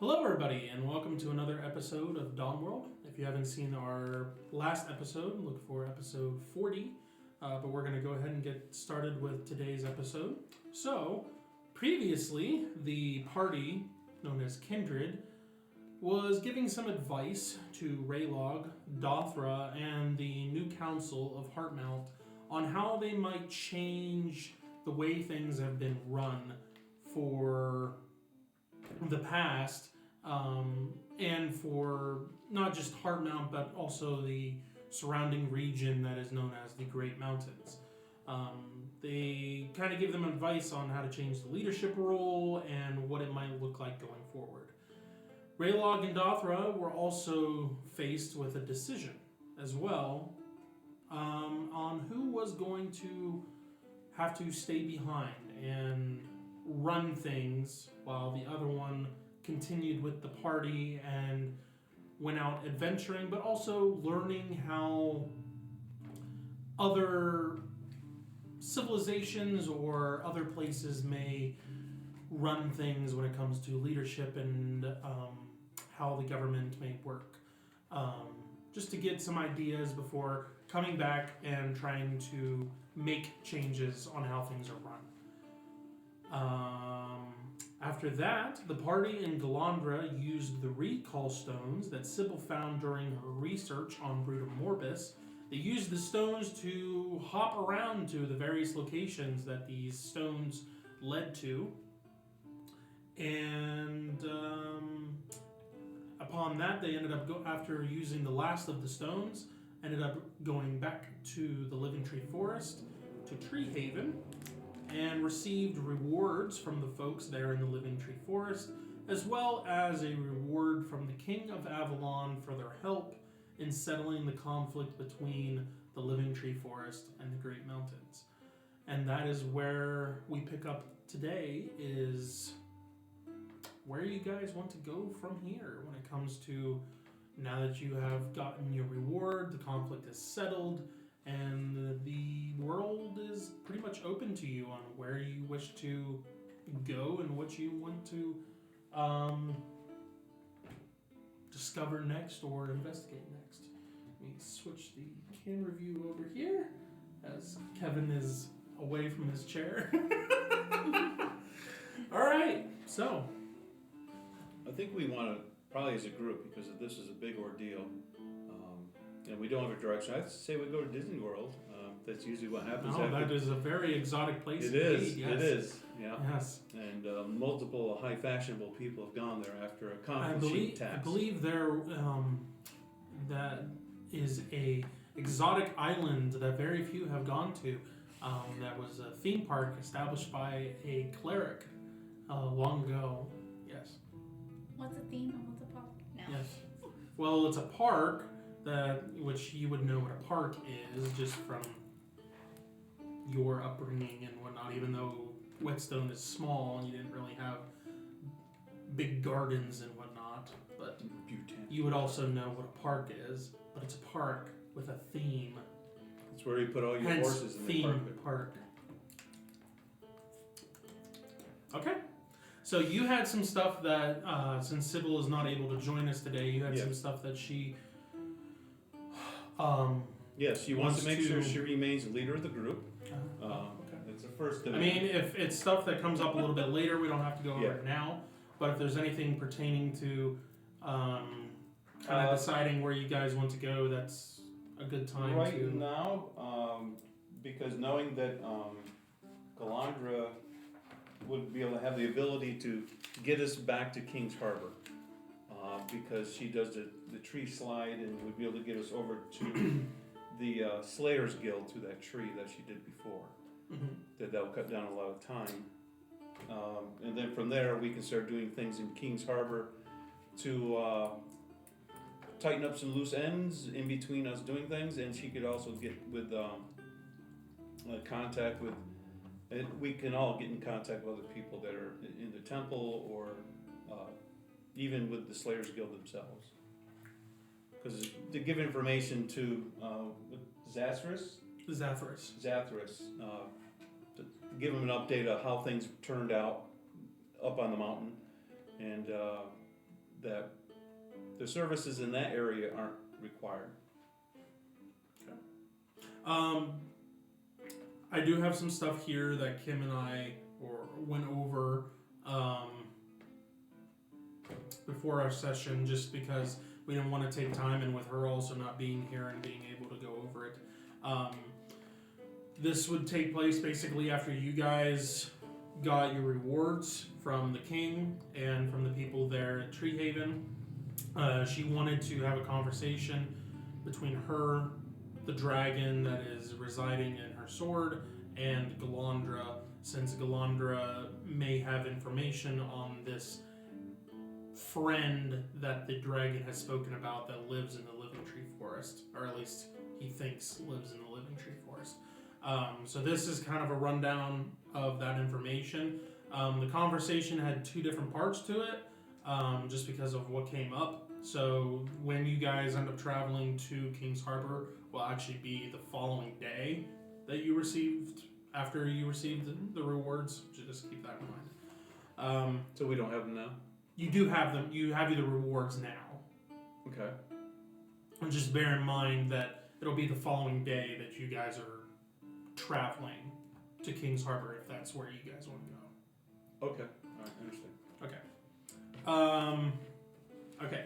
Hello, everybody, and welcome to another episode of Dawn World. If you haven't seen our last episode, look for episode 40. But we're going to go ahead and get started with today's episode. So, previously, the party, known as Kindred, was giving some advice to Raylog, Dothra, and the new council of Heartmount on how they might change the way things have been run for the past, and for not just Heartmount, but also the surrounding region that is known as the Great Mountains. They kind of give them advice on how to change the leadership role and what it might look like going forward. Raylog and Dothra were also faced with a decision as well on who was going to have to stay behind and run things while the other one continued with the party and went out adventuring, but also learning how other civilizations or other places may run things when it comes to leadership and how the government may work. Just to get some ideas before coming back and trying to make changes on how things are run. After that, the party in Galandra used the recall stones that Sybil found during her research on Brutum Morbis. They used the stones to hop around to the various locations that these stones led to. And upon that, they ended up, after using the last of the stones, ended up going back to the Living Tree Forest, to Tree Haven, and received rewards from the folks there in the Living Tree Forest, as well as a reward from the King of Avalon for their help in settling the conflict between the Living Tree Forest and the Great Mountains. And that is where we pick up today, is where you guys want to go from here when it comes to, now that you have gotten your reward, the conflict is settled, and the world is pretty much open to you on where you wish to go and what you want to discover next or investigate next. Let me switch the camera view over here as Kevin is away from his chair. All right, so. I think we want to, probably as a group, because this is a big ordeal, and we don't have a direction. I'd say we go to Disney World. That's usually what happens. No, that is a very exotic place. It is. Yes. It is. Yeah. Yes. And multiple high fashionable people have gone there after a conference sheet tax. I believe there that is a exotic island that very few have gone to. That was a theme park established by a cleric long ago. Yes. What's a theme and what's a park? No. Yes. Well, it's a park which you would know what a park is just from your upbringing and whatnot, even though Whetstone is small and you didn't really have big gardens and whatnot, but you would also know what a park is, but it's a park with a theme. It's where you put all your horses in the park. Okay. So you had some stuff that, since Sybil is not able to join us today, you had some stuff that she... yes, she wants to make sure she remains the leader of the group. Okay. That's the first thing. I mean, if it's stuff that comes up a little bit later, we don't have to go over it now. But if there's anything pertaining to kind of deciding where you guys want to go, that's a good time right to... now, because knowing that Galandra would be able to have the ability to get us back to King's Harbor, because she does the tree slide and would be able to get us over to the Slayers Guild, to that tree that she did before. Mm-hmm. That'll cut down a lot of time. And then from there, we can start doing things in King's Harbor to tighten up some loose ends in between us doing things, and she could also get with contact with, we can all get in contact with other people that are in the temple or even with the Slayers Guild themselves. Because to give information to Zathras, to give them an update of how things turned out up on the mountain, and that the services in that area aren't required. I do have some stuff here that Kim and I went over before our session, just because we didn't want to take time, and with her also not being here and being able to go over it. This would take place basically after you guys got your rewards from the king and from the people there at Treehaven. She wanted to have a conversation between her, the dragon that is residing in her sword, and Galandra, since Galandra may have information on this friend that the dragon has spoken about that lives in the Living Tree Forest, or at least he thinks lives in the Living Tree Forest. So this is kind of a rundown of that information. The conversation had two different parts to it, just because of what came up. So when you guys end up traveling to King's Harbor, will actually be the following day that you received, after you received the rewards. So just keep that in mind. So we don't have them now? You do have them. You have the rewards now. Okay. And just bear in mind that it'll be the following day that you guys are traveling to King's Harbor, if that's where you guys want to go. Okay. All right, I understand. Okay.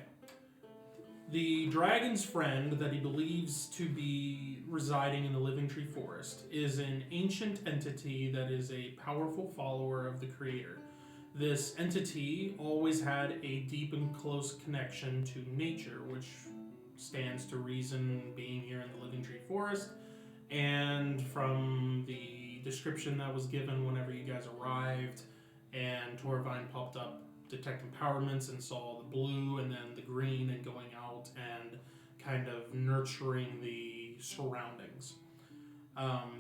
The dragon's friend that he believes to be residing in the Living Tree Forest is an ancient entity that is a powerful follower of the Creator. This entity always had a deep and close connection to nature, which stands to reason being here in the Living Tree Forest. And from the description that was given whenever you guys arrived, and Torvine popped up, detect empowerments, and saw the blue and then the green and going out and kind of nurturing the surroundings.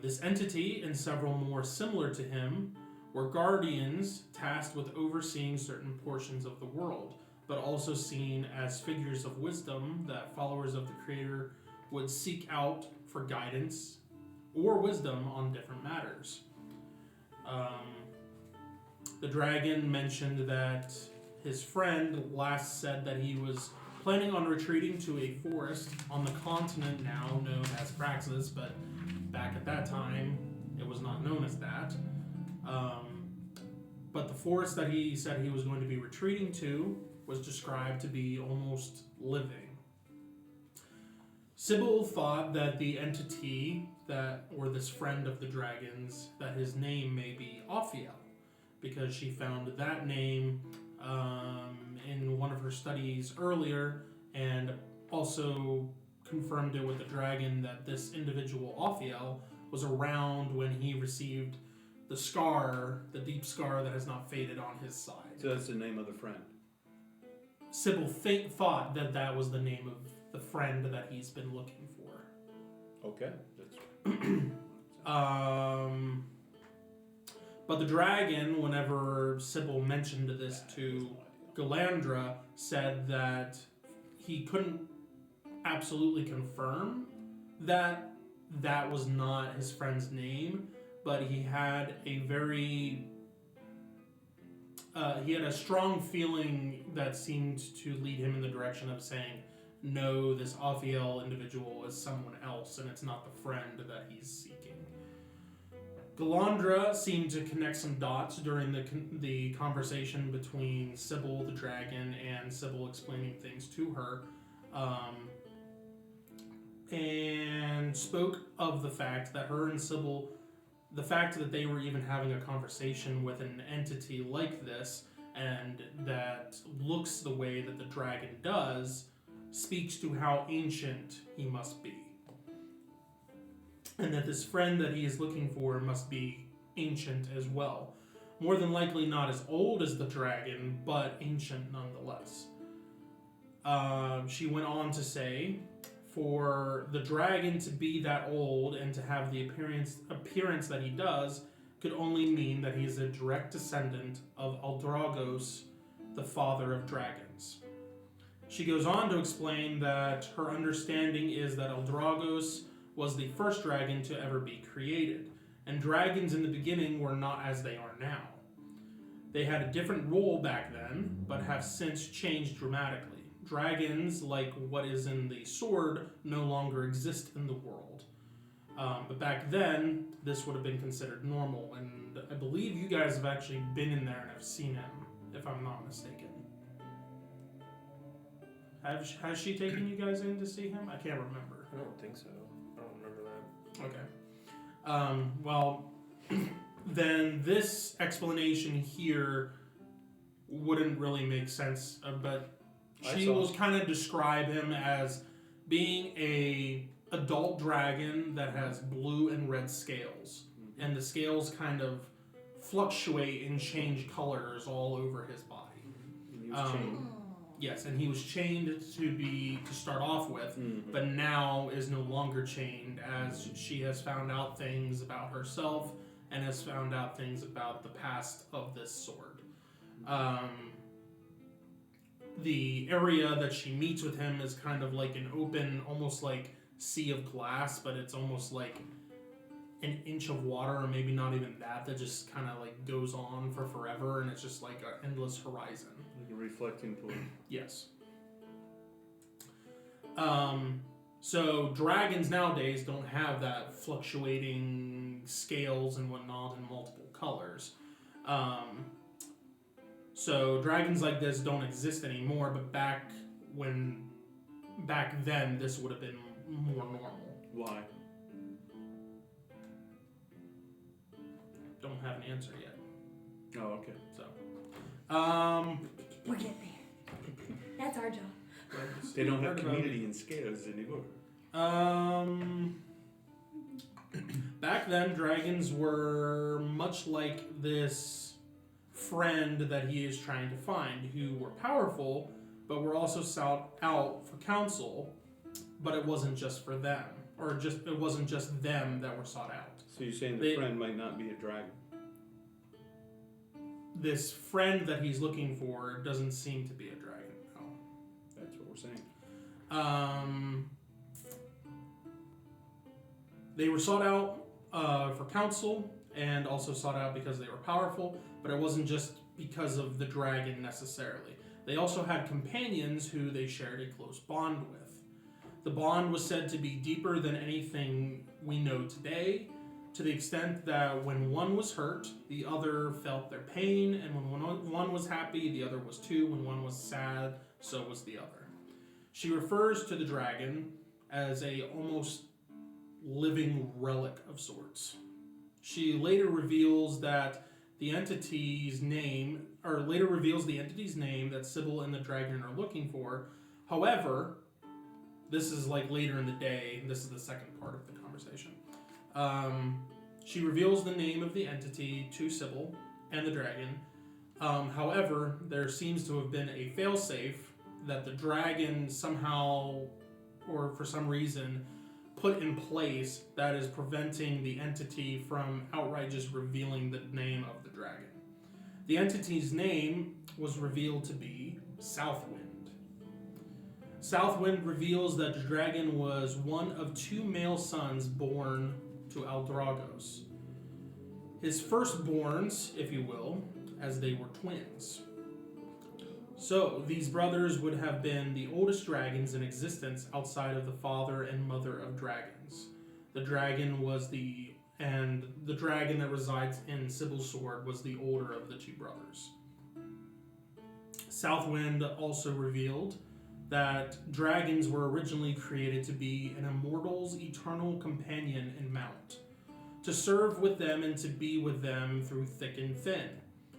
This entity and several more similar to him were guardians tasked with overseeing certain portions of the world, but also seen as figures of wisdom that followers of the Creator would seek out for guidance or wisdom on different matters. The dragon mentioned that his friend last said that he was planning on retreating to a forest on the continent now known as Praxis, but back at that time it was not known as that. But the forest that he said he was going to be retreating to was described to be almost living. Sybil thought that the entity or this friend of the dragon's, that his name may be Ophiel, because she found that name in one of her studies earlier, and also confirmed it with the dragon that this individual Ophiel was around when he received the scar, the deep scar that has not faded on his side. So that's the name of the friend. Sybil thought that that was the name of the friend that he's been looking for. Okay. But the dragon, whenever Sybil mentioned this to Galandra, said that he couldn't absolutely confirm that that was not his friend's name, but he had a strong feeling that seemed to lead him in the direction of saying, no, this Ophiel individual is someone else, and it's not the friend that he's seeking. Galandra seemed to connect some dots during the conversation between Sybil the dragon and Sybil explaining things to her, and spoke of the fact that her and Sybil, the fact that they were even having a conversation with an entity like this, and that looks the way that the dragon does, speaks to how ancient he must be. And that this friend that he is looking for must be ancient as well. More than likely not as old as the dragon, but ancient nonetheless. She went on to say, for the dragon to be that old and to have the appearance that he does could only mean that he is a direct descendant of Aldragos, the father of dragons. She goes on to explain that her understanding is that Aldragos was the first dragon to ever be created, and dragons in the beginning were not as they are now. They had a different role back then, but have since changed dramatically. Dragons, like what is in the sword, no longer exist in the world. But back then, this would have been considered normal, and I believe you guys have actually been in there and have seen him, if I'm not mistaken. Has she taken you guys in to see him? I can't remember. I don't think so. I don't remember that. Okay. Well, then this explanation here wouldn't really make sense, but she was kind of describe him as being a adult dragon that has blue and red scales, and the scales kind of fluctuate and change colors all over his body. And he was chained. Yes, and he was chained to start off with, but now is no longer chained, as she has found out things about herself and has found out things about the past of this sword. The area that she meets with him is kind of like an open, almost like sea of glass, but it's almost like an inch of water, or maybe not even that just kind of like goes on for forever, and it's just like an endless horizon. Like a reflecting pool. Yes. So dragons nowadays don't have that fluctuating scales and whatnot in multiple colors. So dragons like this don't exist anymore, but back then this would have been more normal. Why? Don't have an answer yet. Oh, okay. So, We're getting there. That's our job. They don't have community in scales anymore. Back then, dragons were much like this friend that he is trying to find, who were powerful, but were also sought out for counsel. But it wasn't just for them, it wasn't just them that were sought out. So you're saying the friend might not be a dragon? This friend that he's looking for doesn't seem to be a dragon. No. That's what we're saying. They were sought out for counsel, and also sought out because they were powerful, but it wasn't just because of the dragon necessarily. They also had companions who they shared a close bond with. The bond was said to be deeper than anything we know today, to the extent that when one was hurt, the other felt their pain, and when one was happy, the other was too. When one was sad, so was the other. She refers to the dragon as a almost living relic of sorts. She later reveals that the entity's name that Sybil and the dragon are looking for. However, this is like later in the day, and this is the second part of the conversation. She reveals the name of the entity to Sybil and the dragon. However, there seems to have been a failsafe that the dragon somehow, or for some reason, put in place that is preventing the entity from outright just revealing the name of the dragon. The entity's name was revealed to be Southwind. Southwind reveals that the dragon was one of two male sons born to Aldragos. His firstborns, if you will, as they were twins. So, these brothers would have been the oldest dragons in existence outside of the father and mother of dragons. The dragon the dragon that resides in Sybil's sword was the older of the two brothers. Southwind also revealed that dragons were originally created to be an immortal's eternal companion and mount, to serve with them and to be with them through thick and thin.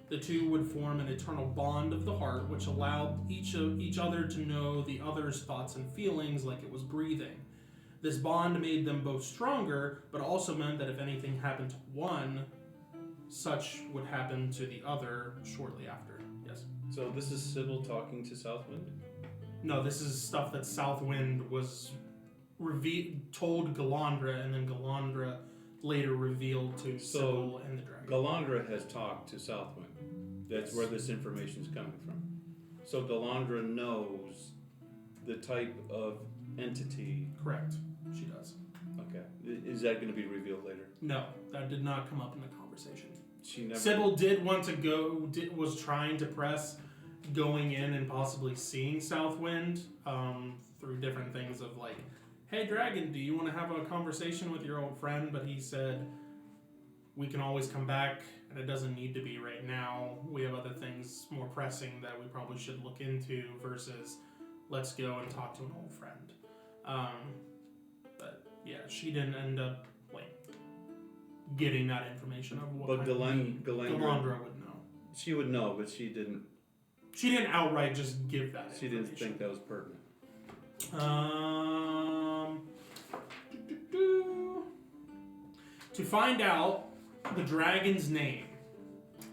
The two would form an eternal bond of the heart, which allowed each other to know the other's thoughts and feelings like it was breathing. This bond made them both stronger, but also meant that if anything happened to one, such would happen to the other shortly after. Yes? So this is Sybil talking to Southwind? No, this is stuff that Southwind was told Galandra, and then Galandra later revealed to Sybil and the dragon. Galandra has talked to Southwind. That's where this information is coming from. So Galandra knows the type of entity. Correct. She does. Okay. Is that going to be revealed later? No, that did not come up in the conversation. she never. Sybil did want to go. Was trying to press going in and possibly seeing Southwind through different things of like, hey, Dragon, do you want to have a conversation with your old friend? But he said, we can always come back, and it doesn't need to be right now. We have other things more pressing that we probably should look into versus let's go and talk to an old friend. But yeah, she didn't end up like getting that information of what But Galandra would know. She would know, but she didn't. She didn't outright just give that. She didn't think that was pertinent. To find out the dragon's name,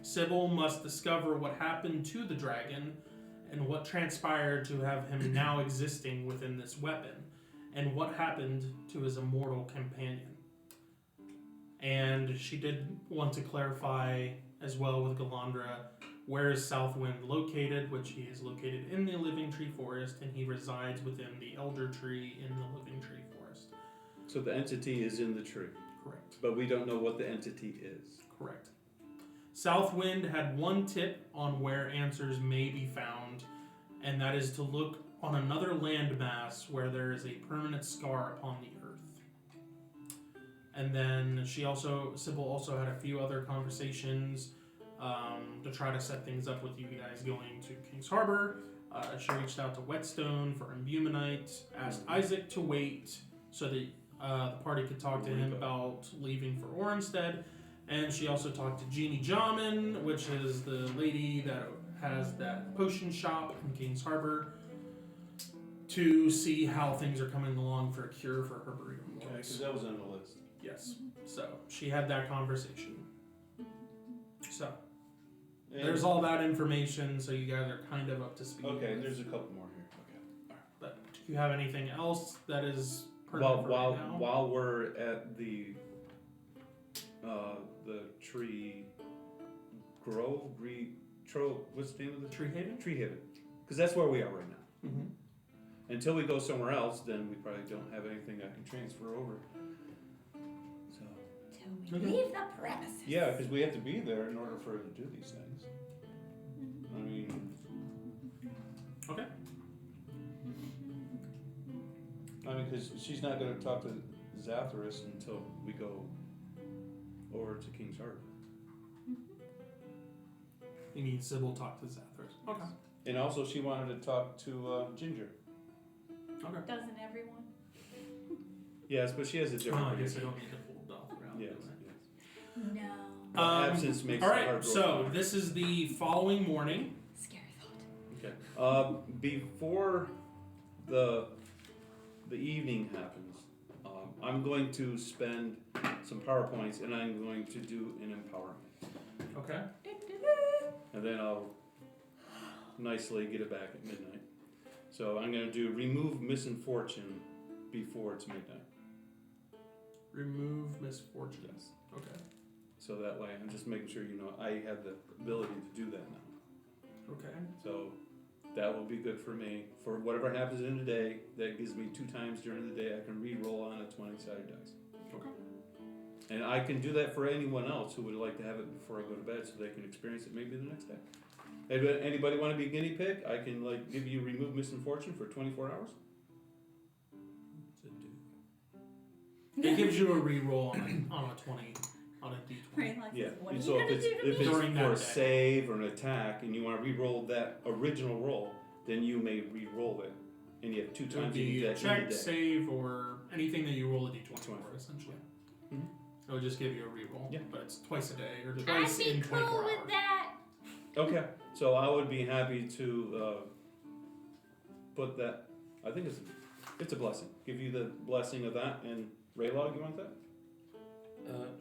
Sybil must discover what happened to the dragon and what transpired to have him now existing within this weapon, and what happened to his immortal companion. And she did want to clarify as well with Galandra where is Southwind located, which he is located in the Living Tree Forest, and he resides within the Elder Tree in the Living Tree Forest. So the entity is in the tree. Correct. But we don't know what the entity is. Correct. Southwind had one tip on where answers may be found, and that is to look on another landmass where there is a permanent scar upon the earth. And then Sybil also had a few other conversations to try to set things up with you guys going to King's Harbor. She reached out to Whetstone for Imbumonite, asked Isaac to wait so that the party could talk to him about leaving for Orrinstead. And she also talked to Jeannie Jamin, which is the lady that has that potion shop in King's Harbor, to see how things are coming along for a cure for her burrito. Okay, because that was on the list. Yes. So she had that conversation. So And- there's all that information, so you guys are kind of up to speed. Okay, there's a couple more here. Okay. But do you have anything else that is pertinent for right now? While we're at the tree grove, what's the name of the Tree Haven? Tree Haven, because that's where we are right now. Mm-hmm. Until we go somewhere else, then we probably don't have anything I can transfer over. So Till we Okay. leave the premises. yeah, because we have to be there in order for her to do these things. I mean, Okay. because she's not going to talk to Zathras until we go over to King's Harbor. You mean Sybil talked to Zathras. Okay. And also, she wanted to talk to Ginger. Okay. Doesn't everyone? Yes, but she has a different. Oh, I guess I don't need to pull Dolph around. Yes. do I? Yes. No. Absence makes All the right, heart grow so fonder. this is the following morning. Scary thought. Okay. Before the evening happens, I'm going to spend some PowerPoints and I'm going to do an empowerment, Okay. and then I'll nicely get it back at midnight. So I'm going to do remove misfortune before it's midnight. Remove misfortune. Yes. Okay. So that way, I'm just making sure you know I have the ability to do that now. Okay. So that will be good for me. For whatever happens in the day, that gives me 2 times during the day I can re-roll on a 20-sided dice. Okay. And I can do that for anyone else who would like to have it before I go to bed so they can experience it maybe the next day. Anybody want to be a guinea pig? I can give you remove misfortune for 24 hours. It gives you a reroll on a 20, on a d20. Right, like, Yeah. what are And you so gonna if do to it's me? During for that a day. save or an attack and you want to re-roll that original roll, then you may re-roll it. And you have 2 It would times you be do a that in the check, day. save, or anything that you roll a d20 for, 24. essentially. Mhm. It would just give you a reroll. Yeah. But it's twice a day, or I'd twice be in 24 cool hours. with that. Okay, so I would be happy to put that. I think it's a blessing. Give you the blessing of that. And Raylog, you want that?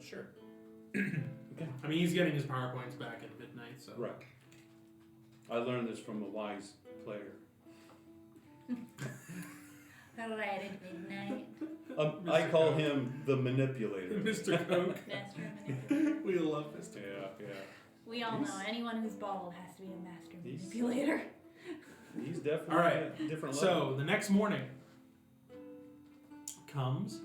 Sure. Okay. I mean, he's getting his PowerPoints back at midnight, so. Right. I learned this from a wise player. Right at midnight. I Mr. call Coke. him the manipulator. Mr. Coke. Master manipulator. We love Mr. Yeah. We all know anyone who's bald has to be a master He's- manipulator. He's definitely All right, at a different level. So the next morning comes,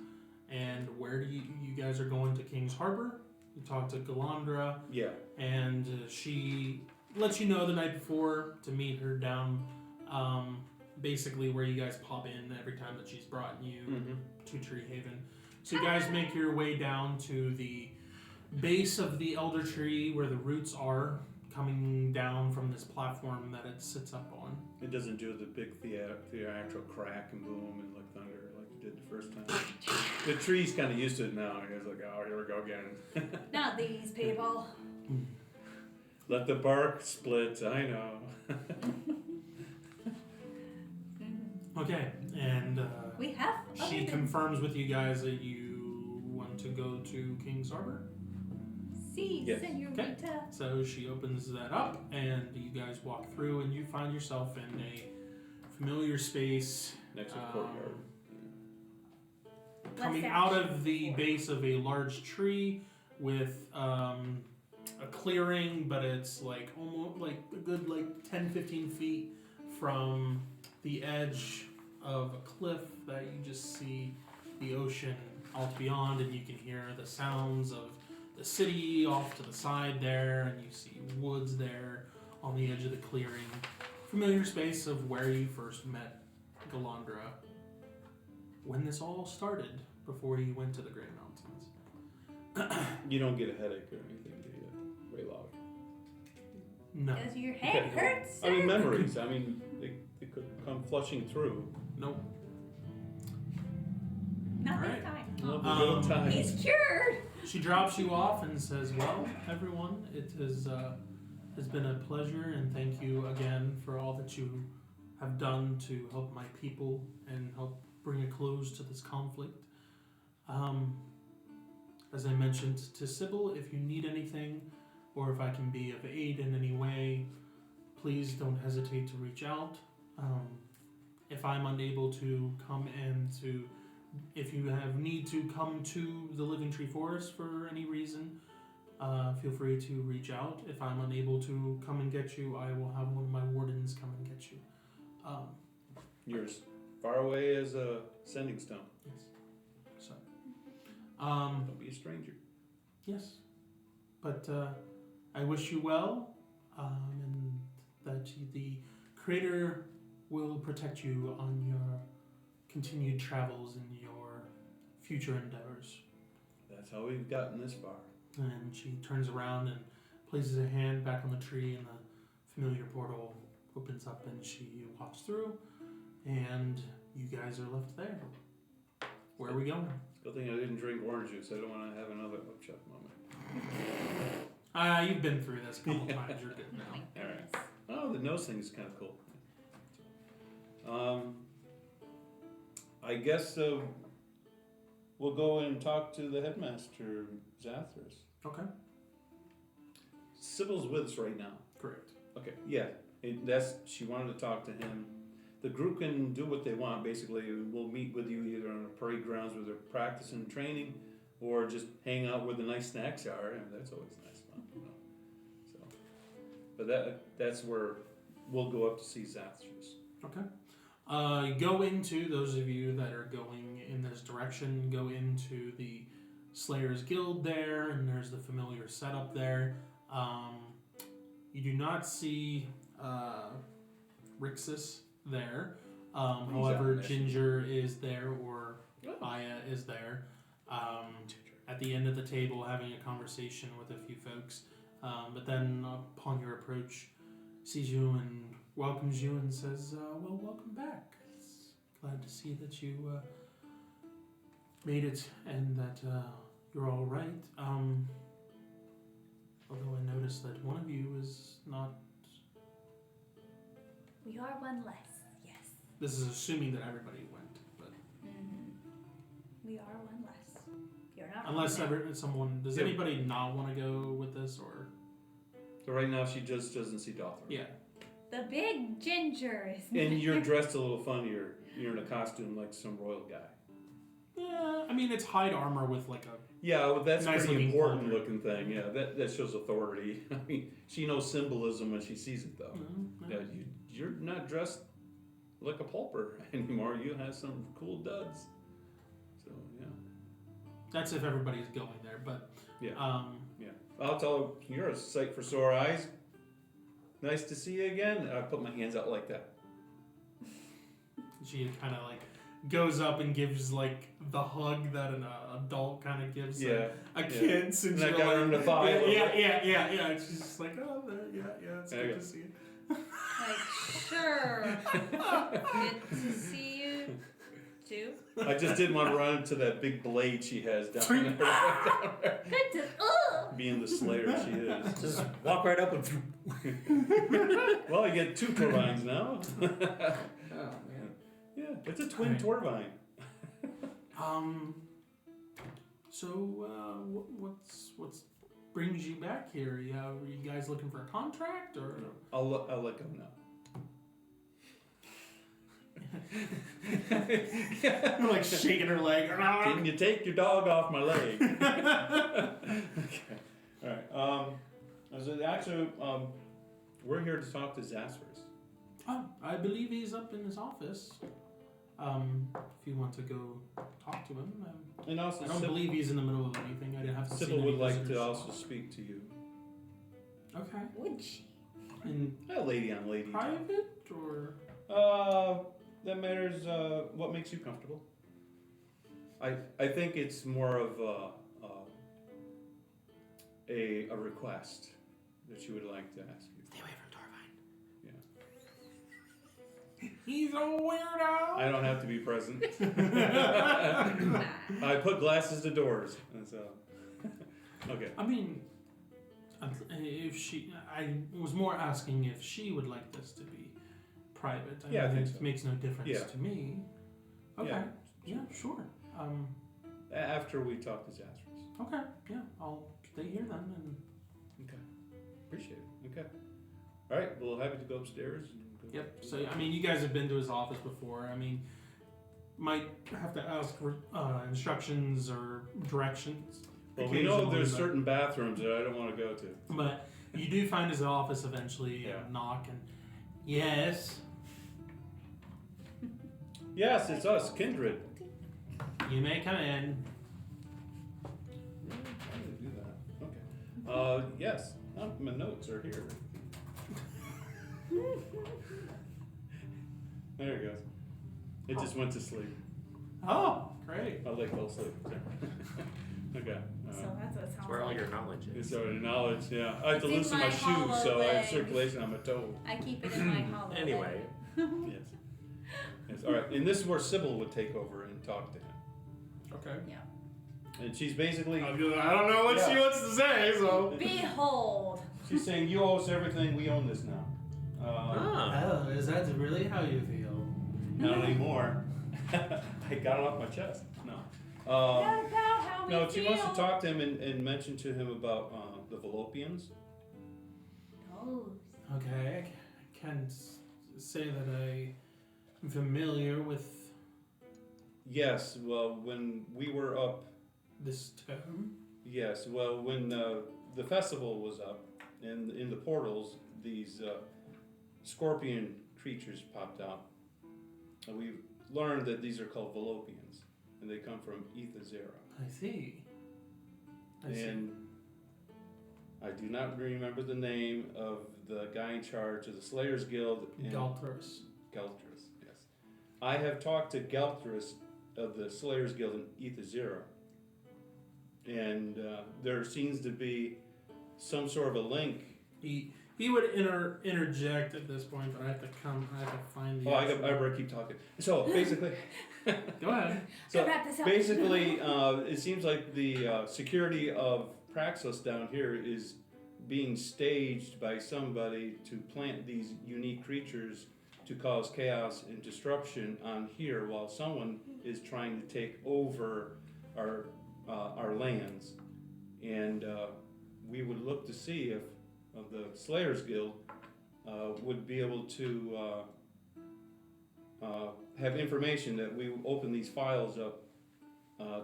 and where do you guys are going to King's Harbor? You talk to Galandra, Yeah. and she lets you know the night before to meet her down, basically where you guys pop in every time that she's brought you Mm-hmm. to Tree Haven. So you guys make your way down to the base of the elder tree where the roots are coming down from this platform that it sits up on. It doesn't do the big theatrical crack and boom and like thunder like it did the first time. The tree's kind of used to it now. And it's like, oh, here we go again. Not these people. Let the bark split. I know. Okay, and We have. she other confirms with you guys that you want to go to King's Harbor. Si, Yes. senorita. So she opens that up, and you guys walk through, and you find yourself in a familiar space Next to the courtyard. coming out of the base of a large tree with a clearing, but it's like almost like a good 10-15 feet from the edge of a cliff that you just see the ocean out beyond, and you can hear the sounds of the city off to the side there, and you see woods there on the edge of the clearing. Familiar space of where you first met Galandra when this all started before you went to the Great Mountains. You don't get a headache or anything, do you, Raylog? No. Does your head hurt, sir? I mean, memories. I mean, they could come flushing through. Nope. Not Alright. this time. Love the good times. He's cured. She drops you off and says, "Well, everyone, it has been a pleasure, and thank you again for all that you have done to help my people and help bring a close to this conflict. As I mentioned to Sybil, if you need anything, or if I can be of aid in any way, please don't hesitate to reach out. If I'm unable to come if you have need to come to the Living Tree Forest for any reason, feel free to reach out. If I'm unable to come and get you, I will have one of my wardens come and get you." You're as far away as a sending stone. Yes. So, Don't be a stranger. yes. But I wish you well, and that the Creator will protect you on your continued travels and your future endeavors. That's how we've gotten this far. And she turns around and places a hand back on the tree, and the familiar portal opens up, and she walks through, and you guys are left there. Where are we going? Good thing I didn't drink orange juice. I don't want to have another upchuck moment. You've been through this a couple times. You're good now. All right. Oh, the nose thing is kind of cool. I guess we'll go and talk to the headmaster, Zathras. Okay. Sybil's with us right now. Correct. Okay, yeah. She wanted to talk to him. The group can do what they want, basically. We'll meet with you either on the parade grounds where they're practicing and training, or just hang out where the nice snacks are, and that's always nice fun, you know. So, but that's where we'll go up to see Zathras. Okay. Go into, those of you that are going in this direction, go into the Slayers Guild there, and there's the familiar setup there. You do not see Rixus there. However, out, Ginger is there, or Oh. Aya is there. At the end of the table having a conversation with a few folks. But then upon your approach, sees you and welcomes you and says, "Well, welcome back. It's glad to see that you made it and that you're all right. Although I noticed that one of you is not..." We are one less. Yes. This is assuming that everybody went, but We are one less. You're not. unless wrong someone... Does Yeah. anybody not want to go with this, or...? So right now she just doesn't see Dothra. Yeah. there. The big ginger is. And you're dressed a little funny. You're in a costume like some royal guy. Yeah, I mean, it's hide armor with like a... Yeah, well, that's Nice pretty looking important collar. looking thing. Yeah, that shows authority. I mean, she knows symbolism when she sees it, though. Yeah, you're not dressed like a pauper anymore. You have some cool duds. So yeah. That's if everybody's going there, but Yeah. I'll tell her, you're a sight for sore eyes. Nice to see you again. I put my hands out like that. She kind of like goes up and gives like the hug that an adult kind of gives a kid. Since And I you're got her like, in the thigh. yeah. And she's just like, oh, there, yeah, it's good to see you. Like, sure. Good to see you too. I just didn't want to run into that big blade she has down there. Good to. Ugh. Being the slayer she is. Just walk right up and. Well, you get 2 Torvines now. Oh man. Yeah, it's a twin Torvine. So what's brings you back here? Are you guys looking for a contract or? I'll let go now. Like shaking her leg. Can you take your dog off my leg? Okay. All right. So actually, we're here to talk to Zasper's. Oh, I believe he's up in his office. If you want to go talk to him. And also, I don't believe he's in the middle of anything. I didn't have to see Sybil any would like visitors. to also speak to you. Okay. Would she? In Lady on lady. private or? That matters. What makes you comfortable? I think it's more of a request that she would like to ask you. Stay away from Torvine. Yeah. He's a weirdo. I don't have to be present. I put glasses to doors, and so. Okay. I mean, I was more asking if she would like this to be private. Yeah, I think it so. makes no difference Yeah. to me. Okay. Yeah, sure. After we talk to Zasper's. Okay. Yeah, I'll stay here then. And Okay. Appreciate it. Okay. All right. Well, happy to go upstairs. And go yep. So I mean, you guys have been to his office before. I mean, might have to ask for instructions or directions. Well, we know occasionally, there's but- certain bathrooms that I don't want to go to. But you do find his office eventually. Yeah. Knock and yes, Yes, it's us, Kindred. you may come in. Really? Why did I do that? Okay. Yes. My notes are here. There it goes. It just went to sleep. Oh, great. My leg fell asleep. Okay. So that's what it sounds Where all like. your knowledge is. It's already knowledge, yeah. I have to It's in loosen my my shoes, hollow so I have leg. circulation on my toe. I keep it in my hollow. Anyway. Yes. Yes. All right. And this is where Sybil would take over and talk to him. Okay. And she's basically, I don't know what she Yeah. wants to say, so. Behold. she's saying, you owe us everything, we own this now. Ah. Oh, is that really how you feel? Not anymore. I got it off my chest. No. Not about how we No, she wants to feel. talk to him and mention to him about the Velopians. Those. Okay, I can't say that I'm familiar with Yes, well, when we were up, this term. yes, well, when the festival was up, and in the portals, these scorpion creatures popped out. And we learned that these are called Velopians, and they come from Ethazera. I see. I see. And I do not remember the name of the guy in charge of the Slayers Guild in Galthrus. Geltrus, yes. I have talked to Geltrus of the Slayers Guild in Ethazera, and there seems to be some sort of a link. He would interject at this point, but I have to find the. Oh, I actual- better keep talking. So basically, Go ahead. so Wrap this up. basically, it seems like the security of Praxis down here is being staged by somebody to plant these unique creatures to cause chaos and disruption on here, while someone is trying to take over our lands, and we would look to see if the Slayers Guild would be able to have information that we open these files up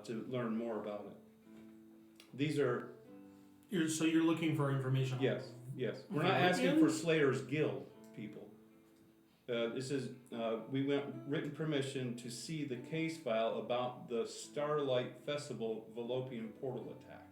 to learn more about it. These are So you're looking for information. on- yes. We're not asking for Slayers Guild people. This is we went written permission to see the case file about the Starlight Festival Velopian portal attack.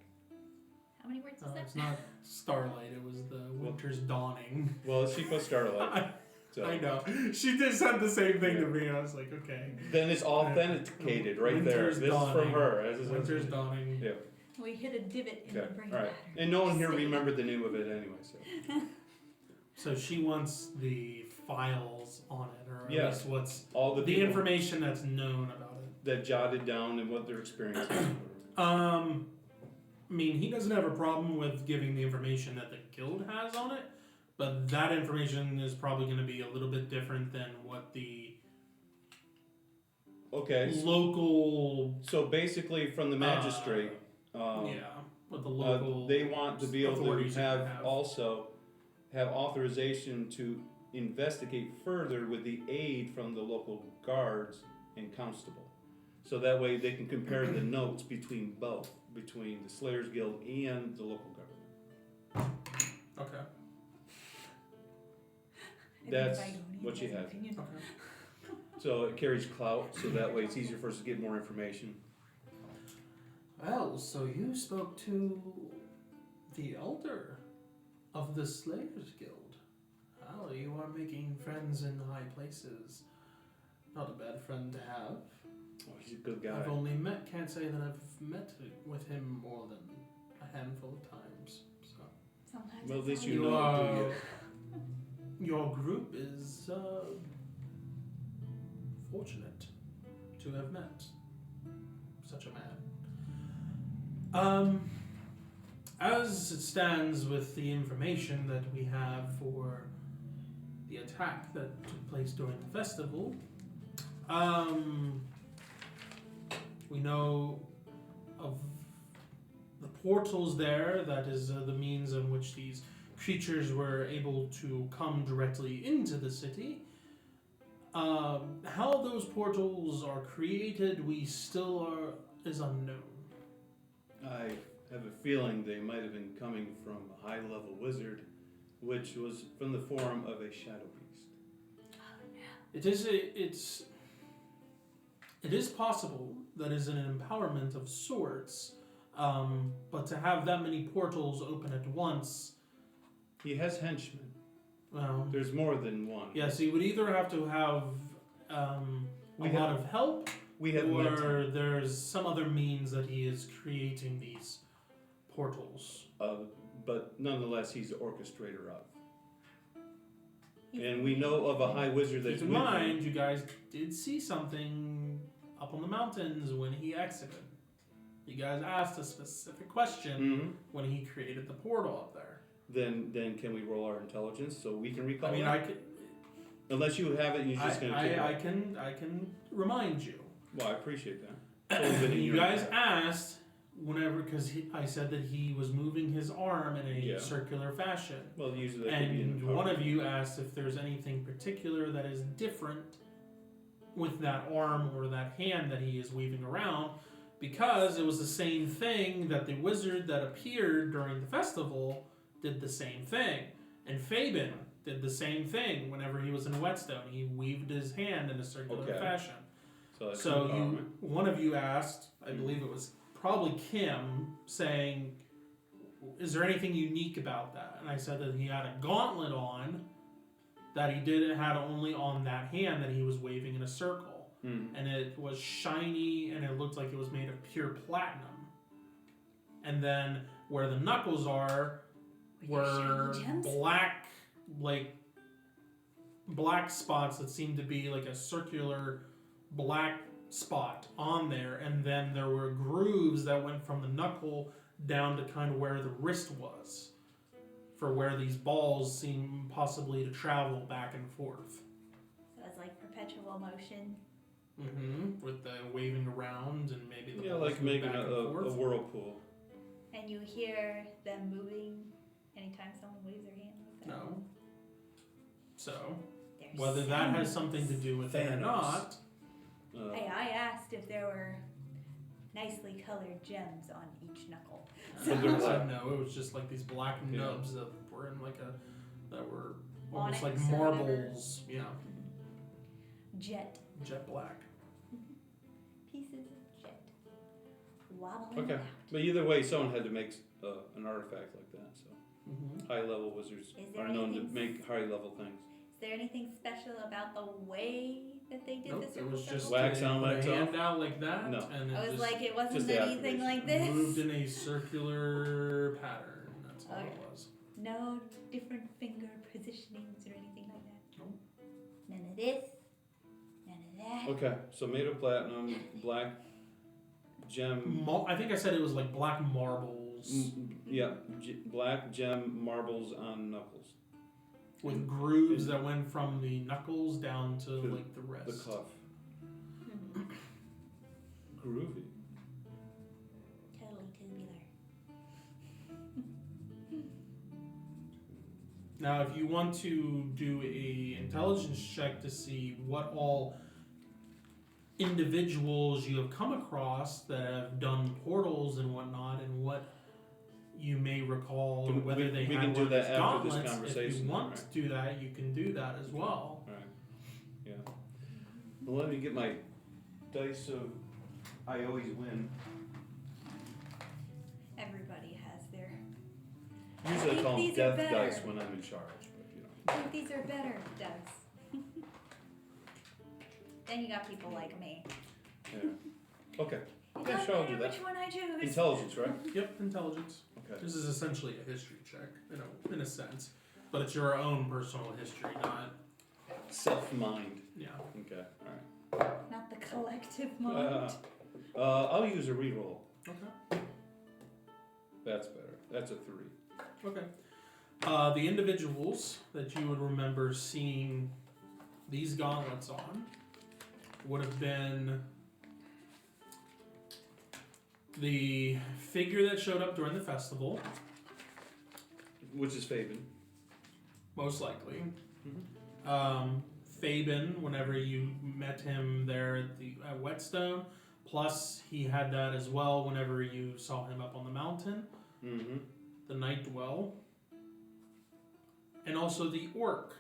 How many words is that? It's not starlight. It was the winter's dawning. Well, she put starlight. So. I know. She did said the same thing to me. I was like, okay. Then it's authenticated right there. Winter's This dawning. is from her. This is Winter's dawning. Yeah. We hit a divot in Okay. the brain All right. pattern. And no one here remembered the name of it anyway. So. So she wants the files on it, or at Yeah. least what's All the the people information that's known about it. that jotted down and what their experience is. I mean, he doesn't have a problem with giving the information that the guild has on it, but that information is probably going to be a little bit different than what the Okay. local, So basically, from the magistrate, what the local they want to be able to authorities have authorization to investigate further with the aid from the local guards and constable. So that way they can compare the notes between both, between the Slayers Guild and the local government. Okay. That's what she has. Okay. So it carries clout, so that way it's easier for us to get more information. Well, so you spoke to the elder of the Slayers Guild. Well, you are making friends in high places. Not a bad friend to have. Oh, he's a good guy. I've only can't say that I've met with him more than a handful of times. So Sometimes Well, it's this all you you. know. Your group is fortunate to have met such a man. As it stands with the information that we have for the attack that took place during the festival, we know of the portals there. That is the means in which these creatures were able to come directly into the city. How those portals are created, we still is unknown. I have a feeling they might have been coming from a high-level wizard, which was from the form of a shadow beast. It is possible that is an empowerment of sorts, but to have that many portals open at once, He has henchmen. well, There's more than one. yeah. So you would either have to have a lot of help, We have met him. or there's some other means that he is creating these portals. But nonetheless, he's the orchestrator of. And we know of a high wizard that's Keep in with mind, him. you guys did see something up on the mountains when he exited. You guys asked a specific question Mhm. when he created the portal up there. Then can we roll our intelligence so we can recall I mean, that? I could. Unless you have it, and you're just going to take I it. can remind you. Well, I appreciate that. It's always been in You your guys impact. asked whenever, because I said that he was moving his arm in a Yeah. circular fashion. Well, usually that could be in And the one power. of you asked if there's anything particular that is different with that arm or that hand that he is weaving around, because it was the same thing that the wizard that appeared during the festival did the same thing. And Fabian did the same thing whenever he was in Whetstone. He weaved his hand in a circular Okay. fashion. So, that's So empowerment. one of you asked, I believe it was probably Kim, saying, is there anything unique about that? And I said that he had a gauntlet on that he had only on that hand that he was waving in a circle. And it was shiny and it looked like it was made of pure platinum. And then where the knuckles are were Shiny gems? black spots that seemed to be like a circular black spot on there, and then there were grooves that went from the knuckle down to kind of where the wrist was, for where these balls seem possibly to travel back and forth. So it's like perpetual motion. With the waving around and maybe the Yeah, balls like move making back and a forth. whirlpool. And you hear them moving anytime someone waves their hand like that. No. So There's whether that has sounds. something to do with it or Thanos. not, Hey, I asked if there were nicely colored gems on each knuckle. But they're so black. no, it was just like these black Yeah. nubs that were in that were almost like Onyx or whatever. marbles. Yeah, Jet. jet black. Pieces of jet. Wobbling Okay. about. But either way, someone had to make an artifact like that. So Mm-hmm. high level wizards Is there are known to anything make high level things. Is there anything special about the way that they did Nope, the it circle was circle? just Wax they on, put wax a hand off? out like that, No. and it I was just like, it wasn't just the anything like this. moved in a circular pattern. That's all it Okay. was. No different finger positionings or anything like that. Nope. None of this. None of that. Okay, so made of platinum, black gem. I think I said it was like black marbles Yeah, black gem marbles on knuckles. with grooves that went from the knuckles down to To like the wrist. The cuff. Mhm. Groovy. Totally tubular. Now, if you want to do a intelligence check to see what all individuals you have come across that have done portals and whatnot, and what you may recall Can whether we- they we had can do one of that these after this gauntlets. If conversation, you want right? to do that, you can do that as well. Alright. Yeah. Well, let me get my dice so I always win. Everybody has their. Usually I think call them these are death better. dice when I'm in charge, but you know. I think these are better dice. Then you got people like me. Yeah. Okay. It Yeah, doesn't sure, I'll do matter that. which one I choose. Intelligence, right? Yep, intelligence. Okay. This is essentially a history check, in a sense, but it's your own personal history, not Self-mind. yeah. Okay. Alright. Not the collective mind. I'll use a reroll. Okay. That's better. That's a 3. Okay. The individuals that you would remember seeing these gauntlets on would have been the figure that showed up during the festival, Which is Fabian. most likely. Mm-hmm. Fabian, whenever you met him there at Whetstone, plus he had that as well whenever you saw him up on the mountain, Mm-hmm. the Night Dwell, and also the orc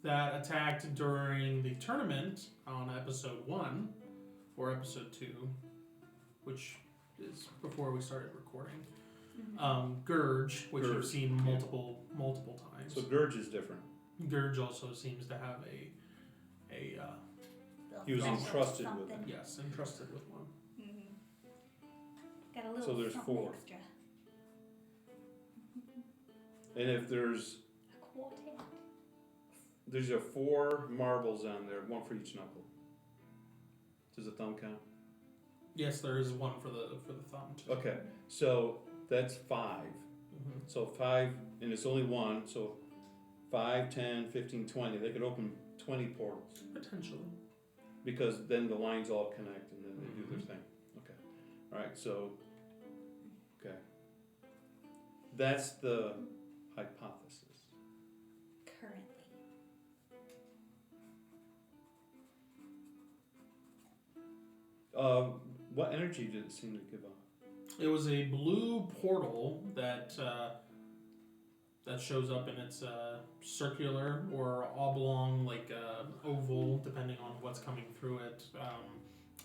that attacked during the tournament on episode 1 or episode 2, which is before we started recording. Gurge, which you've Gurge, seen yeah. multiple times. So Gurge is different. Gurge also seems to have He was Little entrusted with something. yes, entrusted with one. Got a little So there's something 4. extra. And if there's A quartet. There's 4 marbles on there, 1 for each knuckle. Does the thumb count? Yes, there is one for the thumb too. Okay, so that's 5. Mhm. So 5, and it's only 1, so 5, 10, 15, 20. They could open 20 portals. Potentially. Because then the lines all connect and then they do their Mhm. thing. Okay. Alright, so, okay. That's the hypothesis. Currently. What energy did it seem to give off? It was a blue portal that shows up, and it's circular or oblong, like oval, depending on what's coming through it.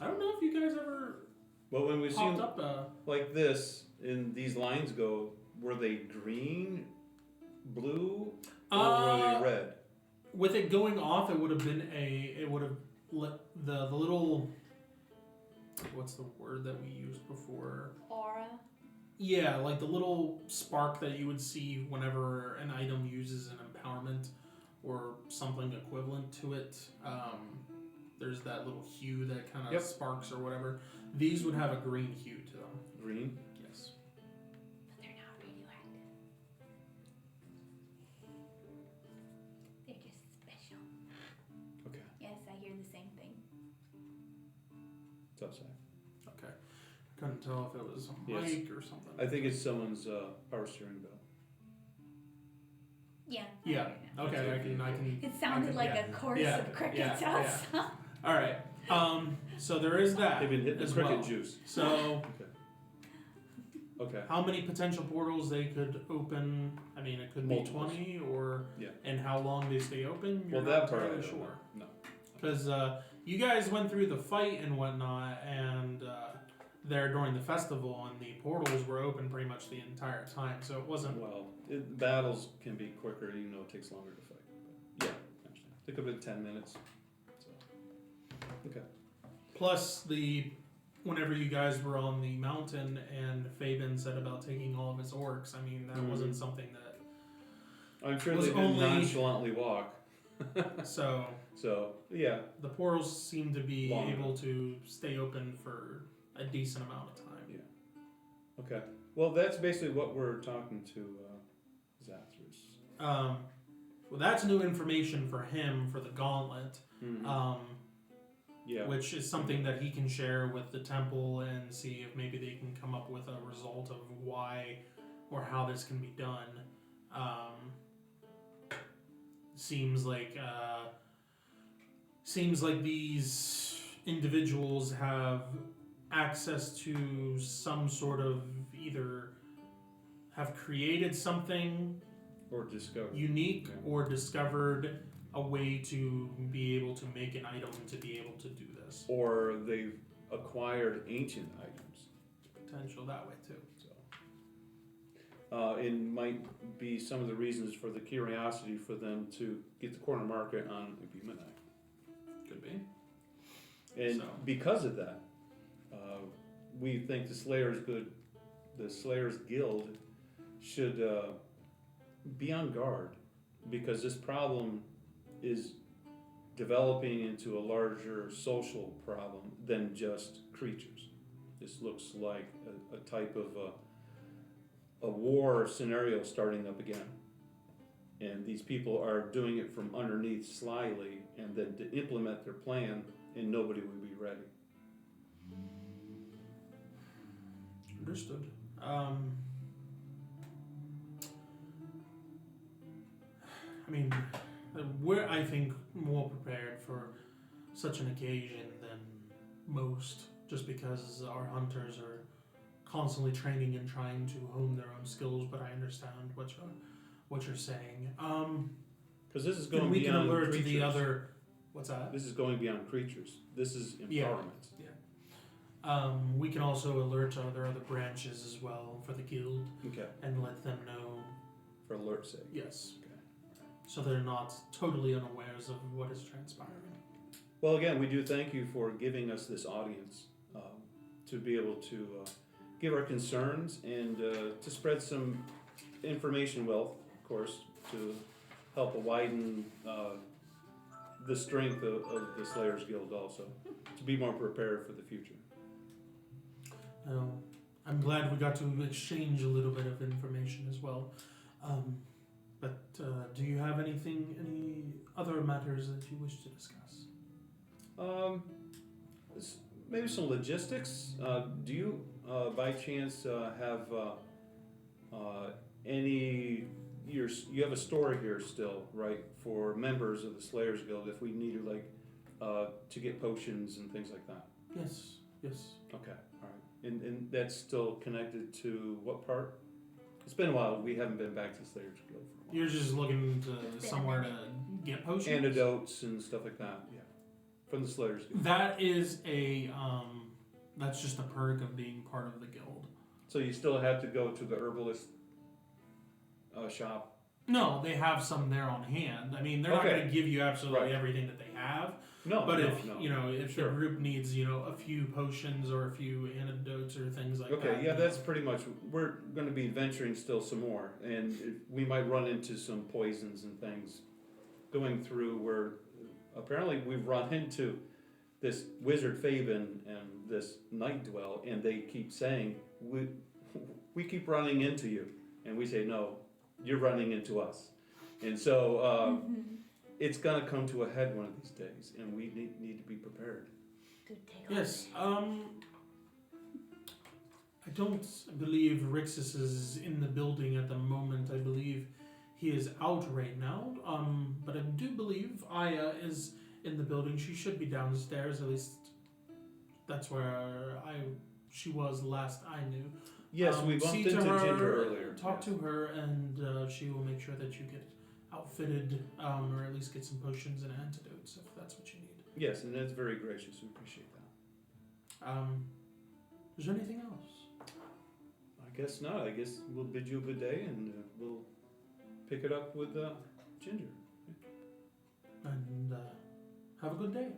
I don't know if you guys ever Well, when we see popped them up. like this, and these lines go, were they green, blue, or were they red? With it going off, it would have been the little. What's the word that we used before? Aura. Yeah, like the little spark that you would see whenever an item uses an empowerment or something equivalent to it. There's that little hue that kind of Yep. sparks or whatever. These would have a green hue to them. Green? Yes. But they're not radioactive. They're just special. Okay, Yes, I hear the same thing. it's outside. Okay. Couldn't tell if it was a Yes. mic or something. I think it's someone's power steering bell. Yeah. I Yeah. hear it now. Okay. I can. It sounded like a chorus Yeah, of crickets yeah, yeah. outside. All right. So there is that. They've been hitting the as cricket well. juice. So. Okay. How many potential portals they could open? I mean, it could Multiples. be 20, or Yeah. and how long they stay open. You're Well, not that part I entirely don't sure. know. No. Because you guys went through the fight and whatnot, and there during the festival, and the portals were open pretty much the entire time, so it wasn't. Well, battles can be quicker, even though it takes longer to fight. But yeah, actually, it could have been 10 minutes. So. Okay. Plus, whenever you guys were on the mountain and Fabian said about taking all of his orcs, I mean, that wasn't something that. I'm sure Was they didn't only- nonchalantly walk. So, So, yeah. the portals seem to be Longer. able to stay open for a decent amount of time. Okay. Well, that's basically what we're talking to Zathras. Well, that's new information for him for the gauntlet. Yeah. Which is something that he can share with the temple and see if maybe they can come up with a result of why or how this can be done. Seems like these individuals have access to some sort of either have created something Or discover. unique Yeah. or discovered a way to be able to make an item to be able to do this. Or they've acquired ancient items. Potential that way too. So, it might be some of the reasons for the curiosity for them to get the corner market on midnight. Could be. And So. because of that, we think the Slayers Guild should be on guard, because this problem is developing into a larger social problem than just creatures. This looks like a type of a war scenario starting up again. And these people are doing it from underneath slyly, and then to implement their plan, and nobody will be ready. Understood. I mean, we're, I think, more prepared for such an occasion than most, just because our hunters are constantly training and trying to hone their own skills, but I understand what you're saying. Because this is Then going we can beyond alert creatures. the other. What's that? This is going beyond creatures. This is Yeah. empowerment. We can also alert other branches as well for the guild Okay. and let them know. For alert's sake. Yes. Okay. So they're not totally unawares of what is transpiring. Well, again, we do thank you for giving us this audience to be able to give our concerns and to spread some information wealth, of course, to help widen the strength of the Slayers Guild also, to be more prepared for the future. I'm glad we got to exchange a little bit of information as well. But do you have any other matters that you wish to discuss? Maybe some logistics. Do you, by chance, have any? You have a store here still, right, for members of the Slayers Guild if we needed, like, to get potions and things like that. Yes. Okay, all right. And that's still connected to what part? It's been a while. We haven't been back to the Slayers Guild for a while. You're just looking to somewhere to get potions? Antidotes and stuff like that. Yeah, from the Slayers Guild. That is that's just a perk of being part of the guild. So you still have to go to the herbalist shop. No, they have some there on hand. I mean, they're not Okay. going to give you absolutely Right. everything that they have. No, But no, if no. if Sure. the group needs a few potions or a few antidotes or things like that. Okay, yeah, that's pretty much. We're going to be venturing still some more, and we might run into some poisons and things going through where apparently we've run into this wizard Fabian and this night dwell, and they keep saying we keep running into you, and we say no, you're running into us, and so it's going to come to a head one of these days, and we need to be prepared. To take Yes. I don't believe Rixus is in the building at the moment. I believe he is out right now. But I do believe Aya is in the building. She should be downstairs. At least that's where she was last I knew. Yes, we bumped see into to her, Ginger earlier. Talk yes. to her, and she will make sure that you get outfitted, or at least get some potions and antidotes if that's what you need. Yes, and that's very gracious. We appreciate that. Is there anything else? I guess not. I guess we'll bid you a good day, and we'll pick it up with Ginger. And have a good day.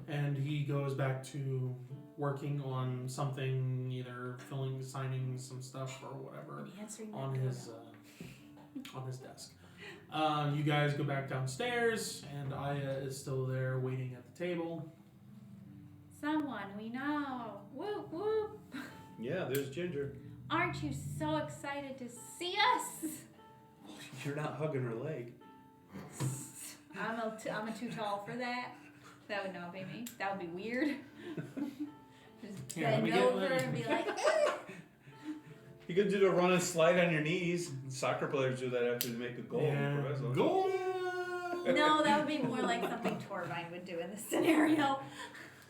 And he goes back to working on something, either signing some stuff or whatever Answering that on doorbell. his desk. You guys go back downstairs, and Aya is still there waiting at the table. Someone we know. Whoop whoop. Yeah, there's Ginger. Aren't you so excited to see us? You're not hugging her leg. I'm too tall for that. That would not be me. That would be weird. Just Yeah, let me bend get over like- and be like, You could do the run and slide on your knees. Soccer players do that after they make a goal. Yeah. Professional. Goal! no, that would be more like something Torvine would do in this scenario.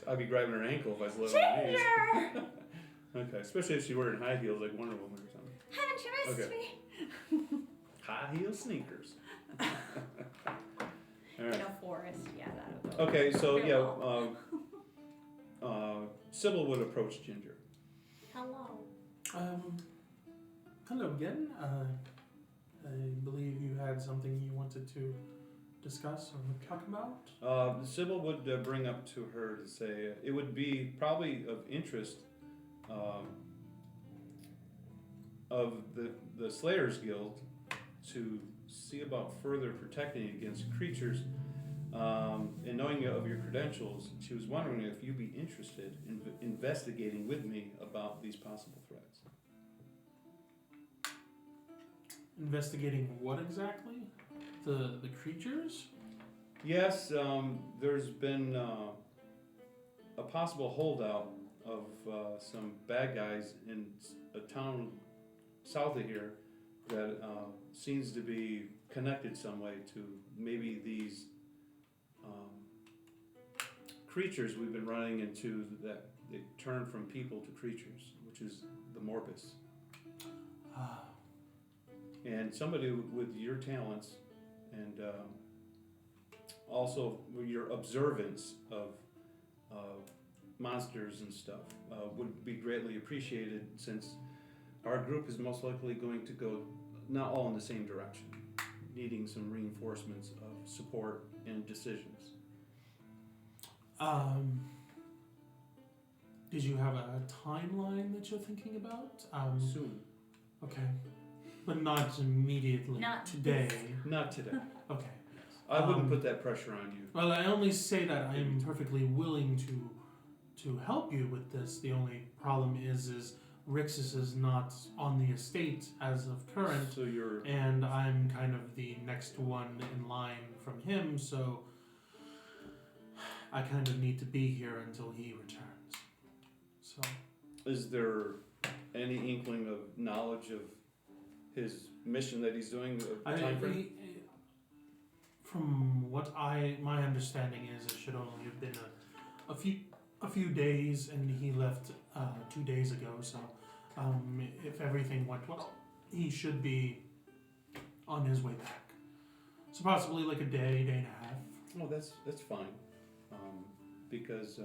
I'd be grabbing her ankle if I slid on my knees. Ginger! Okay, especially if she's wearing high heels like Wonder Woman or something. Haven't you missed Okay. me? High heel sneakers. All In right. a forest, yeah, that would go. Okay, so real yeah, Sybil would approach Ginger. Hello. Hello again. I believe you had something you wanted to discuss or talk about. Sybil would bring up to her to say it would be probably of interest of the Slayers Guild to see about further protecting against creatures. And knowing of your credentials, she was wondering if you'd be interested in investigating with me about these possible threats. Investigating what exactly? The creatures? Yes, there's been a possible holdout of some bad guys in a town south of here that seems to be connected some way to maybe these creatures we've been running into that they turn from people to creatures, which is the Morbus. Ah, And somebody with your talents and also your observance of monsters and stuff would be greatly appreciated, since our group is most likely going to go not all in the same direction, needing some reinforcements of support and decisions. Did you have a timeline that you're thinking about? Soon. Okay. But not immediately. Not today. Not today. Okay. I wouldn't put that pressure on you. Well, I only say that I am perfectly willing to help you with this. The only problem is Rixus is not on the estate as of current, So you're... and I'm kind of the next one in line from him, so I kind of need to be here until he returns. So, Is there any inkling of knowledge of his mission that he's doing? Time frame? from what my understanding is, it should only have been a few days, and he left 2 days ago. So, if everything went well, he should be on his way back. So possibly like a day and a half. Oh, that's fine, because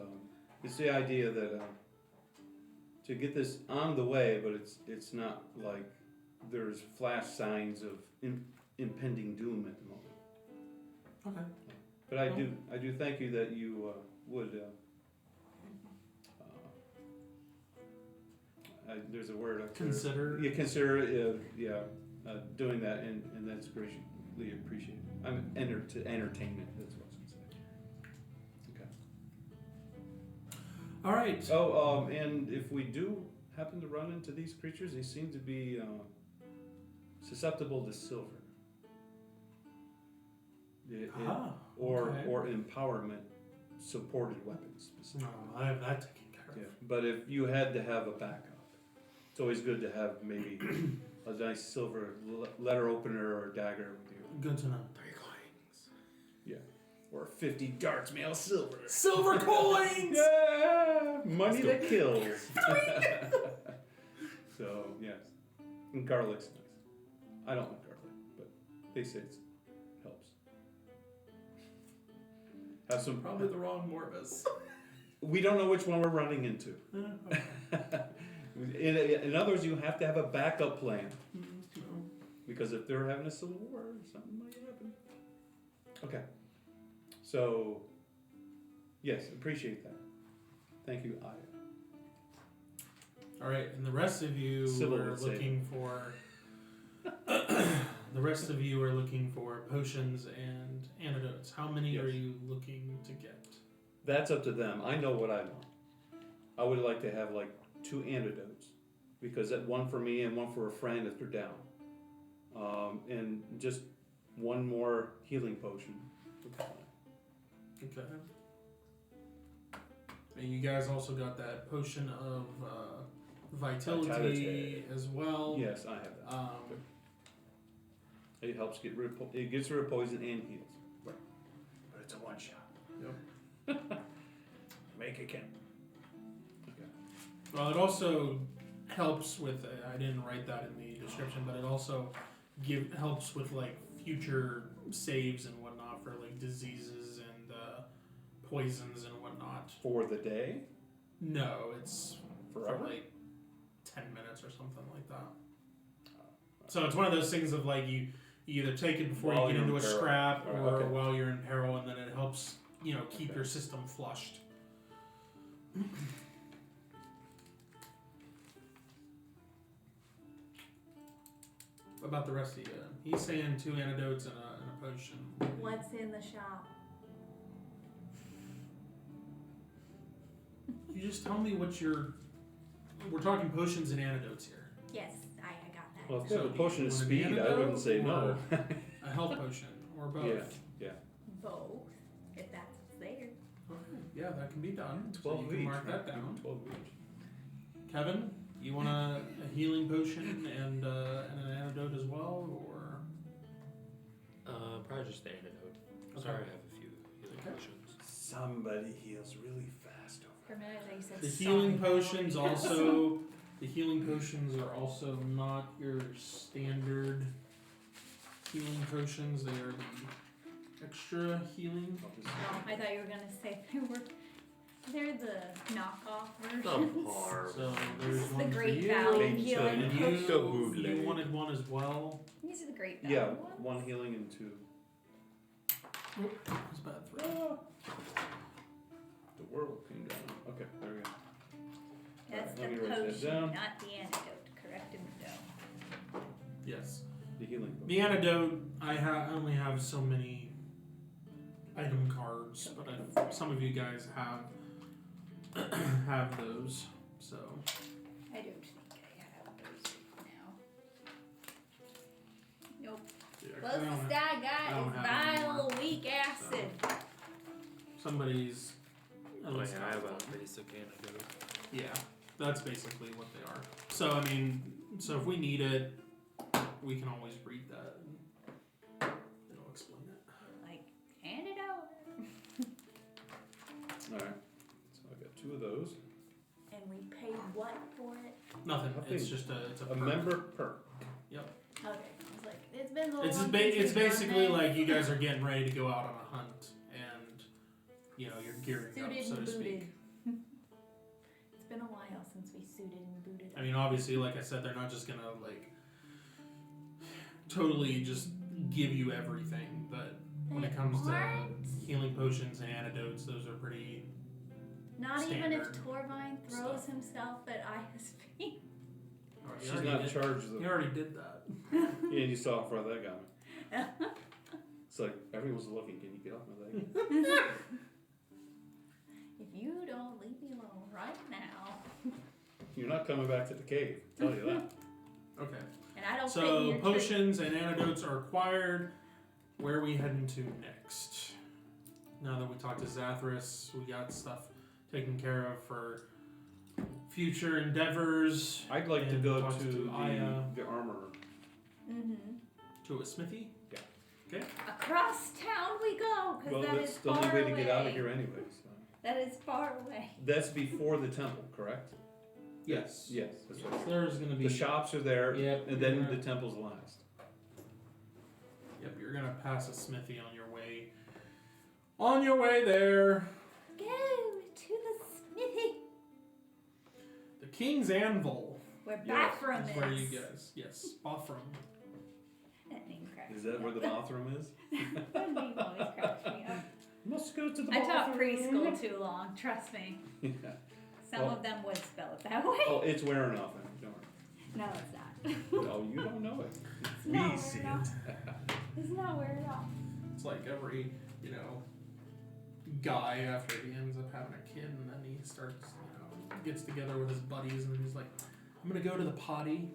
it's the idea that to get this on the way, but it's not like there's flash signs of impending doom at the moment. Okay. But I do thank you that you would. There's a word up there. Consider. You consider, doing that, and that's greatly appreciated. I'm entertainment. That's what I was gonna say. Okay. All right. Oh, and if we do happen to run into these creatures, they seem to be susceptible to silver. Or empowerment supported weapons. No, I have that taken care of. Yeah, but if you had to have a backup, it's always good to have maybe a nice silver letter opener or dagger with you. Good to know. 3 coins. Yeah. Or 50 darts made of silver. Silver coins! Yeah! Money that kills. So, yes. And garlic's nice. I don't like garlic, but they say it helps. Have some... Probably the wrong Morbus. We don't know which one we're running into. In other words, you have to have a backup plan. Because if they're having a civil war, something might happen. Okay. So, yes, appreciate that. Thank you, Aya. All right, and the rest of you Sybil are would say looking for. The rest of you are looking for potions and antidotes. How many are Yes. you looking to get? That's up to them. I know what I want. I would like to have like 2 antidotes. Because that one for me and one for a friend if they're down. And just 1 more healing potion. Okay. And you guys also got that potion of vitality Vitality. as well. Yes, I have that. Um, It helps get rid of, it gets rid of poison and heals. But it's a 1 shot. Yep. Make it count. Okay. Well, it also helps with. I didn't write that in the description, but it also helps with like future saves and whatnot for like diseases and poisons and whatnot. For the day? No, it's Forever? for like 10 minutes or something like that. So it's one of those things of like you either take it before While you get you're into a in peril. scrap Right, or okay. while you're in peril, and then it helps keep Okay. your system flushed. What about the rest of you? He's saying 2 antidotes and a potion. What's in the shop? You just tell me what you're. We're talking potions and antidotes here. Yes, I got that. Well, if they have a So, potion of you want an speed, I antidote wouldn't say no. A health potion or both. Yeah. Both, if that's what's there. Okay. Yeah, that can be done. 12 so you can each. mark that down. 12 each. Kevin, you want a healing potion and an antidote as well, or? Probably just the antidote. Okay. Sorry, I have a few healing Okay. potions. Somebody heals really fast over For a minute, I thought you said The healing sorry. potions also. The healing potions are also not your standard healing potions. They are the extra healing. Oh, I thought you were gonna say they're the knockoff versions. So there's This is one the for Great you. Valley Big healing And potion. So you bootleg. wanted one as well. These are the Great Valley Yeah, ones. 1 healing and 2. It's bad throw. The world came down. Okay, there we go. That's Alright, let me the write that potion, down. not the antidote. Correct him though. Yes. The healing potion. The antidote, I only have so many item cards, but some of you guys have those. So I don't think I have those now. Nope. yeah, 'cause I don't Closest have- I got don't is have them vial weak acid. somebody's. at Oh least yeah, I got have one. a basic antidote. Yeah, that's basically what they are. So I mean, so if we need it, we can always read that. And it'll explain it. Like, hand it out. Alright, so I got 2 of those. And we pay what for it? Nothing. Nothing. It's just it's a A perk. member perk. Okay. I was like, it's been so long. It's since it's we've done basically this. like you guys are getting ready to go out on a hunt, and you're gearing Suited up, so and to booted. speak. It's been a while since we suited and booted. I mean, obviously, like I said, they're not just gonna like totally just give you everything, but when it comes to healing potions and antidotes, those are pretty. Not even if standard Torvine throws stuff. himself at ISP. Oh, you She's already not did- charged with You already did that. Yeah, you saw how far that got me. It's like, everyone's looking, can you get off my leg? If you don't leave me alone right now. You're not coming back to the cave, I'll tell you that. Okay. And I don't fit in So your trick. potions and antidotes are acquired. Where are we heading to next? Now that we talked to Zathras, we got stuff taken care of for future endeavors. I'd like to And go talk to Aya. the armorer. Mm-hmm. To a smithy? Yeah. Okay. Across town we go, because Well, that that's is the far only way away. to get out of here anyway, so. That is far away. That's before the temple, correct? Yes. Yes, that's right. There's gonna be The shops are there, Yep, and you're then gonna- the temple's last. Yep, you're gonna pass a smithy on your way. On your way there. Go to the King's Anvil. Where Yes, bathroom Is is. where you guys, yes, bathroom. That name cracks Is that me where the up. bathroom is? That name always cracks me up. Must go to the I bathroom. taught preschool too long, trust me. Yeah. Some Oh. of them would spell it that way. Oh, it's wearing off. Don't worry. No, it's not. No, you don't know it. It's We not see wearing it. off. It's not wearing off. It's like every, guy after he ends up having a kid and then he starts, gets together with his buddies and he's like, I'm gonna go to the potty.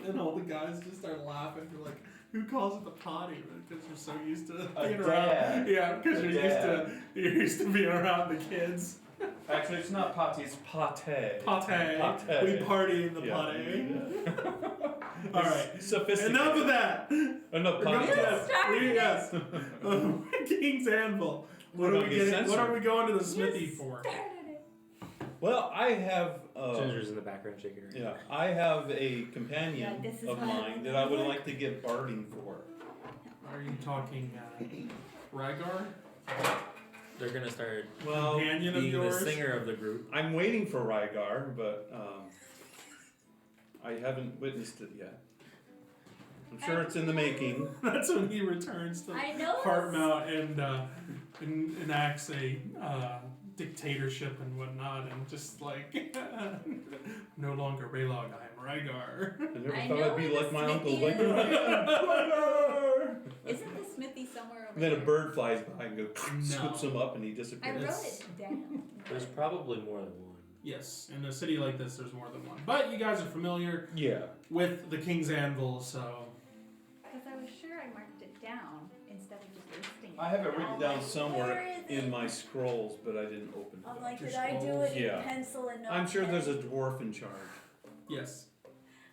And all the guys just start laughing. They're like, who calls it the potty? Because you're so used to being around. dad. Yeah, because A you're used to being around the kids. Actually, it's not potty, it's pate. Pate. Pate. We party in the Yeah. potty. All right. Sophisticated. Enough of that. Enough We're going potty. to started yes. King's Anvil. What We're are gonna we get getting? What are censored. we going to the smithy You for? started it. Well, I have. Ginger's in the background shaking her head. Yeah, I have a companion Yeah, this is of why I mine like that I would to like to get barding for. Are you talking Rygar? They're gonna start Well, Companion of being the yours? singer of the group. I'm waiting for Rygar, but I haven't witnessed it yet. I'm sure it's in the making. That's when he returns to I know. Heartmount and enacts a dictatorship and whatnot, and just like no longer Raylog, I'm Rygar. I never I thought know I'd be where like the my uncle. smithy Like, is. Rygar! Isn't the smithy somewhere over And then a there? bird flies by and goes, No. swoops him up, and he I disappears. wrote it down. There's probably more than one. Yes, in a city like this, there's more than one. But you guys are familiar Yeah. with the King's Anvil, so Because I was sure I marked it down instead of just listing it. I have it written I'm down like, somewhere where is in it? my scrolls, but I didn't open I'm it. like, Your did I do scrolls? it in Yeah. pencil and not I'm sure pen? there's a dwarf in charge. yes.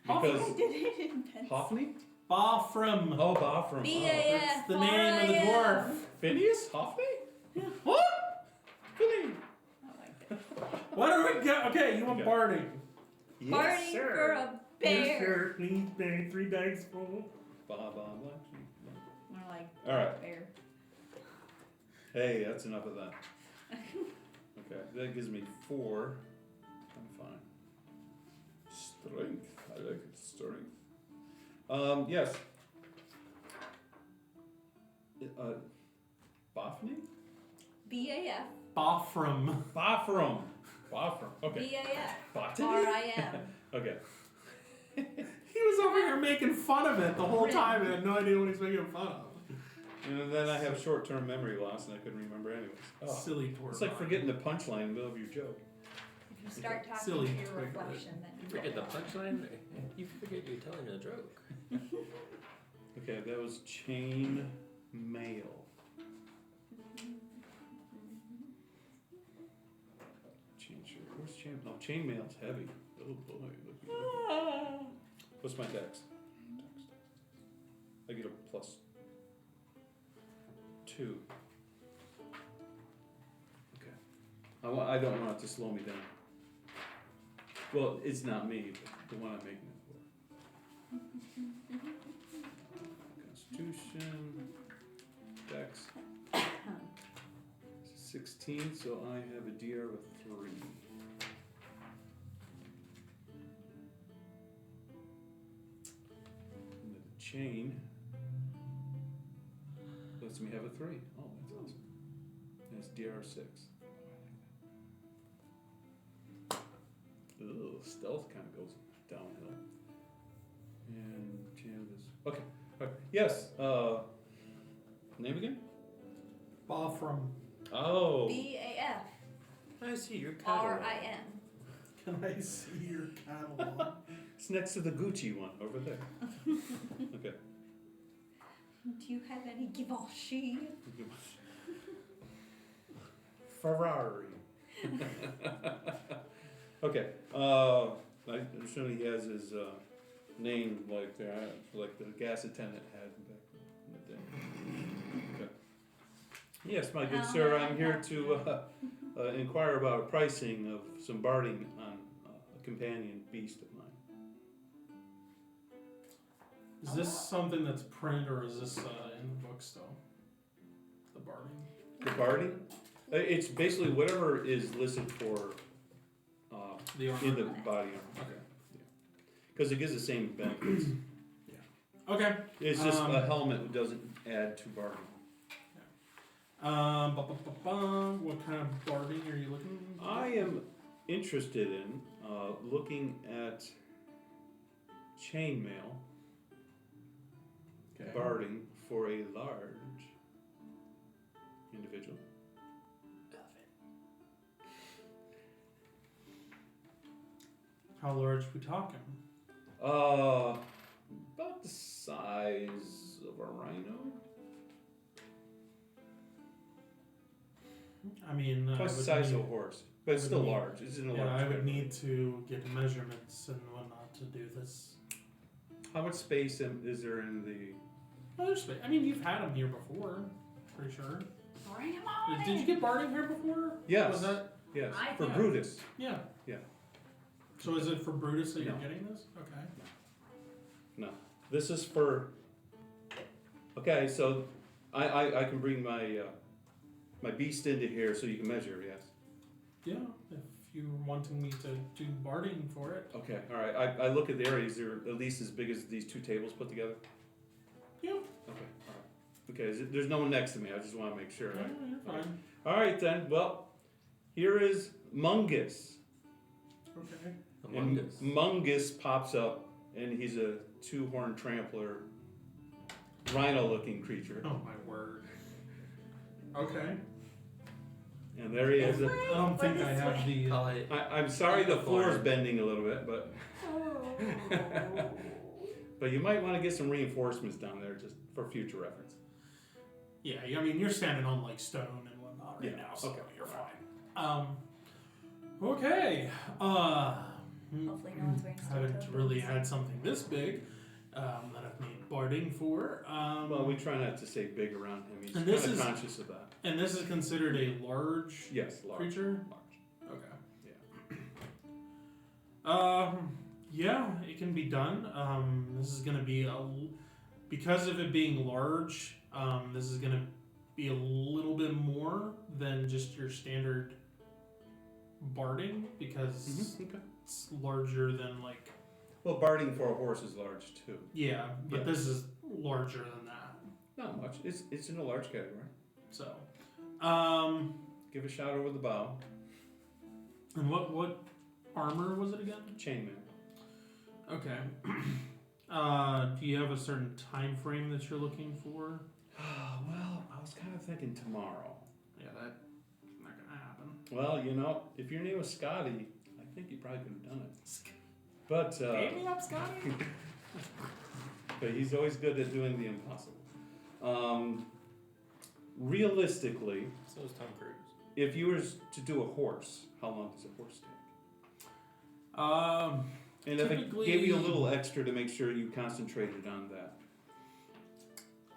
Because I did it in pencil. Hoffney? Bafram. Oh, Bafram. B-A-F. That's the name of the dwarf. Phineas? Hoffney? What? I like that. What are we got? Okay, you want Okay. barding. Party for a Yes, bear. sir. Please bang 3 dice full. Ba, ba, black sheep. More like All right. bear. Hey, that's enough of that. Okay, that gives me 4. I'm fine. Strength. I like it. Strength. Yes. Bafni? B-A-F. Bafram. Bafram. Bafram. Okay. B-A-F. Botany? R-I-M. Okay. He was over here making fun of it the whole time and had no idea what he's making fun of. And then I have short-term memory loss and I couldn't remember anyways. Oh. Silly poor It's like body. forgetting the punchline in the middle of your joke. If you start talking Silly to your twiglet. reflection, then You forget the punchline? You forget you're telling a joke. Okay, that was chain mail. Chain shirt. Where's chain? Oh, chain mail's heavy. Oh boy, look. What's my dex? I get a +2. Okay. I don't want it to slow me down. Well, it's not me, but the one I'm making it for. Constitution, Dex. 16, so I have a DR of 3. And the chain lets me have a 3. Oh, that's awesome. And it's DR 6. Ugh, stealth kind of goes downhill. And canvas. Okay. Okay. Yes. Name again? Bafram. Oh. B-A-F. I see your catalog. R-I-M. Can I see your catalog? It's next to the Gucci one over there. Okay. Do you have any Givenchy? Ferrari. Okay. I assume he has his name like the gas attendant had back in the day. Okay. Yes, my good sir, I'm here to inquire about pricing of some barding on a companion beast of mine. Is this something that's print or is this in the book still? The barding? The barding? It's basically whatever is listed for The armor. in the body armor. Okay. Because it gives the same benefits. Okay. It's just a helmet doesn't add to bargaining. What kind of barding are you looking? I am interested in looking at chainmail Okay. barding for a large individual. How large are we talking? About the size of a rhino. I mean, Twice the would size need- of a horse, but it's I would still need- large. It's in a Yeah, large. I would category. need to get measurements and whatnot to do this. How much space is there in the? Oh, there's space. I mean, you've had them here before. Pretty sure. Bring him on Did you get barding here before? Yes. Was that? Yes, I for think- Brutus. Yeah. Yeah. So is it for Brutus that you're No. getting this? Okay. This is for. Okay, so I can bring my my beast into here so you can measure. Yes. Yeah. If you're wanting me to do barding for it. Okay. All right. I look at the areas. They're at least as big as these two tables put together. Yeah. Okay. All right. Okay. There's no one next to me. I just want to make sure. Yeah, you're fine. All right then. Well, here is Mungus. Okay. Among And us. Mungus pops up, and he's a two-horned trampler, rhino-looking creature. Oh my word. Okay. And there he is. I don't think I this have the. Call it I'm sorry the floor is Forward. bending a little bit, but Oh. but you might want to get some reinforcements down there just for future reference. Yeah, I mean you're standing on like stone and whatnot right Yeah, now, so okay. you're fine. Okay. Hopefully no one's wearing Haven't steel really toe had something this big that I've made barding for. Well, we try not to say big around him. He's And kind this of is- conscious of that. and this is considered a large Yes, large. creature. Large. Okay. Yeah, it can be done. This is gonna be because of it being large. This is gonna be a little bit more than just your standard barding because Okay. it's larger than like Well, barding for a horse is large too. yeah, but Yeah. this is larger than that. Not much. It's in a large category. So, Give a shout over the bow. and what armor was it again? Chainmail. Okay. Do you have a certain time frame that you're looking for? Well, I was kind of thinking tomorrow. Yeah, that's not gonna happen. Well, if your name was Scotty, I think you probably could have done it. But Gave me up, Scotty. but he's always good at doing the impossible. Realistically, So is Tom Cruise. if you were to do a horse, how long does a horse take? And if it gave you a little extra to make sure you concentrated on that.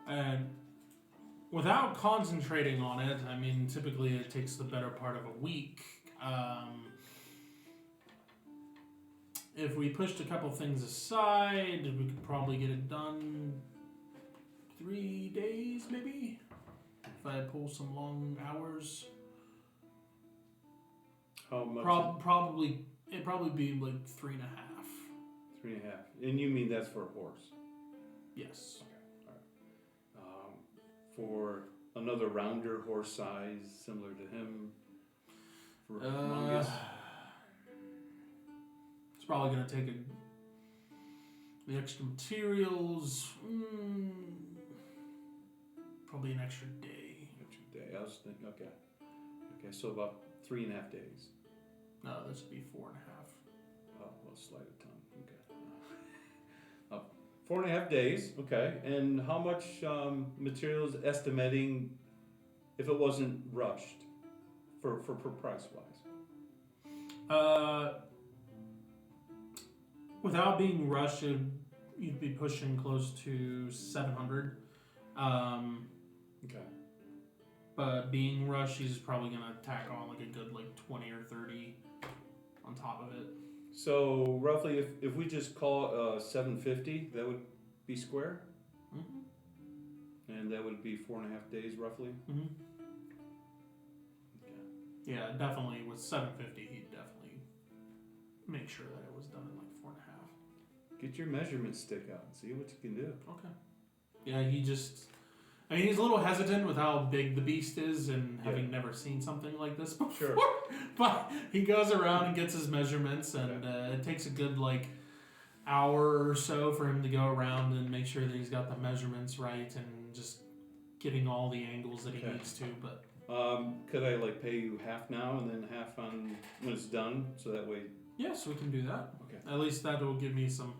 And without concentrating on it, I mean, typically it takes the better part of a week. If we pushed a couple things aside, we could probably get it done 3 days, maybe. If I pull some long hours, How much? probably it'd probably be like 3.5. 3.5. And you mean that's for a horse? Yes. For another rounder horse size, similar to him. For Uh, Mungus. it's probably gonna take the extra materials. Probably an extra day. Extra day. I was thinking. Okay. So about 3.5 days. No, this would be 4.5. Oh, well, sleight of tongue. Okay. 4.5 days. Okay. And how much materials estimating if it wasn't rushed for price wise? Without being rushed, you'd be pushing close to 700. Okay. But being rushed, he's probably gonna tack on like a good 20 or 30 on top of it. So roughly, if we just call it 750, that would be square, Mm-hmm. and that would be 4.5 days roughly. Mm-hmm. Okay. Yeah, definitely with 750, he'd definitely make sure that it was done in like 4.5. Get your measurement stick out and see what you can do. Okay. Yeah, he's a little hesitant with how big the beast is and having never seen something like this before. Sure. But he goes around and gets his measurements, and it takes a good hour or so for him to go around and make sure that he's got the measurements right and just getting all the angles that he needs to. But could I pay you half now and then half on when it's done, so that way? yes, we can do that. Okay. At least that will give me some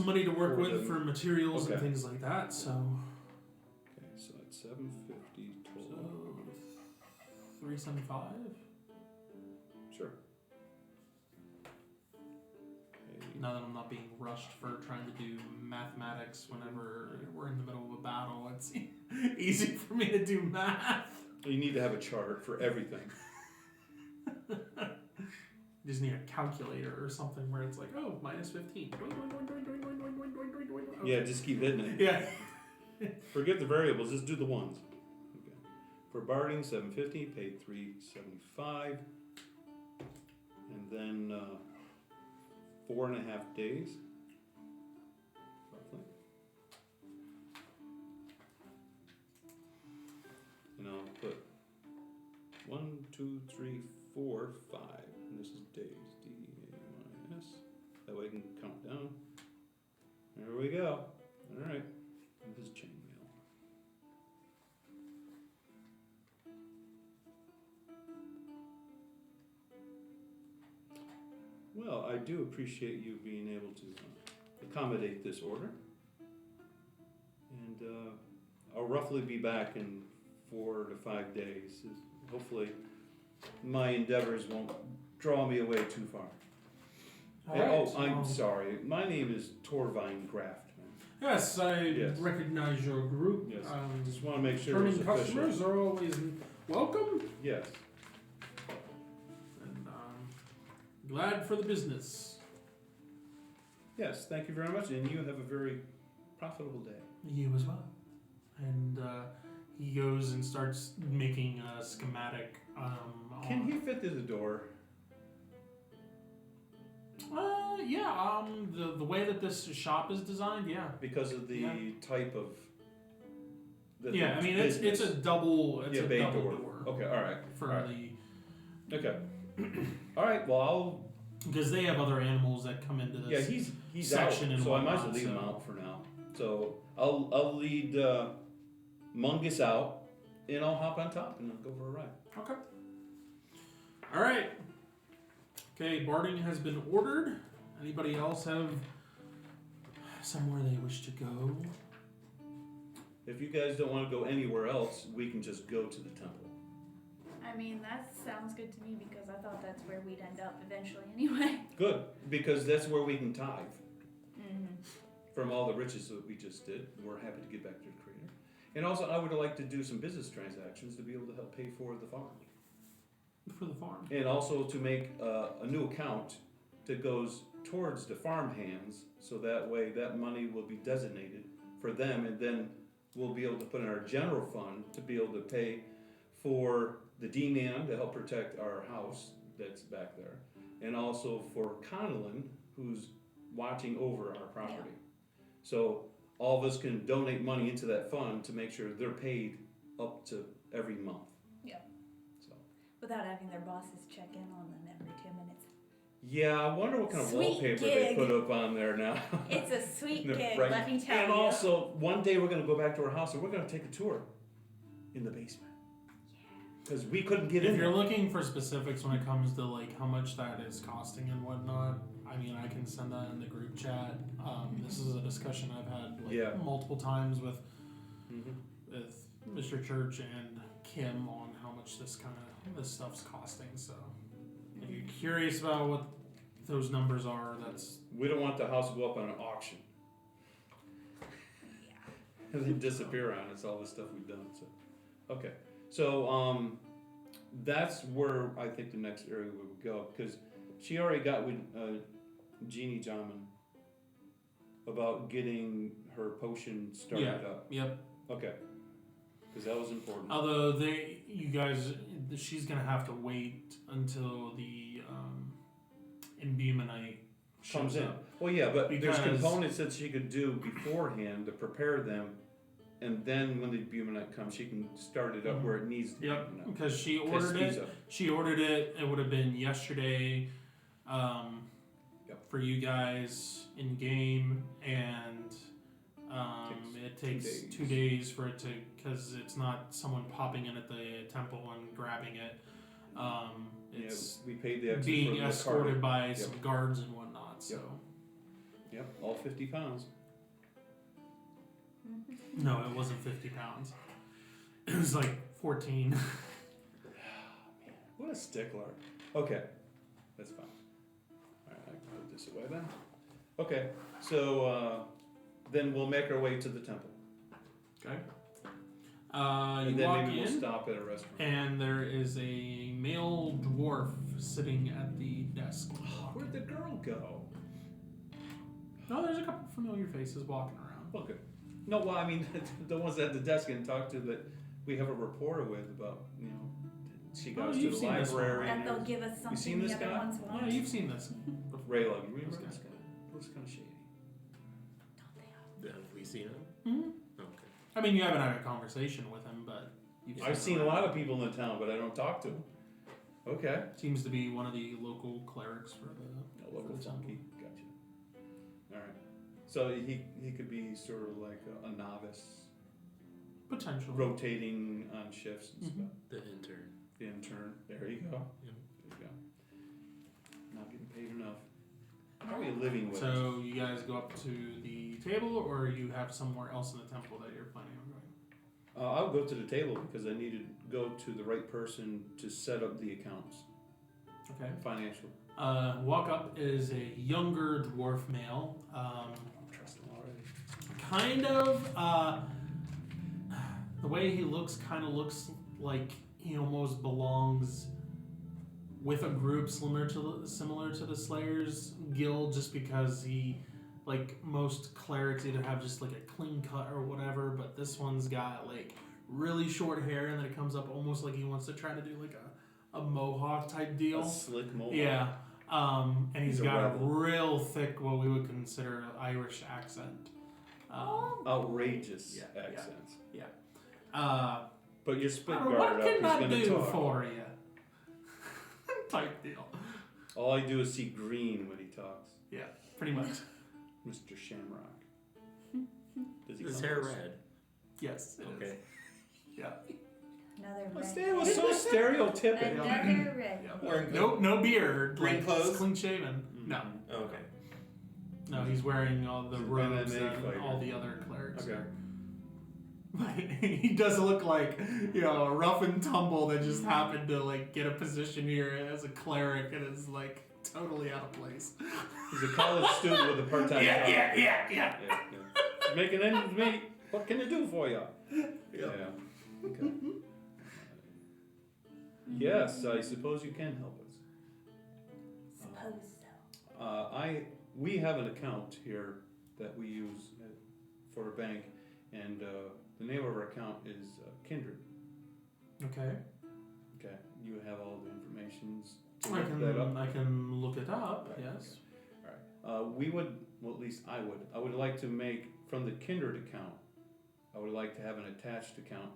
money to work with for materials and things like that. So. Okay, so it's $750 total. So $375. Sure. Now that I'm not being rushed for trying to do mathematics whenever we're in the middle of a battle, it's easy for me to do math. You need to have a chart for everything. You just need a calculator or something where it's minus 15. Okay. Yeah, just keep hitting it. Yeah. Forget the variables, just do the ones. Okay. For Barding, $750, paid $375, and then 4.5 days, roughly. And I'll put 1, 2, 3, 4, 5, and this is days, D-A-Y-S. That way I can count down. There we go. All right. This is chainmail. Well, I do appreciate you being able to accommodate this order. And I'll roughly be back in 4 to 5 days. Hopefully my endeavors won't draw me away too far. All Hey, right. I'm sorry. My name is Torvine Craftman. Yes, I Yes. recognize your group. Yes. Just want to make sure it's Returning official. customers are always welcome, Yes. and glad for the business. Yes, thank you very much, and you have a very profitable day. You as well. And he goes and starts making a schematic. Can he fit through the door? Yeah. The way that this shop is designed, yeah. Because of the type of. Yeah, I mean it's a double. It's a bay double door. door. Okay, all right. For all right. the. Okay. All right. Well, Because they have other animals that come into this. he's out, section and so I might as well whatnot, leave him so- out for now. So I'll lead Mungus out, and I'll hop on top and I'll go for a ride. Okay. All right. Okay, barding has been ordered. Anybody else have somewhere they wish to go? If you guys don't want to go anywhere else, we can just go to the temple. I mean, that sounds good to me because I thought that's where we'd end up eventually anyway. Good, because that's where we can tithe Mm-hmm. from all the riches that we just did. We're happy to give back to the Creator. And also, I would like to do some business transactions to be able to help pay for the farm. For the farm. And also to make a new account that goes towards the farm hands, so that way that money will be designated for them, and then we'll be able to put in our general fund to be able to pay for the D-man to help protect our house that's back there, and also for Connellan, who's watching over our property. Yeah. So all of us can donate money into that fund to make sure they're paid up to every month. Yeah. So. Without having their bosses check in on them every 2 minutes. Yeah, I wonder what kind of Sweet wallpaper they gig. put up on there now. It's a sweet No, gig, right. let me tell And you. also, one day we're going to go back to our house and we're going to take a tour in the basement. Because we couldn't get If in you're there. looking for specifics when it comes to how much that is costing and whatnot, I mean I can send that in the group chat. This is a discussion I've had multiple times with Mr. Church and Kim on how much this stuff's costing. So if you're curious about what those numbers are, that's We don't want the house to go up on an auction. And then disappear on us, all the stuff we've done. So, okay. So, that's where I think the next area we would go. Because she already got with Jeannie Jamin about getting her potion started up. Yep. Okay. Because that was important. Although she's gonna have to wait until the imbumonite Comes shows in. up. Well, yeah, but there's Because- components that she could do beforehand to prepare them, and then when the Bumanite comes, she can start it up where it needs to be. Yep, you know, because she to ordered speed it. up. She ordered it. It would have been yesterday Yep. for you guys in game, and it takes 2 days. 2 days for it to, because it's not someone popping in at the temple and grabbing it. It's We paid the extra being for the escorted cargo. by some guards and whatnot. So Yep, all 50 pounds. no, it wasn't 50 pounds. It was like 14. What a stickler. Okay, that's fine. Alright, I can put this away then. Okay, so then we'll make our way to the temple. Okay. And You then walk maybe we'll in, stop at a restaurant. and there is a male dwarf sitting at the desk. Where'd the girl go? No, there's a couple familiar faces walking around. Okay. No, well, I mean, the ones at the desk and talk to that we have a rapport with about, you know, she Oh, goes to you've the seen this one. library. That they'll and give us seen something the this other guy? ones Yeah, want. you've seen this. Raylo, you remember This this guy? Looks kind of shady. Have we seen him? Hmm. Okay. I mean, you haven't had a conversation with him, but you've I've seen a him lot around. of people in the town, but I don't talk to them. Okay. Seems to be one of the local clerics for the A local for the temple. funky. Gotcha. Alright. So he could be sort of like a novice, Potentially. rotating on shifts and Mhm. stuff. The intern. The intern. There you go. Yeah. There you go. Not getting paid enough. Probably living with. So you guys go up to the table, or you have somewhere else in the temple that you're planning on going? I'll go to the table because I need to go to the right person to set up the accounts, Okay. financial. Walk up is a younger dwarf male. I trust him already. Kind of. The way he looks kind of looks like he almost belongs with a group similar to the Slayers Guild, just because he, like most clerics, either have just like a clean cut or whatever, but this one's got like really short hair, and then it comes up almost like he wants to try to do like a mohawk type deal. A slick mohawk. Yeah. And he's He's a got a rebel. real thick, what we would consider an Irish accent. Outrageous Yeah, yeah. accents. But your spit guard what up, can he's I gonna do talk. for you? Type deal. All I do is see green when he talks. Yeah, pretty much. Mr. Shamrock. Does he His come hair close? red. Yes. it is. Okay. Yeah. Another Well, red. Stan was so stereotypical. Another red. Yeah. Wearing No beard. green like, clothes? Clean shaven. No. Oh, okay. No, he's wearing all the He's an robes MMA that fighter. all the other clerics Okay. are. But he does look like, a rough and tumble that just happened to like get a position here as a cleric and is like totally out of place. He's a college student with a part-time job. Yeah. Yeah. Making ends meet. What can I do for you? Yeah. Okay. Yes, I suppose you can help us. Suppose so. We have an account here that we use for a bank, and the name of our account is Kindred. Okay. Okay, you have all the information to I look that up. can look it up, Right, yes. We would, well, at least I would like to make from the Kindred account. I would like to have an attached account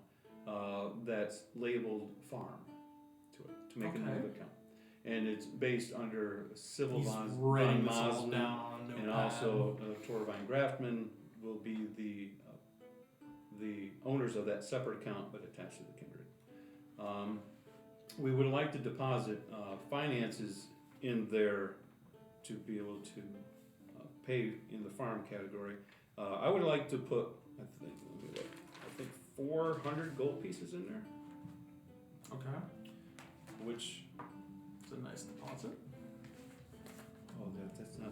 that's labeled farm to it to make a Okay. new account, and it's based under Civil He's von writing this all Mosman. down on a notepad. And also, Torvine Graftman will be the owners of that separate account, but attached to the Kindred. We would like to deposit finances in there to be able to pay in the farm category. I would like to put, I think 400 gold pieces in there, Okay. which, It's a nice deposit. that's not.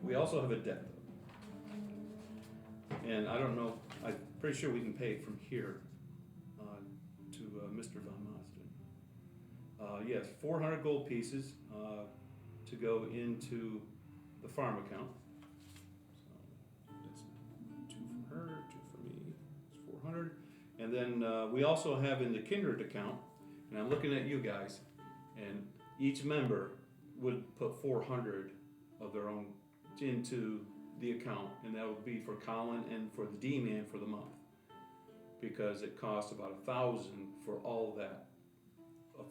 We also have a debt though. And I don't know, I'm pretty sure we can pay it from here to Mr. von Mosden. Yes, 400 gold pieces to go into the farm account. So that's 2 for her, 2 for me, it's 400. And then we also have in the Kindred account, and I'm looking at you guys, and each member would put 400 of their own into the account, and that would be for Colin and for the D-man for the month, because it costs about 1,000 for all of that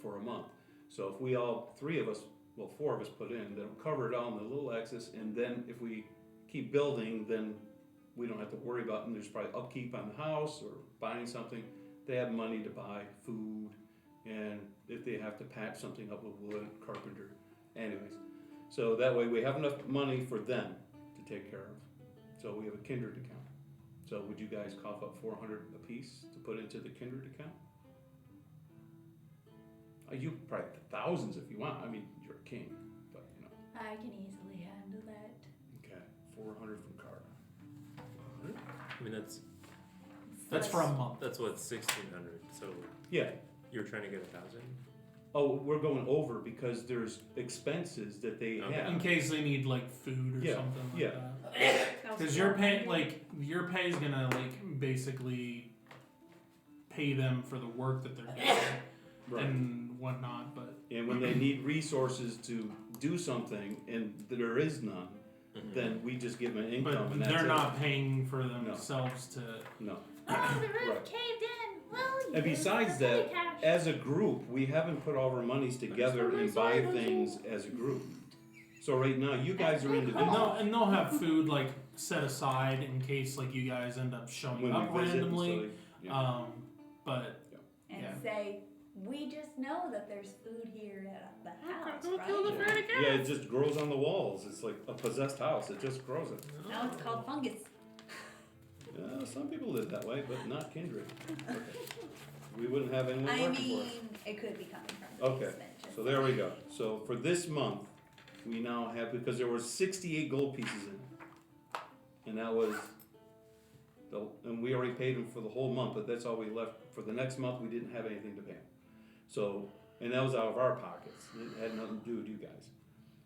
for a month. So if we all, 4 of us put in, that'll cover it all in the little excess, and then if we keep building, then we don't have to worry about, and there's probably upkeep on the house or buying something. They have money to buy food, and if they have to patch something up with wood, carpenter, anyways. So that way we have enough money for them to take care of. So we have a Kindred account. So would you guys cough up 400 apiece to put into the Kindred account? You probably thousands if you want. I mean, you're a king, but you know. I can easily handle that. Okay, 400 from Carter. I mean, That's for a month. that's what 1,600. So Yeah. you're trying to get 1,000. Oh, we're going over because there's expenses that they Okay. have. In case they need like food or Yeah, something like yeah. that. Because your pay is gonna like basically pay them for the work that they're doing Right. and whatnot. But And when they need resources to do something and there is none, Mhm. then we just give them an income but and that's they're it. not paying for themselves to. No. Oh, the roof Right. caved in. Well, And besides that, as a group, we haven't put all of our monies together and buy things as a group. So right now, you guys are individual. And they'll have food like set aside in case like you guys end up showing When up we visit, randomly. so, yeah. But and yeah. say, we just know that there's food here at the house, right? Yeah, it just grows on the walls. It's like a possessed house. It just grows it. Now it's called fungus. Some people live that way, but not Kindred. Okay. We wouldn't have anyone I working for mean, us. it could be coming from the Okay, basement. just so there we go. So for this month, we now have, because there were 68 gold pieces in it. And that was, and we already paid them for the whole month, but that's all we left. For the next month, we didn't have anything to pay them. So, and that was out of our pockets. It had nothing to do with you guys.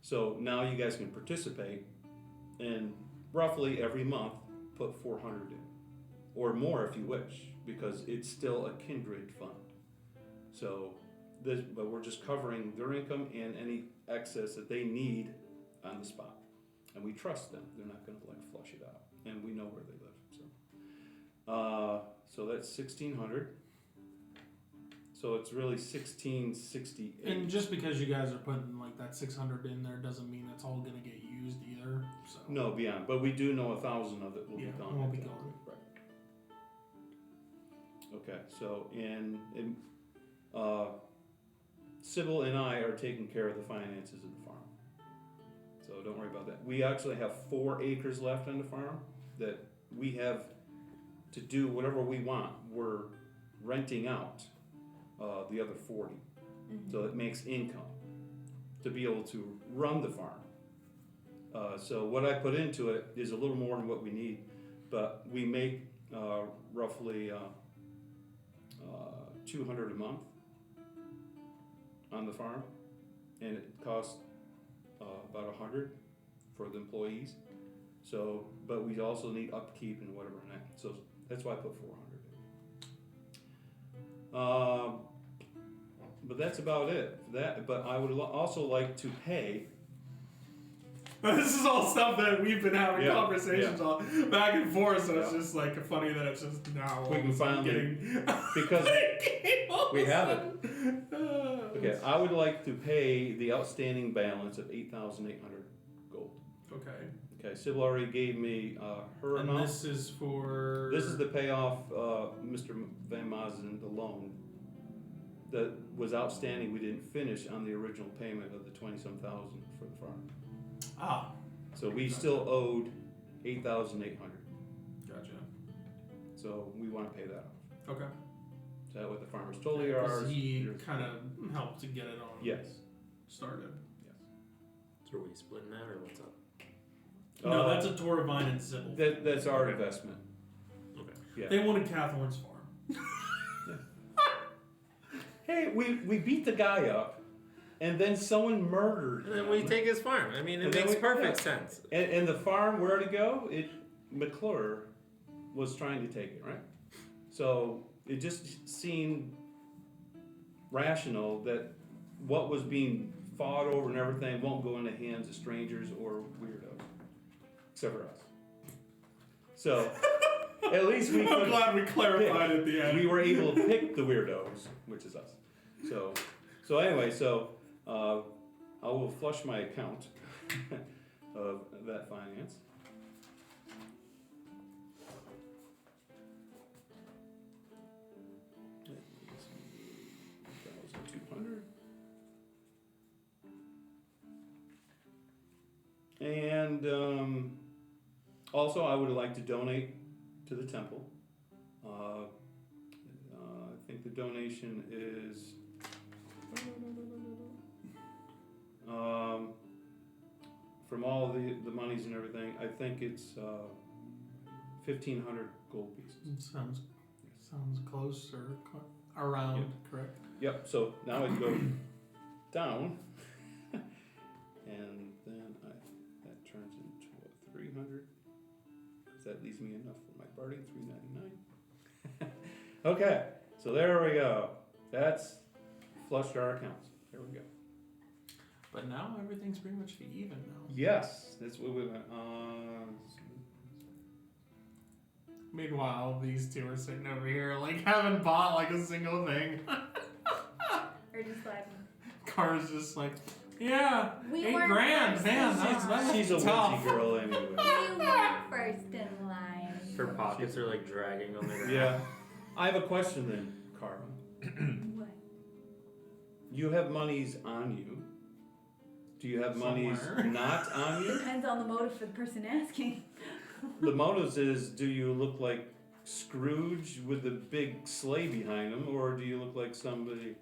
So now you guys can participate and roughly every month put 400 in. Or more if you wish, because it's still a Kindred fund. So, but we're just covering their income and any excess that they need on the spot. And we trust them. They're not gonna like flush it out. And we know where they live, so. So that's 1,600. So it's really 1,668. and just because you guys are putting like that 600 in there doesn't mean it's all gonna get used either. So No, beyond, but we do know 1,000 of it will Yeah, be gone. won't be at that gone. point, right. Okay, so Sybil and I are taking care of the finances of the farm. So don't worry about that. We actually have 4 acres left on the farm that we have to do whatever we want. We're renting out the other 40. So it makes income to be able to run the farm. So what I put into it is a little more than what we need, but we make roughly 200 a month on the farm, and it costs about 100 for the employees. So, but we also need upkeep and whatever and that. So that's why I put 400. But that's about it. But I would also like to pay. this is all stuff that we've been having Yeah, conversations on back and forth. So it's Yeah. just like funny that it's just now We can finally- getting Because we have it. it. Okay, I would like to pay the outstanding balance of 8,800 gold. Okay. Okay, Sybil already gave me her And amount. this is for. This is to pay off Mr. Van Mazen, the loan that was outstanding. We didn't finish on the original payment of the 20-some thousand for the farm. Ah, So we still owed 8,800. gotcha. So we want to pay that off. Okay. Is that what the farmers totally Because are? he kind of helped to get it on. Yes. Started. Yes. So are we splitting that or what's up? No, that's a Torvine and Sybil. That's our Okay. investment. Okay. Yeah. They wanted Catherine's farm. Hey, we beat the guy up, and then someone murdered And then him. we take his farm. I mean, it And then makes we- perfect yeah. sense. And the farm, where to go? McClure was trying to take it, right? So it just seemed rational that what was being fought over and everything won't go into the hands of strangers or weirdos, except for us. So at least we I'm could glad we clarified at the end. we were able to pick the weirdos, which is us. So anyway, I will flush my account of that finance. $1,200. And also, I would like to donate to the temple. I think the donation is from all the monies and everything. I think it's 1,500 gold pieces. Sounds close or around, Yep. correct? Yep. So now it goes down, and then that turns into 300. That leaves me enough for my party, $3.99. Okay, so there we go. That's flushed our accounts. There we go. But now everything's pretty much even now. Yes, that's what we went. Meanwhile, these two are sitting over here, like, haven't bought, like, a single thing. Or just like, Car's just like, yeah, we $8 weren't grand, first man, in that's line. She's a tough. witchy girl anyway. We weren't first in line. Her pockets are like dragging on the ground. Yeah. I have a question then, Carl. What? You have monies on you. Do you have monies Somewhere. not on you? Depends on the motive for the person asking. The motives is, do you look like Scrooge with the big sleigh behind him, or do you look like somebody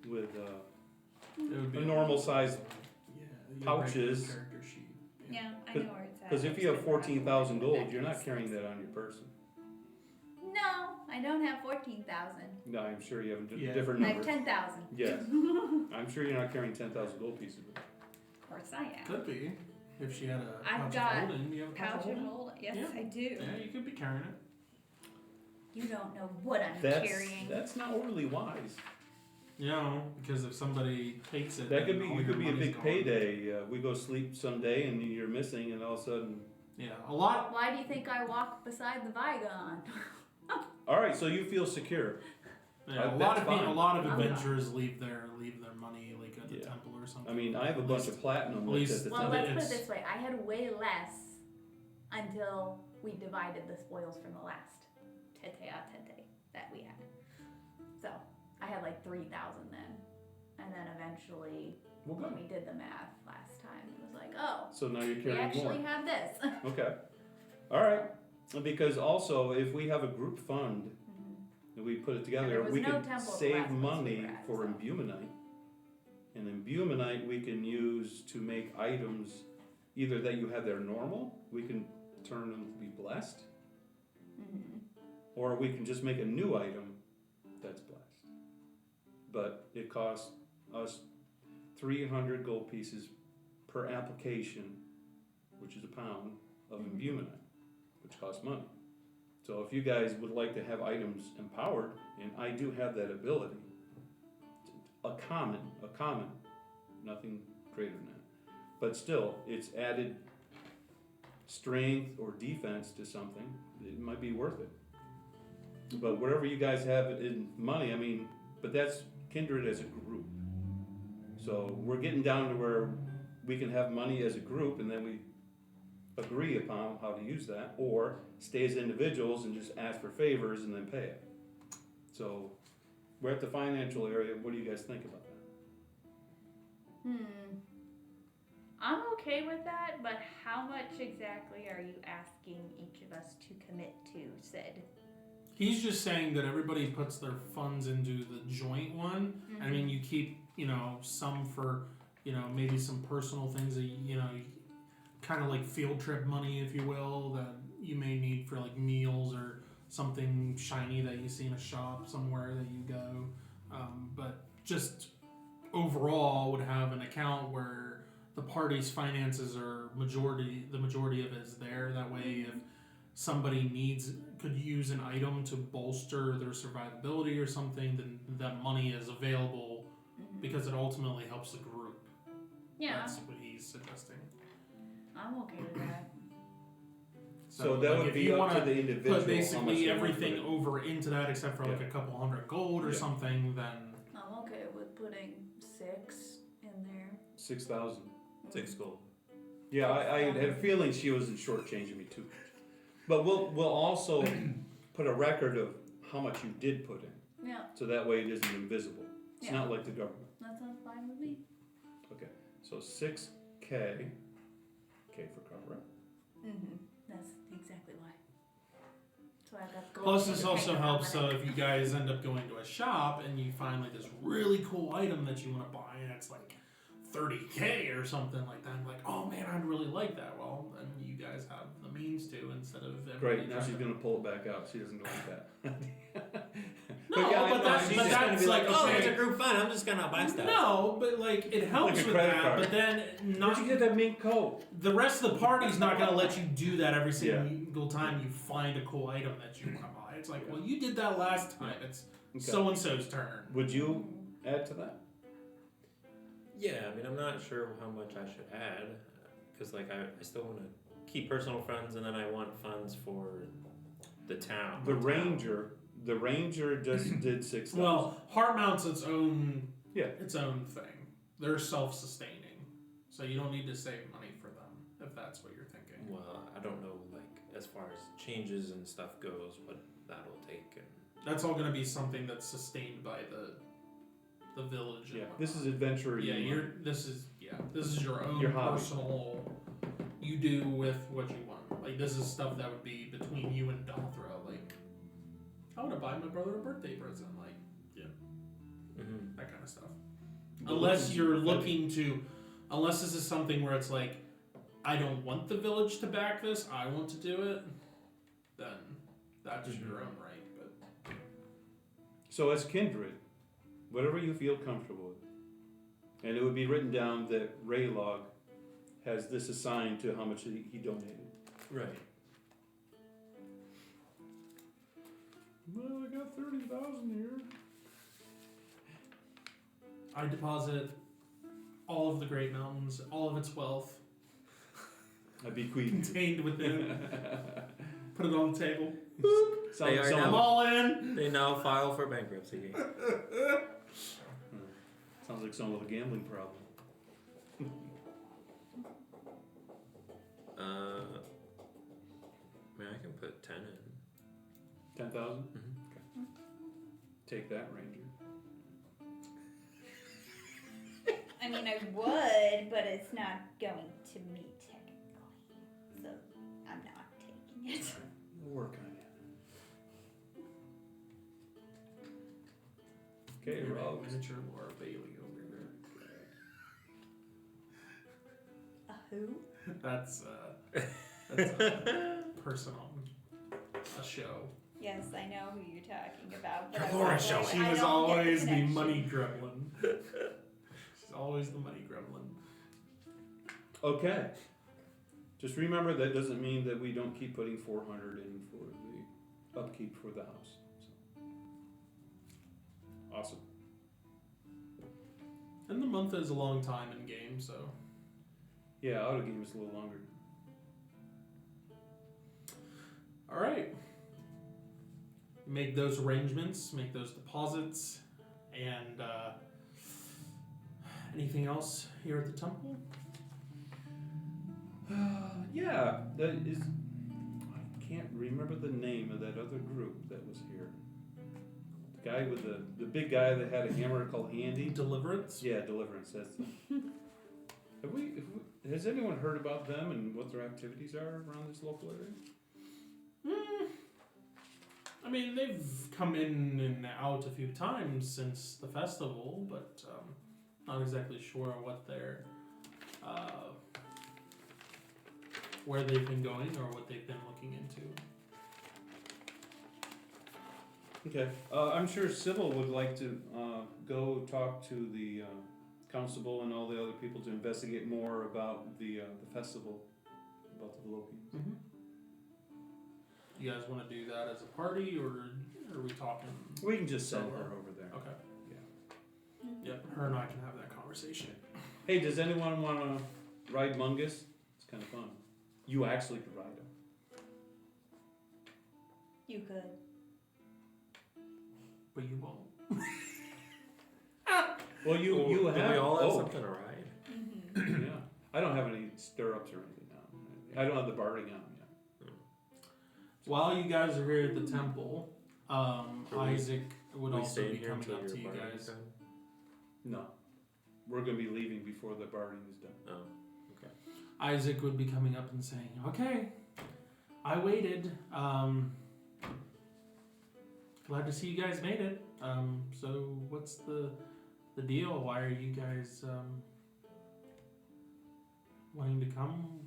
with It would a normal size? Yeah, your pouches. regular character sheet. Yeah, I know where it's at. Because if you have 14,000 gold, you're not carrying that on your person. No, I don't have 14,000. No, I'm sure you have a Yeah. different I have number. 10,000. Yes. I'm sure you're not carrying 10,000 gold pieces. Of course I am. Could be. If she had a I've pouch got of holding. Do you have a pouch Pouch of of holding? hold. Yes, Yeah. I do. Yeah, you could be carrying it. You don't know what I'm That's carrying. not overly wise. You know, because if somebody takes it, That could then be all you your could be a money's big gone. payday. We go sleep someday and you're missing, and all of a sudden. Yeah, a lot. Why do you think I walk beside the Vigon? All right, so you feel secure. Yeah, a That's lot of people, fine. a lot of I'm adventurers leave their money like at the Yeah. temple or something. I mean, I have a At bunch least- of platinum at like least- at the Well, time. but let's put it it's- this way. I had way less until we divided the spoils from the last tete that we had. So I had like 3,000 then. And then eventually, Well, when good. we did the math last time, it was like, oh, So now you're we carrying more. actually have this. Okay. All right. Because also, if we have a group fund and we put it And together, there was we no can temple save last place we money were at, for so. imbuminite. And imbuminite we can use to make items either that you have there normal, we can turn them to be blessed, Mhm. or we can just make a new item that's blessed. But it costs us 300 gold pieces per application, which is a pound of imbuminite, which costs money. So if you guys would like to have items empowered, and I do have that ability, a common, nothing greater than that. But still, it's added strength or defense to something, it might be worth it. But whatever you guys have in money, I mean, but that's Kindred as a group. So we're getting down to where we can have money as a group and then we agree upon how to use that, or stay as individuals and just ask for favors and then pay it. So we're at the financial area. What do you guys think about that? I'm okay with that, but how much exactly are you asking each of us to commit to, Sid? He's just saying that everybody puts their funds into the joint one. I mean, you keep, some for, maybe some personal things that, kind of like field trip money, if you will, that you may need for like meals or something shiny that you see in a shop somewhere that you go. But just overall would have an account where the party's finances are the majority of it is there. That way, if somebody could use an item to bolster their survivability or something, then that money is available because it ultimately helps the group. Yeah, That's what he's suggesting. I'm okay with that. So that like, would if be you up wanna to the individual. put how much basically they wanna everything put in. over into that except for like a couple $100 gold or Yeah. something, then I'm okay with putting 6 in there. 6,000. 6 gold. Yeah, I had a feeling she wasn't shortchanging me too much. But we'll also put a record of how much you did put in, Yeah, so that way it isn't invisible. It's Yeah. not like the government. that sounds fine with me. So 6K. K for cover up. That's exactly why. So I got gold. plus for this the also tank helps on it. if you guys end up going to a shop and you find like this really cool item that you want to buy and it's like 30K or something like that. I'm like, oh man, I'd really like that. Well, then you guys have the means to instead of everybody Great, now trying she's to- gonna pull it back out. She doesn't go like that. No, yeah, I but know, that's she's but just gonna that's be like, Oh, okay. it's a group fun. I'm just gonna buy stuff. No, but like it helps Like a with credit that. card. But then not Where'd you get that mink coat? the rest of the party's not gonna let you do that every single time you find a cool item that you want to buy. It's like, well, you did that last time. It's Okay. so and so's turn. Would you add to that? Yeah, I mean, I'm not sure how much I should add, because like I still want to keep personal funds, and then I want funds for the town. The ranger just did 6,000. Well, Heartmount's its own Yeah. thing. They're self-sustaining, so you don't need to save money for them if that's what you're thinking. Well, I don't know, like as far as changes and stuff goes, what that'll take, and That's all gonna be something that's sustained by the village. and Yeah, whatnot. this is adventure. Yeah, this is your own Your hobby. personal. You do with what you want. Like this is stuff that would be between you and Dothra. Like, I want to buy my brother a birthday present. Like, that kind of stuff. Unless you're looking to, unless this is something where it's like, I don't want the village to back this. I want to do it. Then that's your own right. But So as Kindred, whatever you feel comfortable with, and it would be written down that Raylog has this assigned to how much he donated. right. Well, I got 30,000 here. I deposit all of the Great Mountains, all of its wealth I bequeath. contained within. Put it on the table. Some- They are some- I'm all in. They now file for bankruptcy. Sounds like someone with a gambling problem. I mean, I can put 10 in. 10,000? Mm-hmm. Take that, Ranger. I mean, I would, but it's not going to me technically. So I'm not taking it. We'll work on it. Okay, Rob. Miniature Laura Bailey over there. A who? That's person on a show. Yes, I know who you're talking about. But Laura I show. don't- She I was don't get always the connection. money gremlin. She's always the money gremlin. Okay. Just remember that doesn't mean that we don't keep putting 400 in for the upkeep for the house. So. Awesome. And the month is a long time in game, so Yeah, auto game is a little longer. all right. Make those arrangements, make those deposits, and anything else here at the temple? Yeah, that is. I can't remember the name of that other group that was here. The guy with the big guy that had a hammer called Handy. Deliverance? Yeah, Deliverance. That's. Has anyone heard about them and what their activities are around this local area? I mean, they've come in and out a few times since the festival, but not exactly sure what their where they've been going or what they've been looking into. Okay. I'm sure Sybil would like to go talk to the constable and all the other people to investigate more about the festival, about the Velopians. Mm-hmm. You guys want to do that as a party, or are we talking? We can just send Solo. her over there. Okay. Yep, her and I can have that conversation. Hey, does anyone want to ride Mungus? It's kind of fun. You actually could ride him. You could. But you won't. Well, you Do have. we all have oh, something to ride? Mm-hmm. yeah. I don't have any stirrups or anything now. I don't have the barding on yet. While you guys are here at the temple, Are we- Isaac would we also staying be here coming until up to your you barding guys. time? No, we're gonna be leaving before the barding is done. Oh. Isaac would be coming up and saying, "Okay, I waited. Glad to see you guys made it. So what's the deal? Why are you guys wanting to come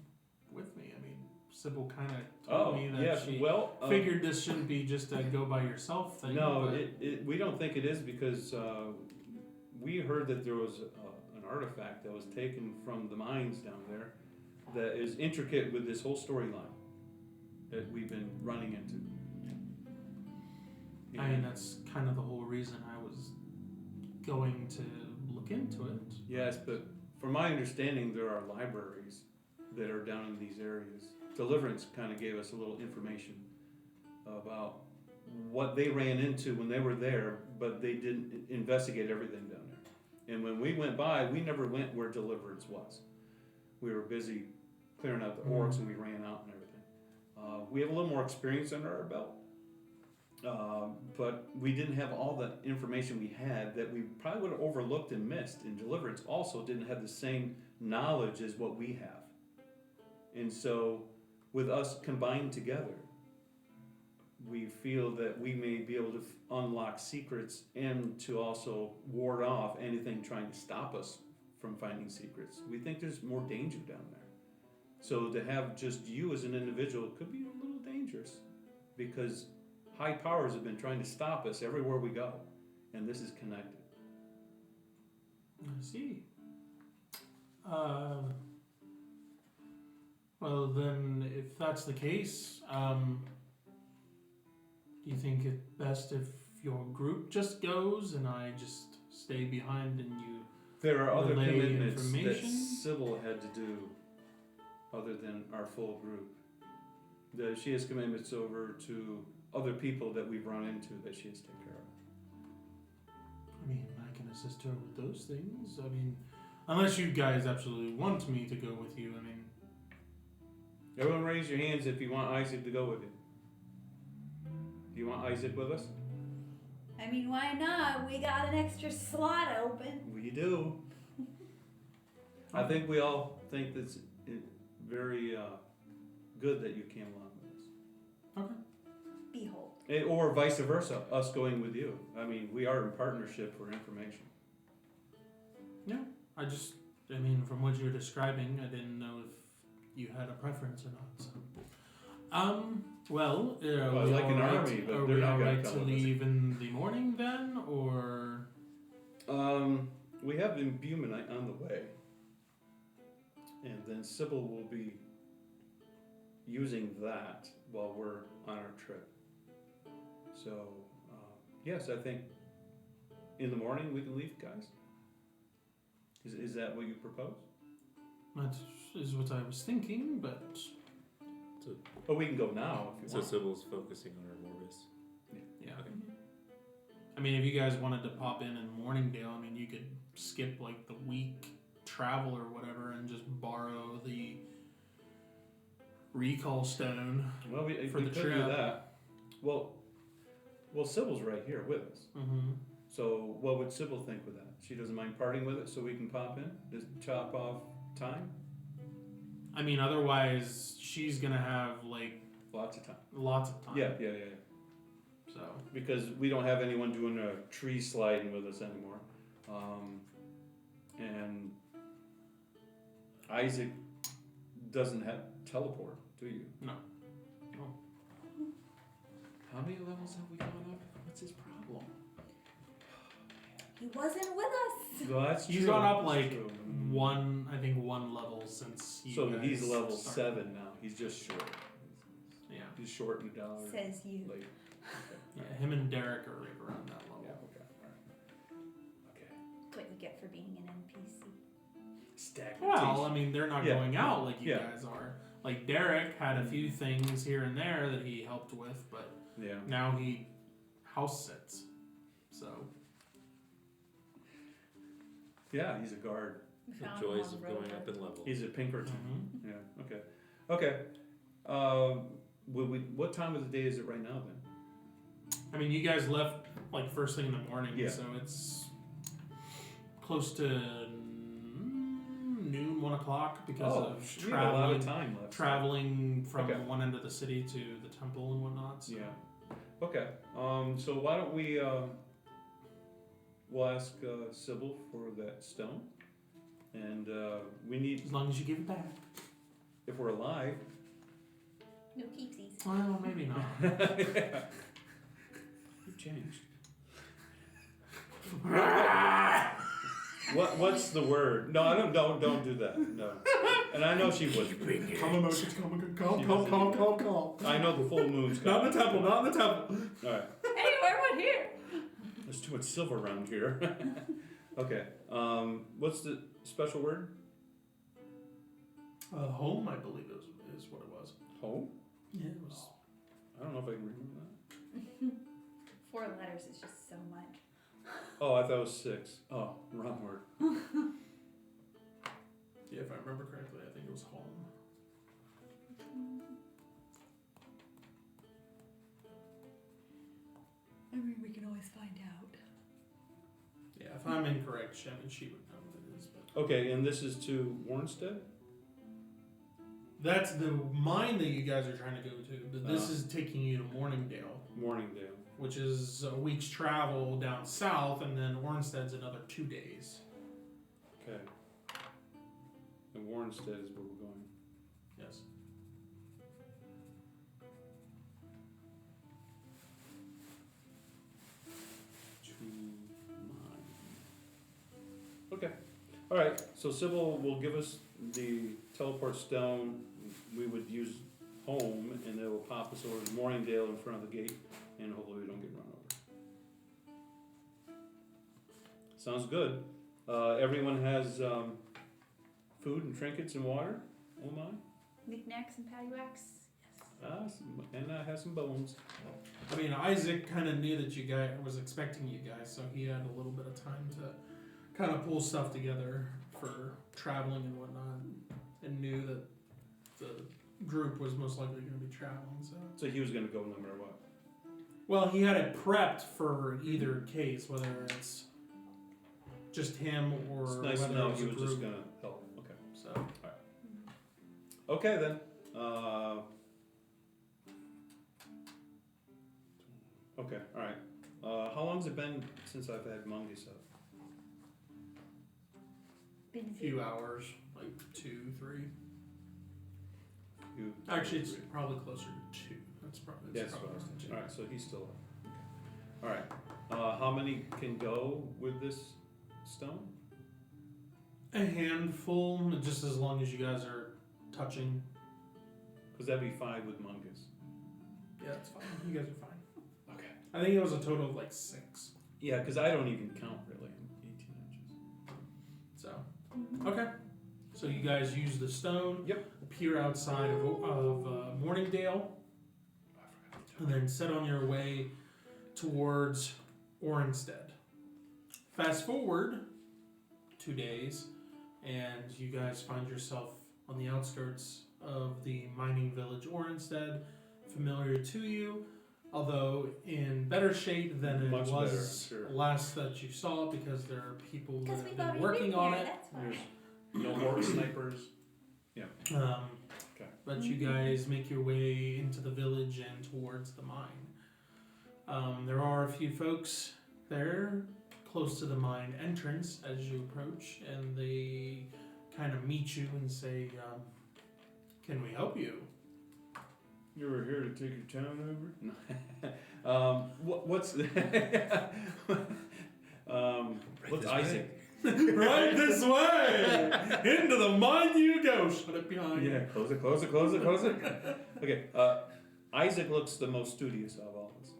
with me? I mean, Sybil kind of told me that yes. she Well, figured this shouldn't be just a go by yourself thing. no, but we don't think it is because we heard that there was an artifact that was taken from the mines down there that is intricate with this whole storyline that we've been running into. I mean, that's kind of the whole reason I was going to look into it. Yes, but from my understanding, there are libraries that are down in these areas. Deliverance kind of gave us a little information about what they ran into when they were there, but they didn't investigate everything down there. And when we went by, we never went where Deliverance was. We were busy clearing out the orcs and we ran out and everything. We have a little more experience under our belt. But we didn't have all the information we had that we probably would have overlooked and missed. And Deliverance also didn't have the same knowledge as what we have. And so, with us combined together, we feel that we may be able to unlock secrets and to also ward off anything trying to stop us from finding secrets. We think there's more danger down there. So to have just you as an individual could be a little dangerous because high powers have been trying to stop us everywhere we go, and this is connected. I see. Well, then, if that's the case, do you think it best if your group just goes and I just stay behind and you? There are other Relay commitments that information? Sybil had to do other than our full group. She has commitments over to other people that we've run into that she has to take care of. I mean, I can assist her with those things. I mean, unless you guys absolutely want me to go with you. I mean, Everyone raise your hands if you want Isaac to go with you. Do you want Isaac with us? I mean, why not? We got an extra slot open. We do. I think we all think that's very good that you came along with us. Behold. Or vice versa, us going with you. I mean, we are in partnership for information. I mean, from what you're describing, I didn't know if you had a preference or not. So, well, Well, like an army, but are they're we not all gonna right come to with us. leave in the morning then, or? We have imbuement on the way. And then Sybil will be using that while we're on our trip. So, yes, I think in the morning we can leave, guys. Is that what you propose? That is what I was thinking, but Oh, we can go now if you So want. Sybil's focusing on her Morbus. yeah. Okay. I mean, if you guys wanted to pop in Morningdale, I mean, you could skip like the week travel or whatever and just borrow the recall stone. Well, we for we the could trip. do that. Well, Sybil's right here with us. Mm-hmm. So what would Sybil think with that? She doesn't mind parting with it so we can pop in? Just chop off time? I mean, otherwise she's gonna have like Lots of time. lots of time. Yeah. So Because we don't have anyone doing a tree sliding with us anymore. And Isaac doesn't have teleport, do you? No. How many levels have we gone up? What's his problem? He wasn't with us. Well, that's he's true. gone up That's like true. one level since. You So guys he's level started. 7 now. He's just short. Yeah. He's short and down. Says you. Late. Yeah. Him and Derek are right around that level. Yeah. Okay. All right. Okay. Stack of Well, teeth. I mean, they're not Yeah. going out like you Yeah. guys are. Like Derek had a few things here and there that he helped with, but Yeah. now he house sits. So Yeah, he's a guard. We The found joys him of on the going road. up in level. He's a Pinkerton. mhm. Yeah. Okay. Okay. What time of the day is it right now then? I mean, you guys left like first thing in the morning, Yeah. so it's close to noon, 1 o'clock because of we have a lot of traveling. time left. Traveling from Okay. one end of the city to the temple and whatnot. So. Yeah. Okay. So why don't we? We'll ask Sybil for that stone, and we need, As long as you give it back. if we're alive. No keepsies. Well, maybe not. Yeah. You've changed. What's the word? No, I don't do that. No. And I know she wouldn't. Calm emotions, calm. I know the full moon's Not in coming. the temple, not in the temple. All right. Hey, where am I here? There's too much silver around here. Okay. What's the special word? Home, I believe, is what it was. Home? Yeah, it was. I don't know if I can remember that. 4 letters is just so much. Oh, I thought it was 6. Oh, wrong word. Yeah, if I remember correctly, I think it was home. I mean, we can always find out. Yeah, if I'm incorrect, she would know what it is. But Okay, and this is to Orrinstead? that's the mine that you guys are trying to go to. But this is taking you to Morningdale, Morningdale. which is a week's travel down south, and then Orrinstead's another 2 days. Okay. And Orrinstead is where we're going. Yes. To mine. Okay. All right. So Sybil will give us the teleport stone. We would use home, and it will pop us over to Morningdale in front of the gate, and hopefully we don't get run over. Sounds good. Everyone has food and trinkets and water. Oh my. Knickknacks and paddywhacks. Yes. And I have some bones. I mean, Isaac kind of knew that you guys was expecting you guys, so he had a little bit of time to kind of pull stuff together for traveling and whatnot, and knew that the group was most likely going to be traveling. So, So he was gonna go no matter what. well, he had it prepped for either case, whether it's just him or It's nice to whether know it was he a was group. just gonna help. Okay. So, Okay then. Okay, alright. How long's it been since I've had Mongoose up? a few hours, like 2, 3. You- Actually, it's three. probably closer to 2. That's probably. That's what I was thinking. Alright, so he's still up. Okay. Alright. How many can go with this stone? A handful, just as long as you guys are touching. Because that'd be 5 with Mongoose. Yeah, it's fine. You guys are fine. Okay. I think it was a total of like 6. Yeah, because I don't even count really. 18 inches. So, okay. So you guys use the stone. Yep. Appear outside of Morningdale, and then set on your way towards Orrinstead. Fast forward 2 days, and you guys find yourself on the outskirts of the mining village Orrinstead, familiar to you, although in better shape than it Much better, was I'm sure. last that you saw, because there are people that Because have we've been already working been on here, it. that's why. There's no orc snipers. Okay. But you guys make your way into the village and towards the mine. There are a few folks there close to the mine entrance as you approach, and they kind of meet you and say, "Can we help you?" You were here to take your town over? No. What's what's this Isaac? Right this way! Into the mine you go! Shut it behind you. Yeah, close it. Okay, Isaac looks the most studious of all of us.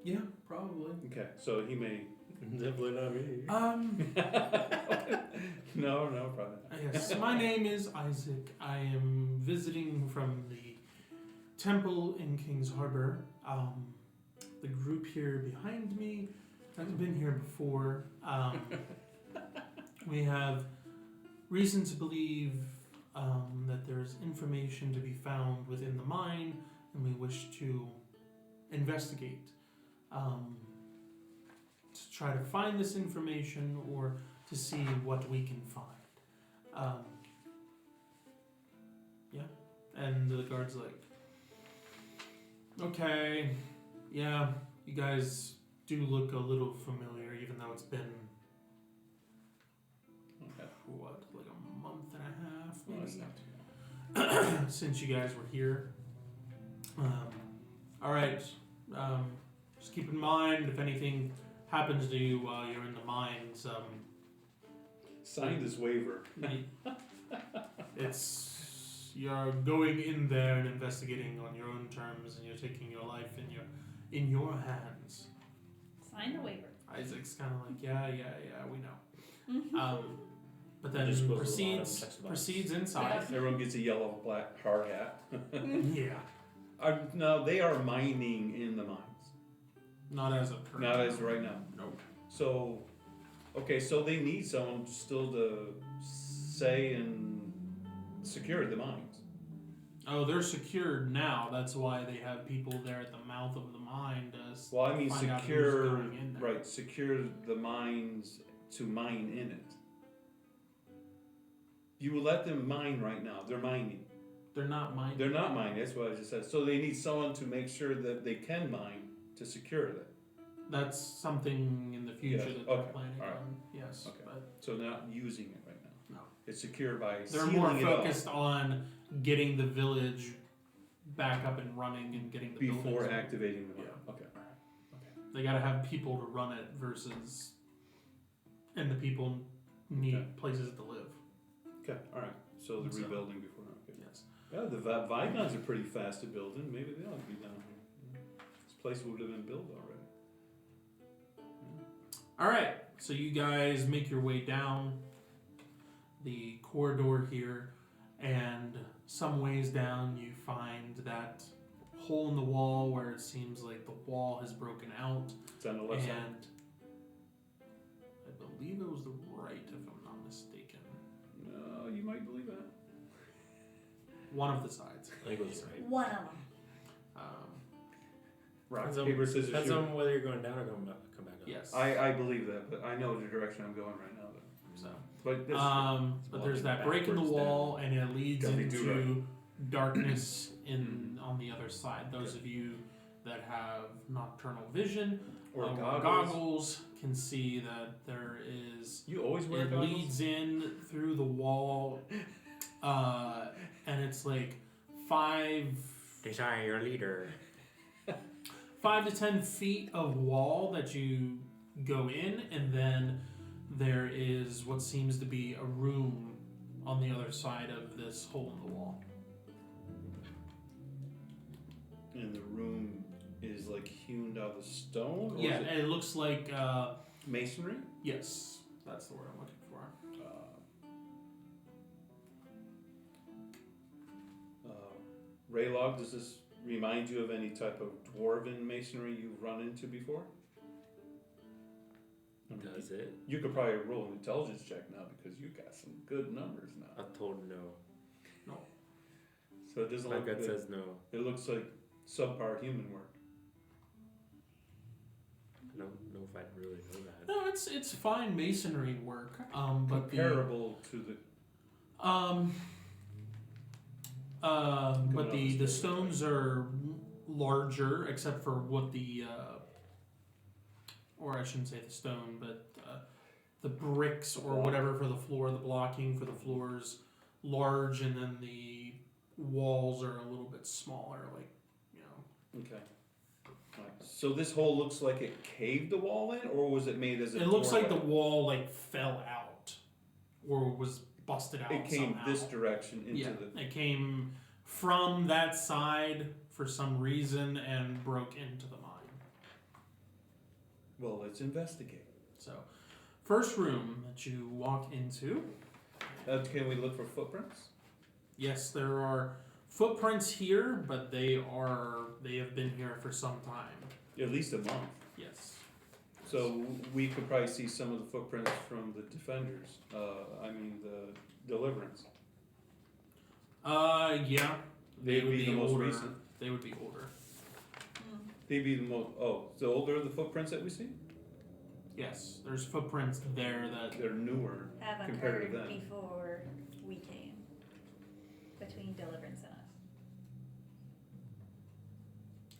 Yeah, probably. Okay, so he may. Definitely not me. No, probably not. Yes, my name is Isaac. I am visiting from the temple in King's Harbor. The group here behind me has been here before. We have reason to believe that there's information to be found within the mine, and we wish to investigate to try to find this information or to see what we can find. Yeah, and the guard's like, okay, yeah, you guys do look a little familiar, even though it's been Okay. what, like a month and a half, Well, that's maybe, not too bad. since you guys were here. All right. Just keep in mind if anything happens to you while you're in the mines. Sign this waiver. It's you're going in there and investigating on your own terms, and you're taking your life in your hands. Sign the waiver. Isaac's kind of like, yeah, we know. But then Just goes to a lot of proceeds text box. proceeds inside. Everyone gets a yellow, black hard hat. Yeah, No, they are mining in the mines. not as a current. Not as right now. Nope. So, okay, so they need someone still to say and secure the mines. Oh, they're secured now. That's why they have people there at the mouth of the mine to Well, I mean, find out who's secure, going in there. right, secure the mines to mine in it. You will let them mine right now. They're mining. They're not mining. They're not mining. That's what I just said. So they need someone to make sure that they can mine to secure that. That's something in the future Yes, that they're okay, planning alright. on. Yes, Okay. but So they're not using it right now. no. It's secure by They're sealing more it focused on getting the village back up and running and getting the before buildings. activating the mine. Yeah. Okay. They gotta have people to run it versus, and the people need Okay. places to live. Okay. All right. So the So- rebuilding before. Okay. Yes. Yeah, the Vigons are pretty fast at building. Maybe they ought to be down here. This place would have been built already. All right. So you guys make your way down the corridor here, and some ways down you find that hole in the wall where it seems like the wall has broken out. It's on the left side. And I believe it was the right, if I'm not mistaken. No, you might believe that. One of the sides. I think it was right. One of them. Rock, Depends on- paper, scissors, Depends shoot. on whether you're going down or come back up. Yes. I believe that, but I know the direction I'm going right now. So, But this, but there's that break in the backwards wall, and it leads Gotta be do into darkness on the other side. Those of you that have nocturnal vision or goggles. goggles. Can see that there is. You always wear It goggles. leads in through the wall, and it's like 5 Desire your leader. 5 to 10 feet of wall that you go in, and then there is what seems to be a room on the other side of this hole in the wall. And the room is like hewn out of stone. Or Yeah, is and it looks like it masonry. yes, that's the word I'm looking for. Raylog, does this remind you of any type of dwarven masonry you've run into before? Does it? You could probably roll an intelligence check now because you got some good numbers now. I told no. So it doesn't My look gut good. says no. It looks like subpar human work. I don't know if I really know that. No, it's fine masonry work, but Comparable to the but the stones are larger, except for what the or I shouldn't say the stone, but the bricks or whatever for the floor, the blocking for the floors, large, and then the walls are a little bit smaller, like, you know. Okay. Alright. So this hole looks like it caved the wall in, or was it made as a It looks like the doorway? wall like fell out or was busted out. It came somehow. this direction into Yeah, the. it came from that side for some reason and broke into the mine. Well, let's investigate. So, first room that you walk into, Can we look for footprints? yes, there are footprints here, but they have been here for some time. At least a month. Yes. So we could probably see some of the footprints from the defenders. The deliverance. Yeah. They'd be the most older. recent. They would be older. They'd be the most. Oh, the older the footprints that we see, Yes, there's footprints there that. they're newer Have compared to occurred them. before we came. Between Deliverance and us.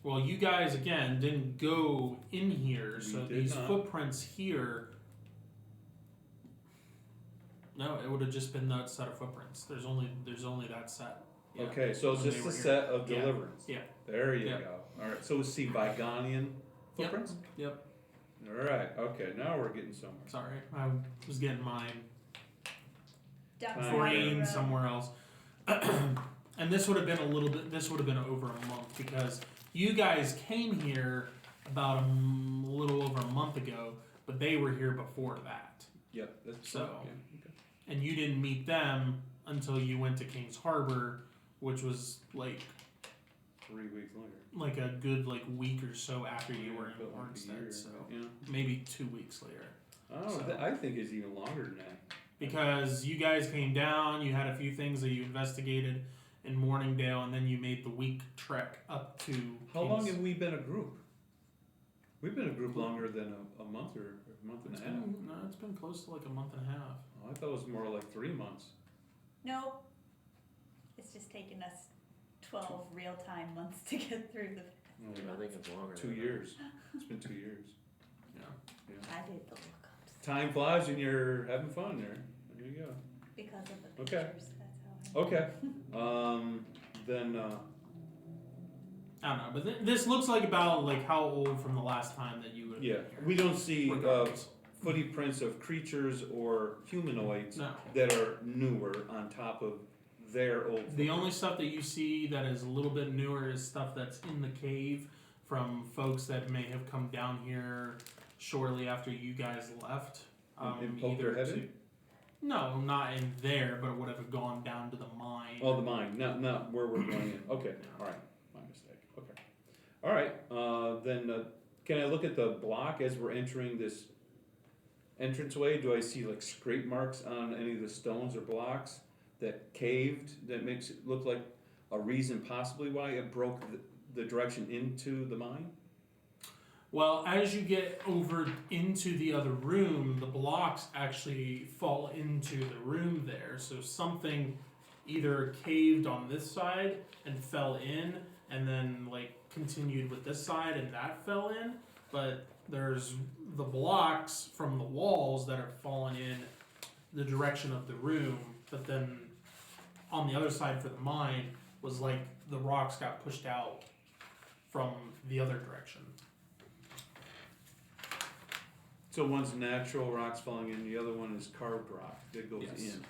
Well, you guys again didn't go in here, We so did these not. footprints here. No, it would have just been that set of footprints. There's only that set. Yeah. Okay, so it's When just they a were set of Yeah. deliverance. Yeah. There you Yeah. go. All right. So we see Bygonian footprints. Yep. All right. Okay. Now we're getting somewhere. Sorry, I was getting mine Ducks Fine. in a brain row. somewhere else. And this would have been a little bit. This would have been over a month because you guys came here about a little over a month ago, but they were here before that, Yep. That's So- yeah, okay. and you didn't meet them until you went to Kings Harbor, which was like 3 weeks later. a good week or so after you Yeah, were in felt like a year. Orrinstead, so Yeah. maybe 2 weeks later. Oh, So- I think it's even longer than that. Because you guys came down, you had a few things that you investigated in Morningdale, and then you made the week trek up to. How long Kings- have we been a group? We've been a group longer than a month or a month and It's a half. been, no, it's been close to like a month and a half. Oh, I thought it was more like 3 months. No. It's just taken us 12 real-time months to get through the. I think it's longer. 2 years. It's been 2 years. Yeah. Yeah. I did the lookups Time flies when you're having fun there. There you go. because of the Okay. pictures. That's how I. Okay. Then I don't know, but this looks like about how old from the last time that you would. have yeah, been here. we don't see Regardless. footprints of creatures or humanoids No. that are newer on top of their old. The only stuff that you see that is a little bit newer is stuff that's in the cave from folks that may have come down here shortly after you guys left. And poke their head in? No, not in there, but it would have gone down to the mine. Oh, the mine, not where we're going in. Okay, all right, my mistake. Okay, all right. Then can I look at the block as we're entering this entranceway? Do I see scrape marks on any of the stones or blocks that caved? That makes it look like a reason possibly why it broke the direction into the mine. Well, as you get over into the other room, the blocks actually fall into the room there. So something either caved on this side and fell in, and then continued with this side and that fell in. But there's the blocks from the walls that have fallen in the direction of the room. But then on the other side for the mine was the rocks got pushed out from the other direction. So one's natural rocks falling in, the other one is carved rock that goes Yes. in.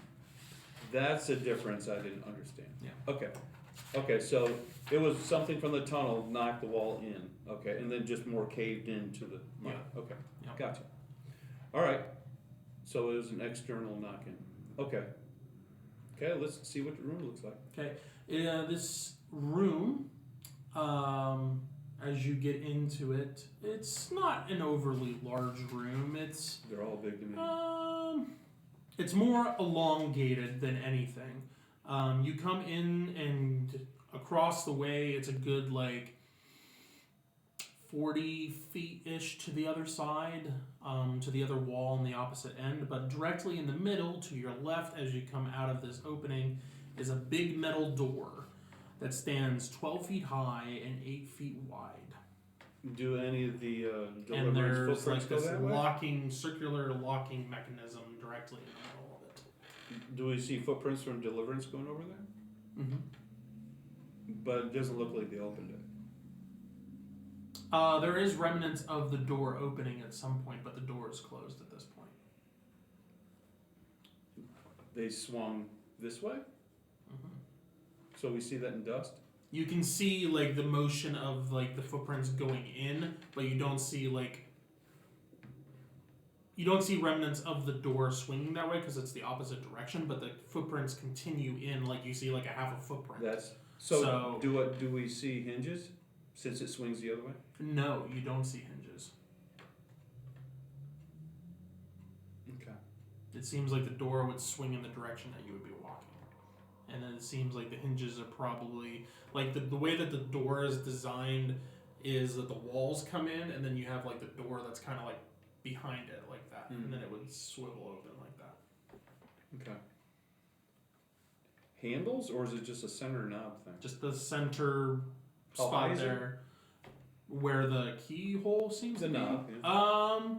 That's a difference I didn't understand. Yeah. Okay. Okay, so it was something from the tunnel knocked the wall in. Okay, and then just more caved into the mine. Okay, Yeah. gotcha. All right. So it was an external knock-in. Okay. Okay, let's see what the room looks like. Okay, this room, as you get into it, it's not an overly large room. They're all big to me. It's more elongated than anything. You come in and across the way, it's a good 40 feet-ish to the other side, to the other wall on the opposite end. But directly in the middle, to your left, as you come out of this opening, is a big metal door that stands 12 feet high and 8 feet wide. Do any of the And deliverance there's footprints go this that way? circular locking mechanism directly in the middle of it. Do we see footprints from deliverance going over there? Mm-hmm. But it doesn't look like they opened it. There is remnants of the door opening at some point, but the door is closed at this point. They swung this way, Mm-hmm. so we see that in dust. You can see the motion of the footprints going in, but you don't see you don't see remnants of the door swinging that way because it's the opposite direction, but the footprints continue in, like you see like a half a footprint. That's So- do we see hinges since it swings the other way? No, you don't see hinges. Okay. It seems like the door would swing in the direction that you would be walking. And then it seems like the hinges are probably, like the way that the door is designed is that the walls come in and then you have like the door that's kind of like behind it like that. Mm. And then it would swivel open like that. Okay. Handles, or is it just a center knob thing? Just the center How high spot is it? there where the keyhole seems The to be. knob, yeah.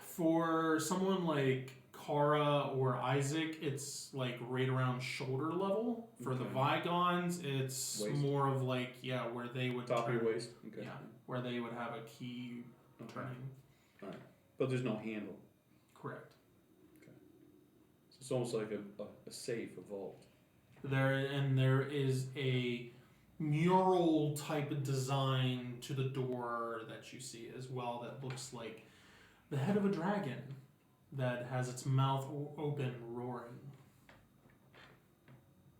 For someone like Kara or Isaac, it's like right around shoulder level. For the Okay. Vigons, it's Waist. more of like, yeah, where they would Top of turn, your waist? Okay. Yeah. where they would have a key Okay. turning. But there's no handle. Correct. So it's almost like a safe, a vault. There is a mural type of design to the door that you see as well that looks like the head of a dragon that has its mouth open roaring.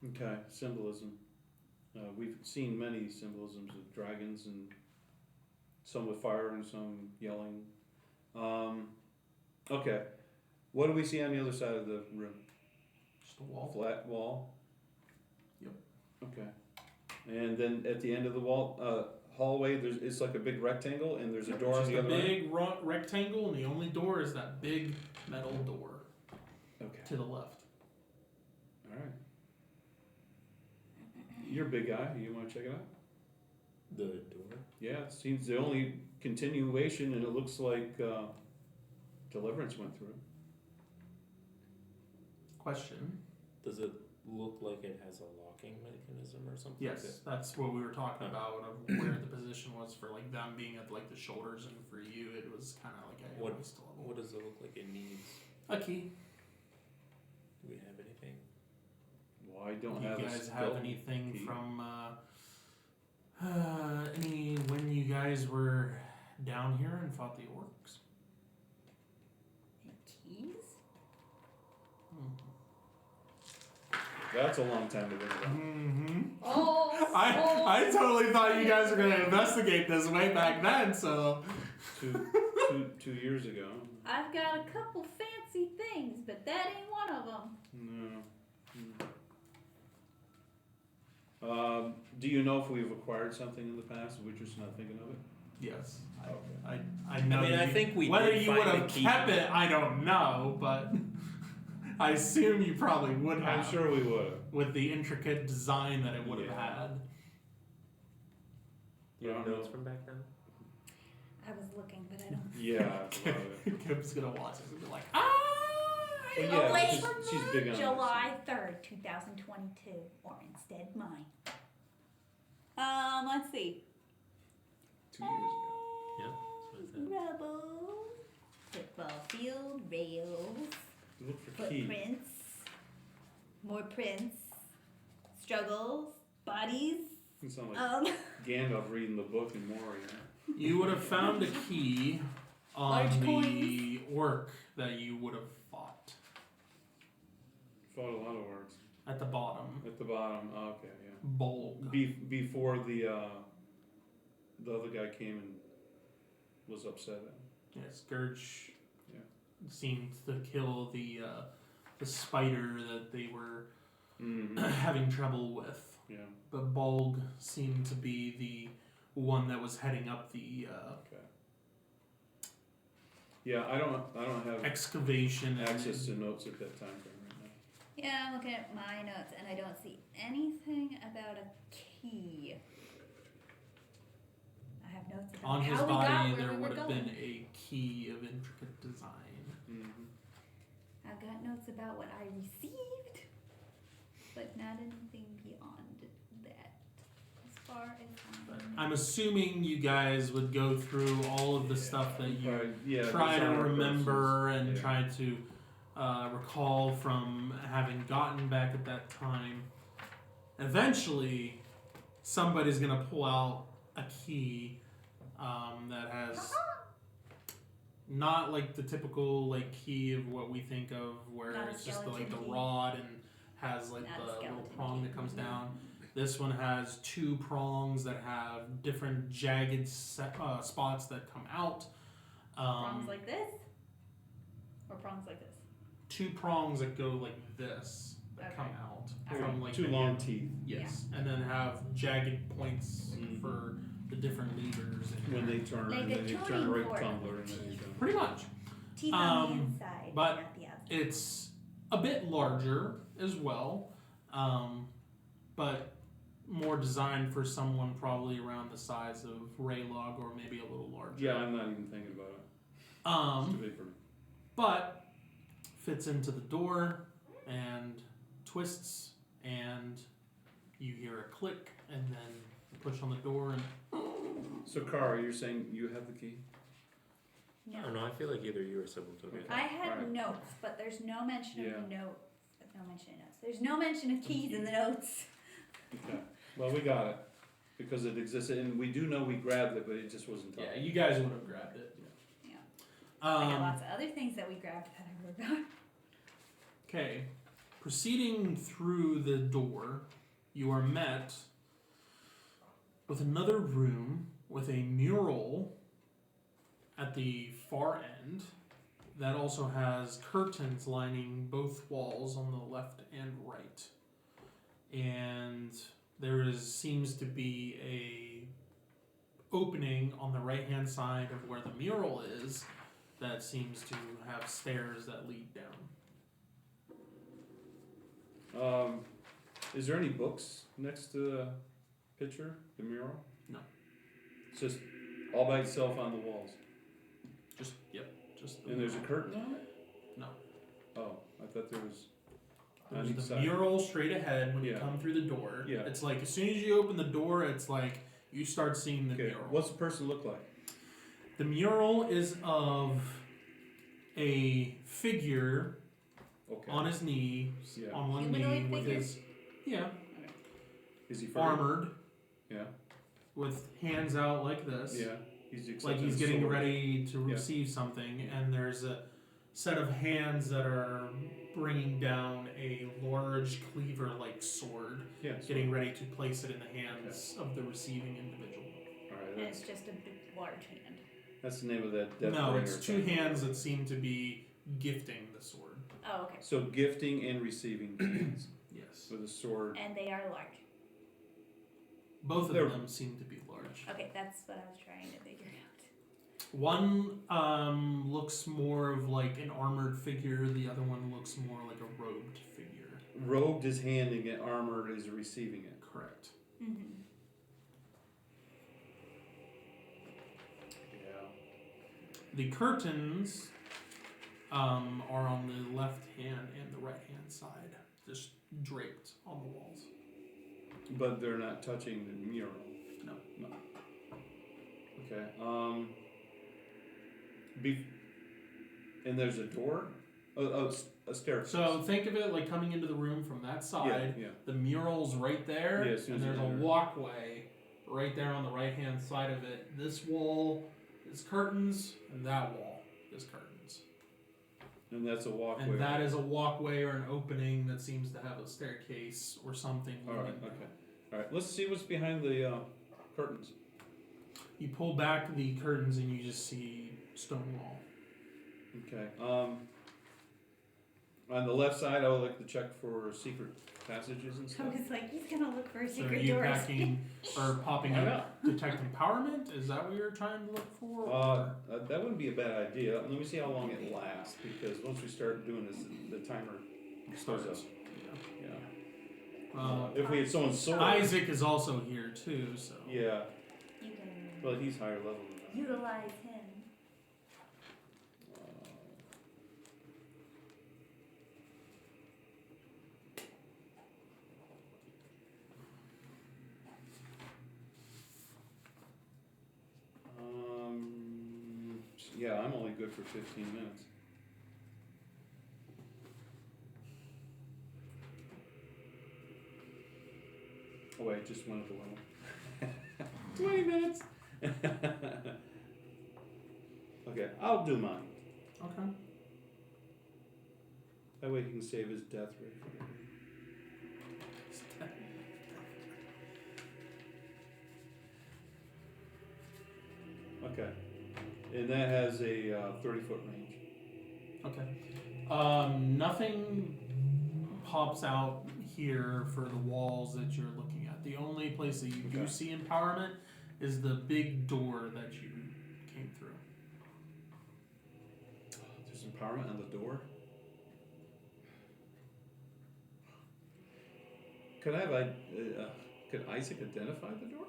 Okay, symbolism. We've seen many symbolisms of dragons, and some with fire and some yelling. Okay, what do we see on the other side of the room? Just a wall. Flat wall? Yep. Okay. And then at the end of the wall, hallway, it's like a big rectangle, and there's a door on Just the a other end? big rectangle, and the only door is that big metal door Okay, to the left. alright. You're a big guy, you wanna check it out? The door. Yeah, it seems the only continuation, and it looks like Deliverance went through it. Question. Does it look like it has a locking mechanism or something? Yes, that's what we were talking about of where the position was for like them being at like the shoulders, and for you it was kind of like a What- waist level. What does it look like it needs? A key. Do we have anything? Well, I don't Do have you a guys have stealth anything key. from any when you guys were down here and fought the orcs? Keys? That's a long time to think about. Mm-hmm. Oh, I totally thought you guys were gonna investigate this way back then. So 2 years ago. I've got a couple fancy things, but that ain't one of them. No. Do you know if we've acquired something in the past? We're just not thinking of it. yes, Okay. I know. I mean, I you- think we whether did you find would have the key. kept it, I don't know, but I assume you probably would have. I'm sure we would. With the intricate design that it would have Yeah. had. Do you have I don't notes know. from back then? I was looking, but I don't. Yeah, that's about it. Kip's gonna watch this and be like, Well, yeah, Oh, wait. because she's big on July 3rd, 2022, Orrinstead Mine. Let's see. 2 years ago. Yeah. That's what I said. Rubble, football field, rails, Look for key. footprints, more prints, struggles, bodies. You sound like Gandalf reading the book and more. you would have found a key on Large the orc that you would have fought Fought a lot of orcs at the bottom. at the bottom. Oh, okay, yeah. Bulg. Before the other guy came and was upset at him. Yeah, Scourge Yeah. seemed to kill the spider that they were Mm-hmm. having trouble with. Yeah. But Bulg seemed to be the one that was heading up the Okay. Yeah, I don't have excavation and- access to notes at that time frame right Yeah, I'm looking at my notes and I don't see anything about a key. I have notes about on his how we body got where there we were would have going. been a key of intricate design. now. Mm-hmm. I've got notes about what I received, but not anything beyond that. As far as But I I'm assuming you guys would go through all of the stuff that you Right, yeah, try to bizarre remember persons. and Yeah. try to recall from having gotten back at that time. Eventually, somebody's gonna pull out a key that has not like the typical like key of what we think of, where Not a it's just like the skeleton key. rod and has like Not a the little skeleton prong key. that comes down. This one has 2 prongs that have different jagged spots that come out. Prongs like this? Or prongs like this? 2 prongs that go like this that Okay. come out Alright. from like 2 the long end. teeth. Yes, and then have jagged points Mhm. for the different levers. In When there. they turn, Like and a then you turn tuning the right fork. tumbler and then you go. Pretty much. Teeth on the Um, inside, but not the outside. It's a bit larger as well, but more designed for someone probably around the size of Raylog or maybe a little larger. Yeah, I'm not even thinking about it. It's too big for me. But fits into the door and twists, and you hear a click, and then you push on the door, and So, Kara, you're saying you have the key? I don't know. I feel like either you or Sybil took it. I had Alright. notes, but there's no mention Yeah. of notes. No mention of notes. There's no mention of keys in the notes. Okay. Well, we got it because it existed, and we do know we grabbed it, but it just wasn't yeah, taught. you guys would have grabbed it. Yeah. I got Um, lots of other things that we grabbed that I wrote about. Okay, proceeding through the door, you are met with another room with a mural at the far end that also has curtains lining both walls on the left and right. And seems to be a opening on the right hand side of where the mural is that seems to have stairs that lead down. Is there any books next to the picture, the mural? No. It's just all by itself on the walls. Just the And there's a mural. curtain on it? No. Oh, I thought there was. On There's each the side. mural straight ahead when you Yeah. come through the door. Yeah. It's like as soon as you open the door, it's like you start seeing the Okay, mural. what's the person look like? The mural is of a figure Okay. on his knee, Yeah. on one Humanoid knee with figure? his Is he furry? armored Yeah. with hands out like this. Yeah. He's Like accepting he's a getting sword. ready to Yeah. receive something, and there's a set of hands that are bringing down a large cleaver-like sword, Yeah. getting ready to place it in the hands of the receiving individual. All right. And it's just a big, large hand. That's the name of that. Death No, bringer it's 2 thing. hands that seem to be gifting the sword. Oh, okay. So gifting and receiving hands Yes. with a sword. And they are large. Both of They're- them seem to be large. Okay, that's what I was trying to figure out. One looks more of like an armored figure, the other one looks more like a robed figure. Robed is handing it, armored is receiving it. Correct. Mm-hmm. Yeah. The curtains are on the left hand and the right hand side, just draped on the walls. But they're not touching the mural. No. Okay. And there's a door. A staircase. So think of it like coming into the room from that side. Yeah. The mural's right there, Yeah, as soon and as you there's a enter. walkway right there on the right hand side of it. This wall is curtains, and that wall is curtains. And that's a walkway. And that is a walkway or an opening that seems to have a staircase or something. All right. leading down. Okay. All right. Let's see what's behind the curtains. You pull back the curtains and you just see stone wall. Okay. On the left side, I would like to check for secret passages and I stuff. was like, he's gonna look for So are secret you doors. packing or popping Why up not? detect empowerment? Is that what you're trying to look for? That wouldn't be a bad idea. Let me see how long it lasts, because once we start doing this, the timer starts up. Yeah. If we had someone sword. Isaac is also here too, so Yeah, You can but he's higher level than that. utilize him. Yeah, I'm only good for 15 minutes. Oh wait, just one at the window. 20 minutes! Okay, I'll do mine. Okay. That way he can save his death rate. Okay. And that has a 30-foot range. Okay. Nothing pops out here for the walls that you're looking at. The only place that you do Okay. see empowerment is the big door that you came through. There's empowerment on the door. Could Isaac identify the door?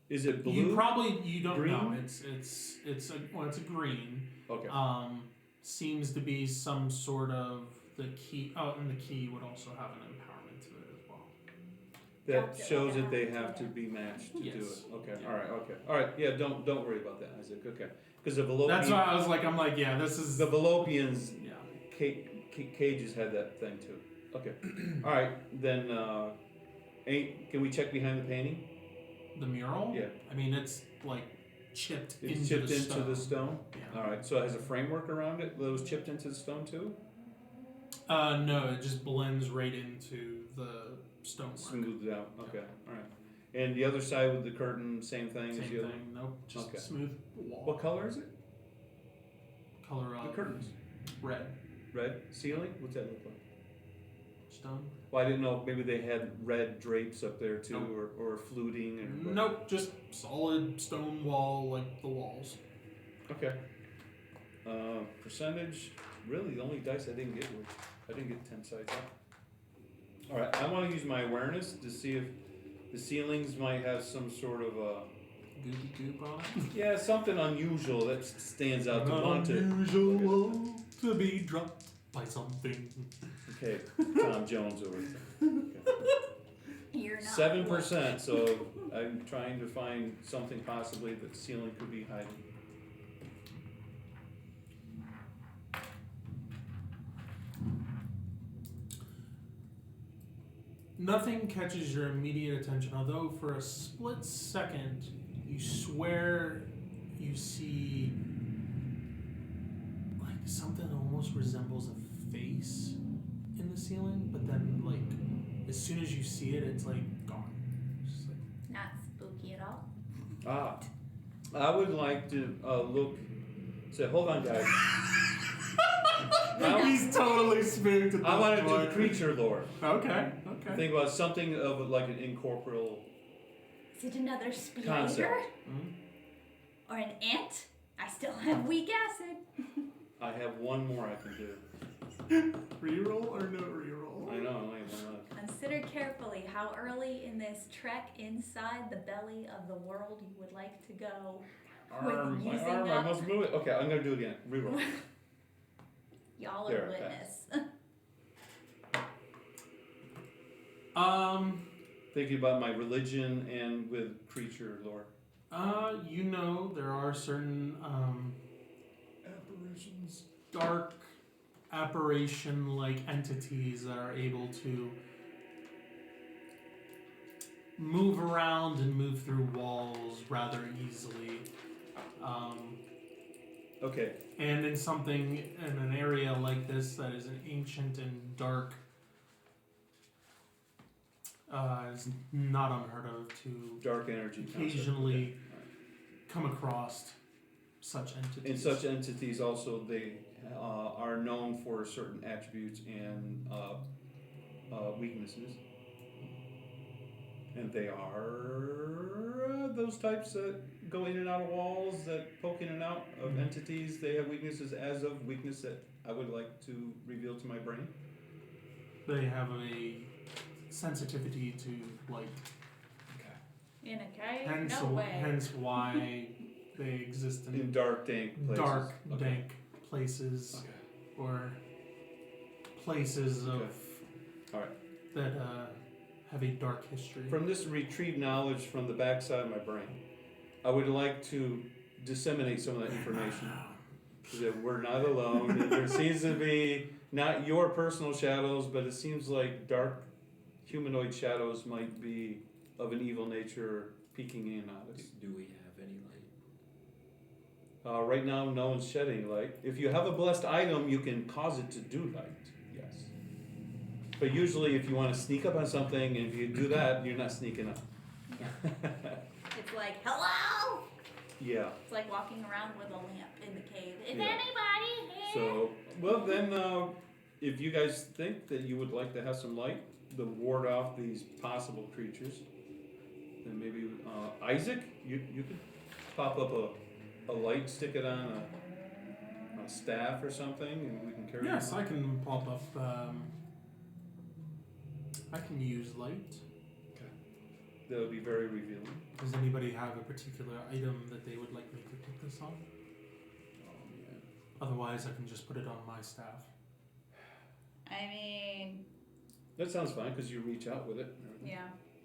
Is it blue? You don't Green? know. It's a green. Okay. Seems to be some sort of the key. Oh, and the key would also have an empowerment to it as well. That Drops it shows like that a they have to hammer. be matched to do Yes. it. Okay. Yeah. All right. Okay. All right. Yeah. Don't worry about that, Isaac. Okay. Because the Velopian, That's why I was like, yeah, this is the Velopians yeah. cages had that thing too. Okay. All right. Then can we check behind the painting? The mural. Yeah. I mean, it's like chipped It's into chipped the into stone. the stone. Yeah. All right. So it has a framework around it that was chipped into the stone too. No, it just blends right into the stonework. Smoothed out. Okay. All right. And the other side with the curtain, same thing Same as the other. thing. Nope. Just Okay. smooth wall. What color is it? Color of The curtains. red Red ceiling. What's that look like? stone. Well, I didn't know if maybe they had red drapes up there too, Nope. or fluting or. Nope, just solid stone wall like the walls. Okay. Percentage. Really, the only dice I didn't get was I didn't get 10 sides up. All right, I want to use my awareness to see if the ceilings might have some sort of Goopy goop on it. yeah, something unusual that stands out to Not want to. unusual to be dropped by something. Okay, Tom Jones over there. You're not. 7%. So I'm trying to find something possibly that the ceiling could be hiding. Nothing catches your immediate attention, although for a split second you swear you see like something that almost resembles a face in the ceiling, but then like as soon as you see it, it's like gone. It's just like, Not spooky at all. Ah, I would like to look. Say, hold on, guys. he's totally spooked at I want to this do point. creature lore. Okay. Think about something of like an incorporeal Is it another spider concept. or an ant? I still have weak acid. I have one more I can do. Reroll or no reroll? I know, I only have one left. Consider carefully how early in this trek inside the belly of the world you would like to go. With Arm, my using arm, I up- must move it. Okay, I'm gonna do it again. Reroll. Y'all There, are witness. Thinking about my religion and with creature lore. You know there are certain Apparitions. dark apparition-like entities that are able to move around and move through walls rather easily. Okay. And in an area like this that is an ancient and dark, is not unheard of to Dark energy. concept. occasionally Okay. come across such entities. And such entities also, they are known for certain attributes and weaknesses. And they are those types that go in and out of walls, that poke in and out of entities. They have weaknesses as of weakness that I would like to reveal to my brain. They have a sensitivity to light. In a cave? Hence, No way. hence why they exist in In dark, dank places. dark, Okay. dank places, Okay. or places of Okay. All right. that have a dark history. From this retrieved knowledge from the backside of my brain, I would like to disseminate some of that information. That we're not alone. That there seems to be not your personal shadows, but it seems like dark humanoid shadows might be of an evil nature peeking in on us. Do we have any light? Right now, no one's shedding light. If you have a blessed item, you can cause it to do light. Yes. But usually, if you want to sneak up on something, and if you do that, you're not sneaking up. It's like, hello! Yeah. It's like walking around with a lamp in the cave. Is Yeah. anybody here? So, well then, if you guys think that you would like to have some light to ward off these possible creatures, then maybe Isaac, you could pop up a light, stick it on a staff or something, and we can carry it. Yes, I can pop up. I can use light. That would be very revealing. Does anybody have a particular item that they would like me to put this on? Otherwise, I can just put it on my staff. I mean, That sounds fine because you reach out with it. And everything.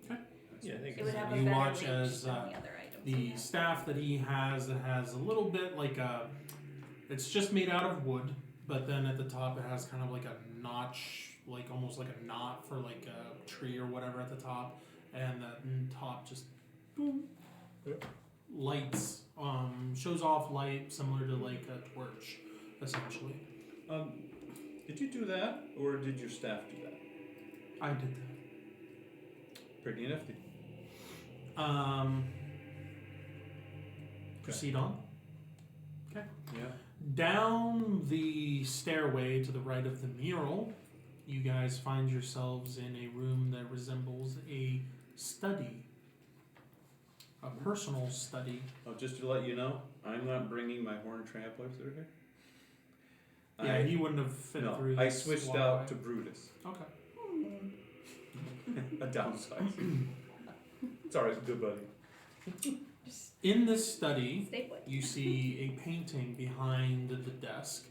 Yeah. Yeah, I think It would have a You better watch reach as, than the other items. The we have. staff that he has, that has a little bit like a, it's just made out of wood, but then at the top it has kind of like a notch, like almost like a knot for like a tree or whatever at the top, and that top just boom, Yep. lights, shows off light similar to like a torch, essentially. Did you do that, or did your staff do that? I did that. Pretty nifty. Proceed on. Yeah. Down the stairway to the right of the mural, you guys find yourselves in a room that resembles a study. A personal study. Oh, just to let you know, I'm not bringing my horn tramplers through here. Yeah, he wouldn't have fit No, through I this switched walkway. out to Brutus. Okay. A downsize. It's alright, good buddy. In this study, Stay put. you see a painting behind the desk,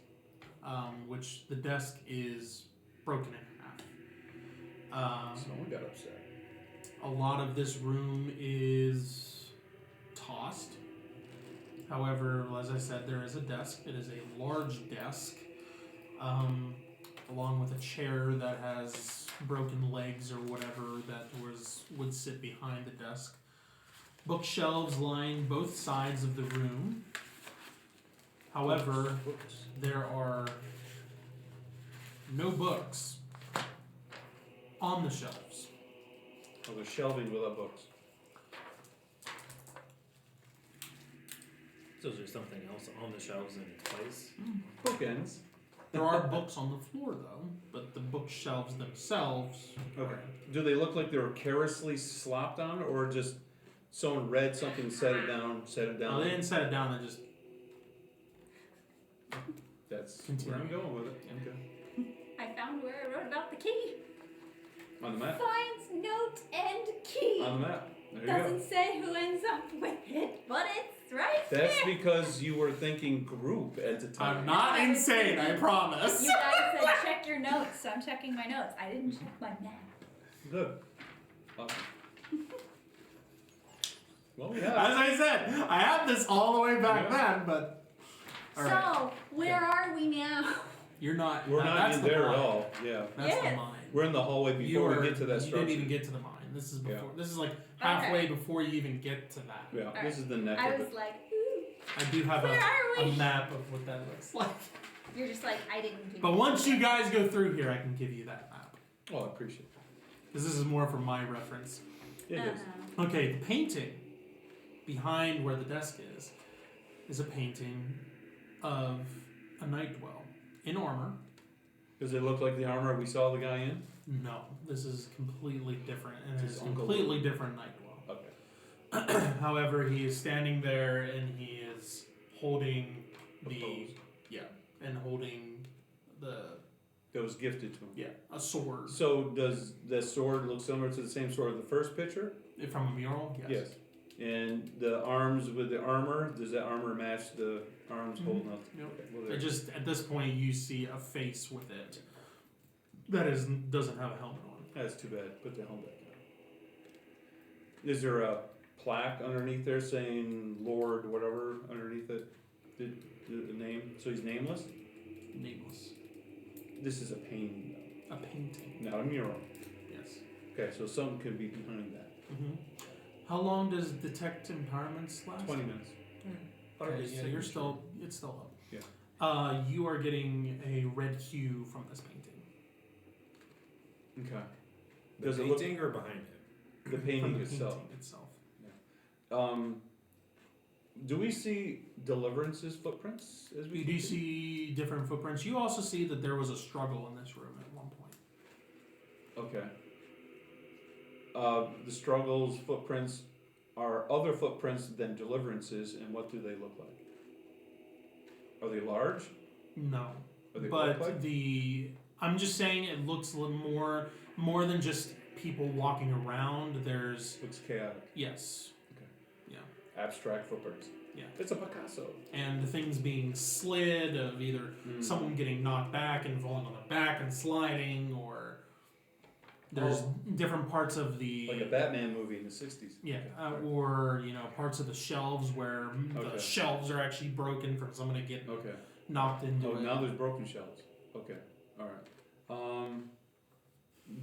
which the desk is broken in half. Someone got upset. A lot of this room is tossed. However, as I said, there is a desk. It is a large desk, along with a chair that has broken legs or whatever that would sit behind the desk. Bookshelves line both sides of the room. However, there are no books on the shelves. Oh, there's shelving without books. So is there something else on the shelves in its place? Bookends. There are books on the floor though, but the bookshelves themselves. Okay. Do they look like they were carelessly slopped on, or just someone read something, set it down? No, they didn't set it down. They just That's Continue. where I'm going with it. Okay. I found where I wrote about the key. On the map. finds note and key. On the map. There you go. Doesn't say who ends up with it, but it's right That's there. because you were thinking group at the time. I'm not insane. I promise. You guys said check your notes, so I'm checking my notes. I didn't check my map. Good. Awesome. Well, As yeah. I said, I have this all the way back then, but all right. So, where are we now? You're not. We're not that's in the there mine. at all. Yeah. That's the Yes. mine. We're in the hallway before we get to that You structure. didn't even get to the mine. This is before. Yeah. This is like halfway before you even get to that. Yeah, Alright. this is the neck I of was it. like, ooh, I do have where are a we? map of what that looks like. You're just like, I didn't do But once you guys go through here, I can give you that map. Oh, I appreciate it. Because this is more for my reference. It is. Okay, the painting behind where the desk is a painting of a night dwell in armor. Does it look like the armor we saw the guy in? No, this is completely different, and This it's is Uncle completely different night dwell. Okay. However, he is standing there and he is holding the Opposed. and holding the That was gifted to him. a sword So does the sword look similar to the same sword in the first picture? from a mural. Yes. And the arms with the armor, does that armor match the arms Mhm. holding up? Yep. Okay, well, It there. just at this point you see a face with it that doesn't have a helmet on. That's too bad. Put the helmet back on. Is there a plaque underneath there saying Lord whatever underneath it? The name? So he's nameless? Nameless. This is a painting A painting. though, not a mural. Yes. Okay, so something could be behind that. Mm-hmm. How long does detect empowerments last? 20 minutes. Our yeah, you're still. It's still up. Yeah. You are getting a red hue from this painting. Okay. The Does it look painting or behind it? the From painting the itself? painting itself. Do we see Deliverance's footprints as we You do continue? see different footprints. You also see that there was a struggle in this room at one point. Okay. The struggles footprints are other footprints than Deliverance's, and what do they look like? Are they large? No. Are they But like? I'm just saying it looks a little more than just people walking around. There's Looks chaotic. yes, Abstract footprints. Yeah. It's a Picasso. and the things being slid of either someone getting knocked back and falling on their back and sliding, or there's different parts of the Like a Batman movie in the 60s. yeah, Okay. or parts of the shelves where the Okay. shelves are actually broken from someone to get Okay. knocked into Oh, it. now there's broken shells. Okay. All right.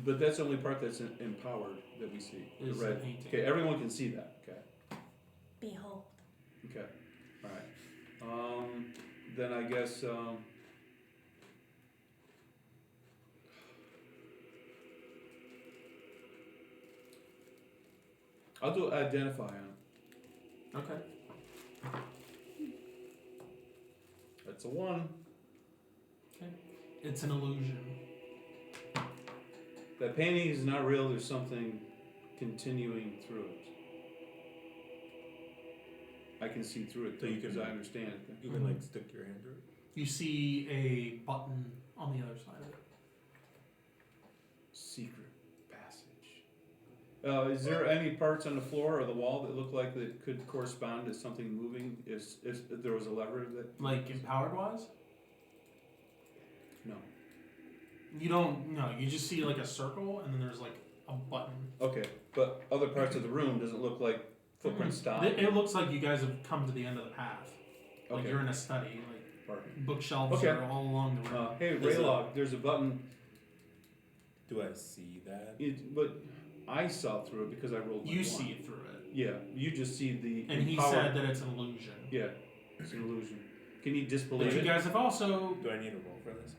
But that's the only part that's empowered that we see. Is the the red. painting. Okay, everyone can see that. Okay. Behold. Okay. All right. Then I guess. I'll do identify on. Okay. That's a 1. It's an illusion. That painting is not real. There's something continuing through it. I can see through it So you because can- I understand it. You can like stick your hand through it. You see a button on the other side of it. Secret passage. Is there any parts on the floor or the wall that look like that could correspond to something moving? If there was a lever that? Like empowered wise? No. You don't know. You just see like a circle and then there's like a button. Okay, but other parts of the room doesn't look like footprints stop. It looks like you guys have come to the end of the path. Like Okay. you're in a study. Like Pardon. bookshelves Okay. are all along the room. Hey, Is it- Raylog, there's a button. Do I see that? But I saw through it because I rolled. You my see one. it through it. Yeah, you just see the. And he empowered- said that it's an illusion. Yeah, it's an illusion. Can you But disbelieve you it? guys have also, Do I need a roll for this?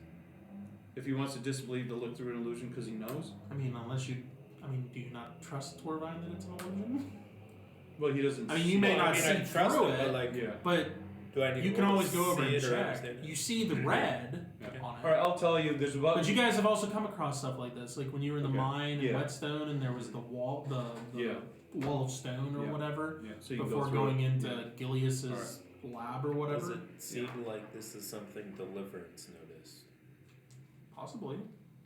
If he wants to disbelieve to look through an illusion because he knows. do you not trust Torvine that it's an illusion? Well, he doesn't. I mean, you may Well, I not mean, see I trust through it, but it, like, Yeah. but do I need? you to can roll to always go over see and it or check. understand it? You see the red Yeah. on it. All right, I'll tell you. There's a button. But you guys have also come across stuff like this, like when you were in the Okay. mine in Yeah. Whetstone, and there was the wall, the Yeah. wall of stone or Yeah. whatever, Yeah, so you can before go through going it. into Yeah. Gilius's lab or Does whatever. it seem like this is something Deliverance noticed? Possibly.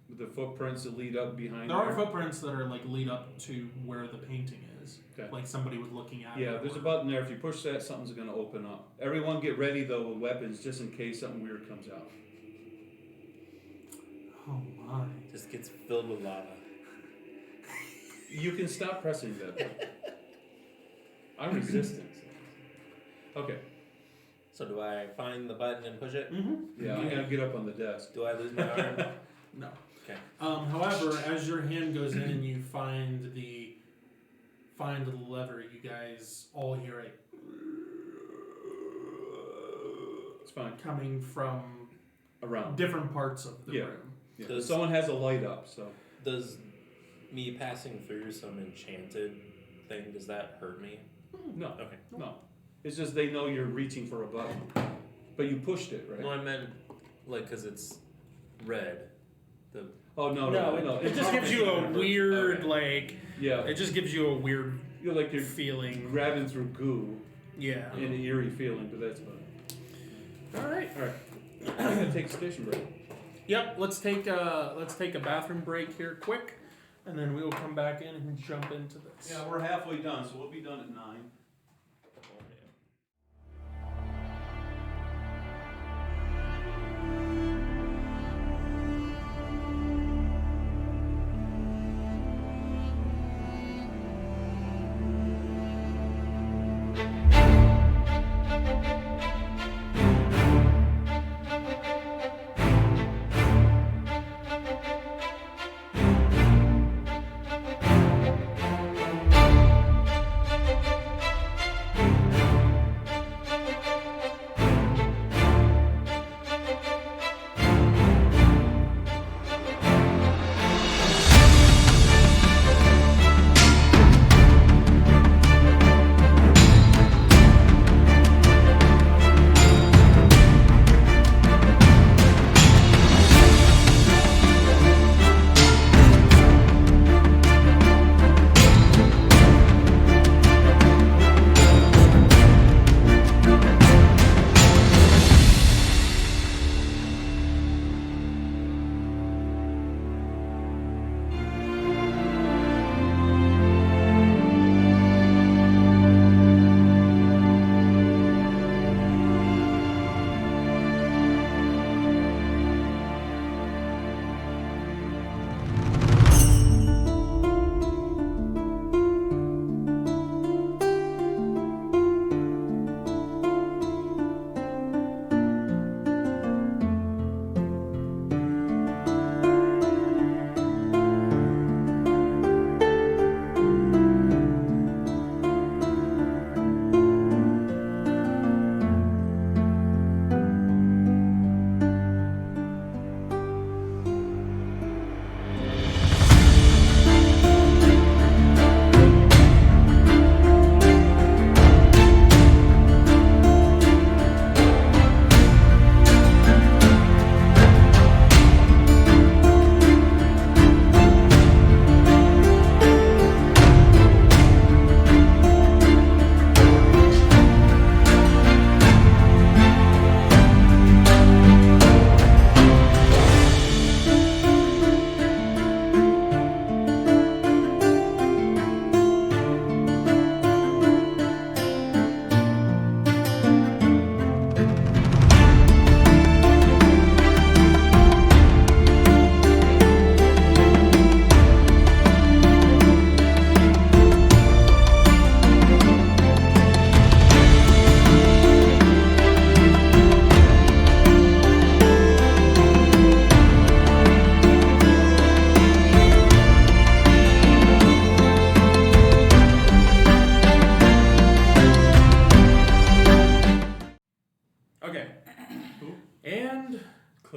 The footprints that lead up behind. There are footprints that are like lead up to where the painting is, Okay. like somebody was looking at it. Yeah, or there's a whatever. button there. If you push that, something's gonna open up. Everyone, get ready though with weapons, just in case something weird comes out. Oh my. Just gets filled with lava. You can stop pressing that button. I'm resistant. Okay. So do I find the button and push it? Mm-hmm. Yeah, I'm gonna get up on the desk. Do I lose my arm? No. Okay. However, as your hand goes in and you find the lever, you guys all hear it It's fine. coming from Around. different parts of the Yeah. room. Yeah. Does- Someone has a light up, so. Does me passing through some enchanted thing, does that hurt me? No. Okay. No. It's just they know you're reaching for a button. But you pushed it, right? No, I meant like because it's red. The Oh, no. It just gives you a weird, Okay. like, Yeah. it just gives you a weird You're like you're feeling. grabbing through goo Yeah. in an eerie feeling, but that's fine. Alright. Alright. I'm gonna take a station break. Yep, let's take a bathroom break here quick, and then we will come back in and jump into this. Yeah, we're halfway done, so we'll be done at 9.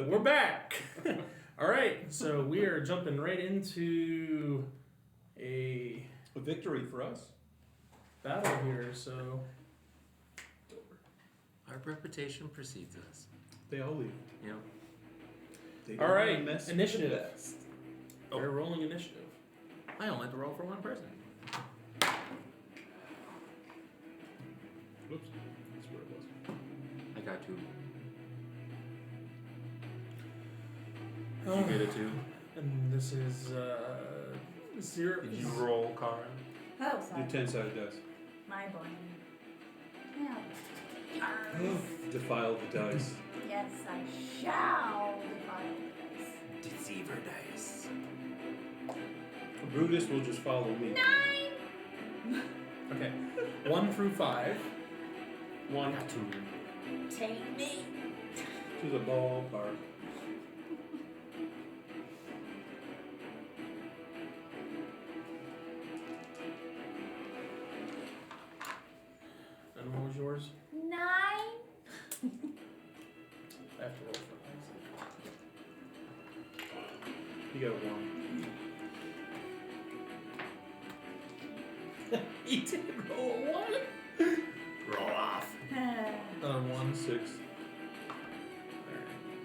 We're back. All right, so we are jumping right into a victory for us. battle here. So Our reputation precedes us. They all leave. You know. They all don't right, mess with initiative. the best. We're rolling initiative. I only have to roll for one person. Whoops. That's where it was. I got 2. Oh, You get a 2. and this is 0. Did you roll, Cara? Oh, sorry. Your 10-sided dice. My brain. Yeah. Defile the dice. Yes, I shall defile the dice. Deceiver dice. Brutus will just follow me. 9! Okay, 1 through 5. 1 Got 2. Take me. to the ballpark. And what was yours? 9. I have to roll for You got 1. that. He did roll a 1. Roll off. Another 1. 6.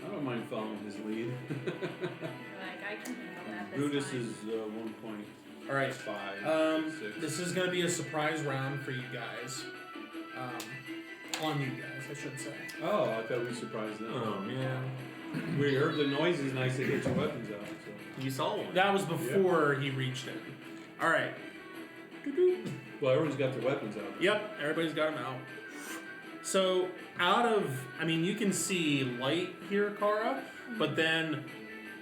I don't mind following his lead. Like, I can handle that. That's Brutus fine. is 1 point. All right. 5. 6. This is gonna be a surprise round for you guys. On you guys, I should say. Oh, I thought we surprised them. Oh, man. We heard the noises, nice to get your weapons out. So. You saw one. That was before he reached in. All right. Well, everyone's got their weapons out. Yep, everybody's got them out. So, you can see light here, Kara, but then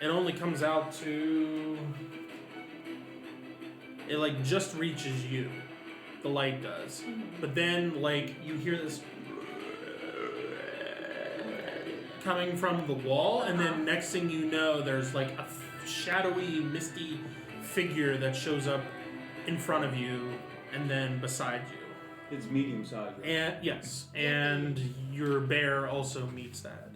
it only comes out to. It, like, just reaches you. The light does. But then, like, you hear this coming from the wall, and then next thing you know, there's, like, a shadowy, misty figure that shows up in front of you and then beside you. It's medium sized. Right? And yes, and your bear also meets that.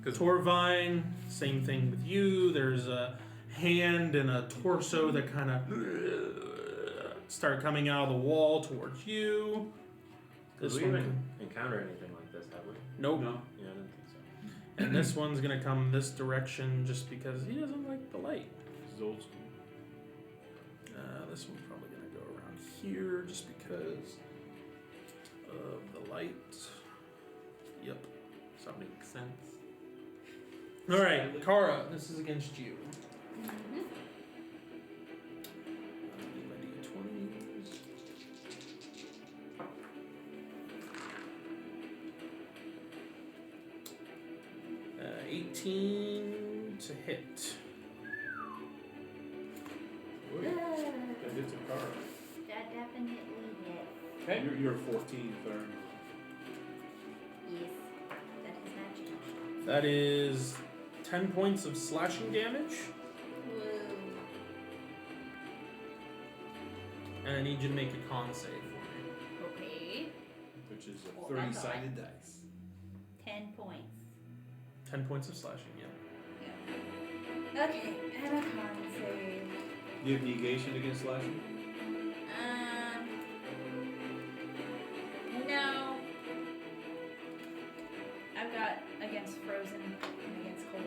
Torvine, same thing with you. There's a hand and a torso that kind of start coming out of the wall towards you. Did we even encounter anything like this, have we? Nope. No. Yeah, I didn't think so. And this one's gonna come this direction just because he doesn't like the light. This is old school. This one's probably gonna go around here just because of the light. Yep. So that makes sense. All right, Kara, this is against you. My D20s. 18 to hit. That hits a car. That definitely hit. Okay. You're 14, Thurn. Yes. That has not changed. That is 10 points of slashing damage, Whoa. and I need you to make a con save for me. Okay. Which is Well, a that's 30-sided dice. 10 points. 10 points of slashing, yeah. Yeah. Okay, and a con save. Do you have negation against slashing? No. I've got against frozen and against cold.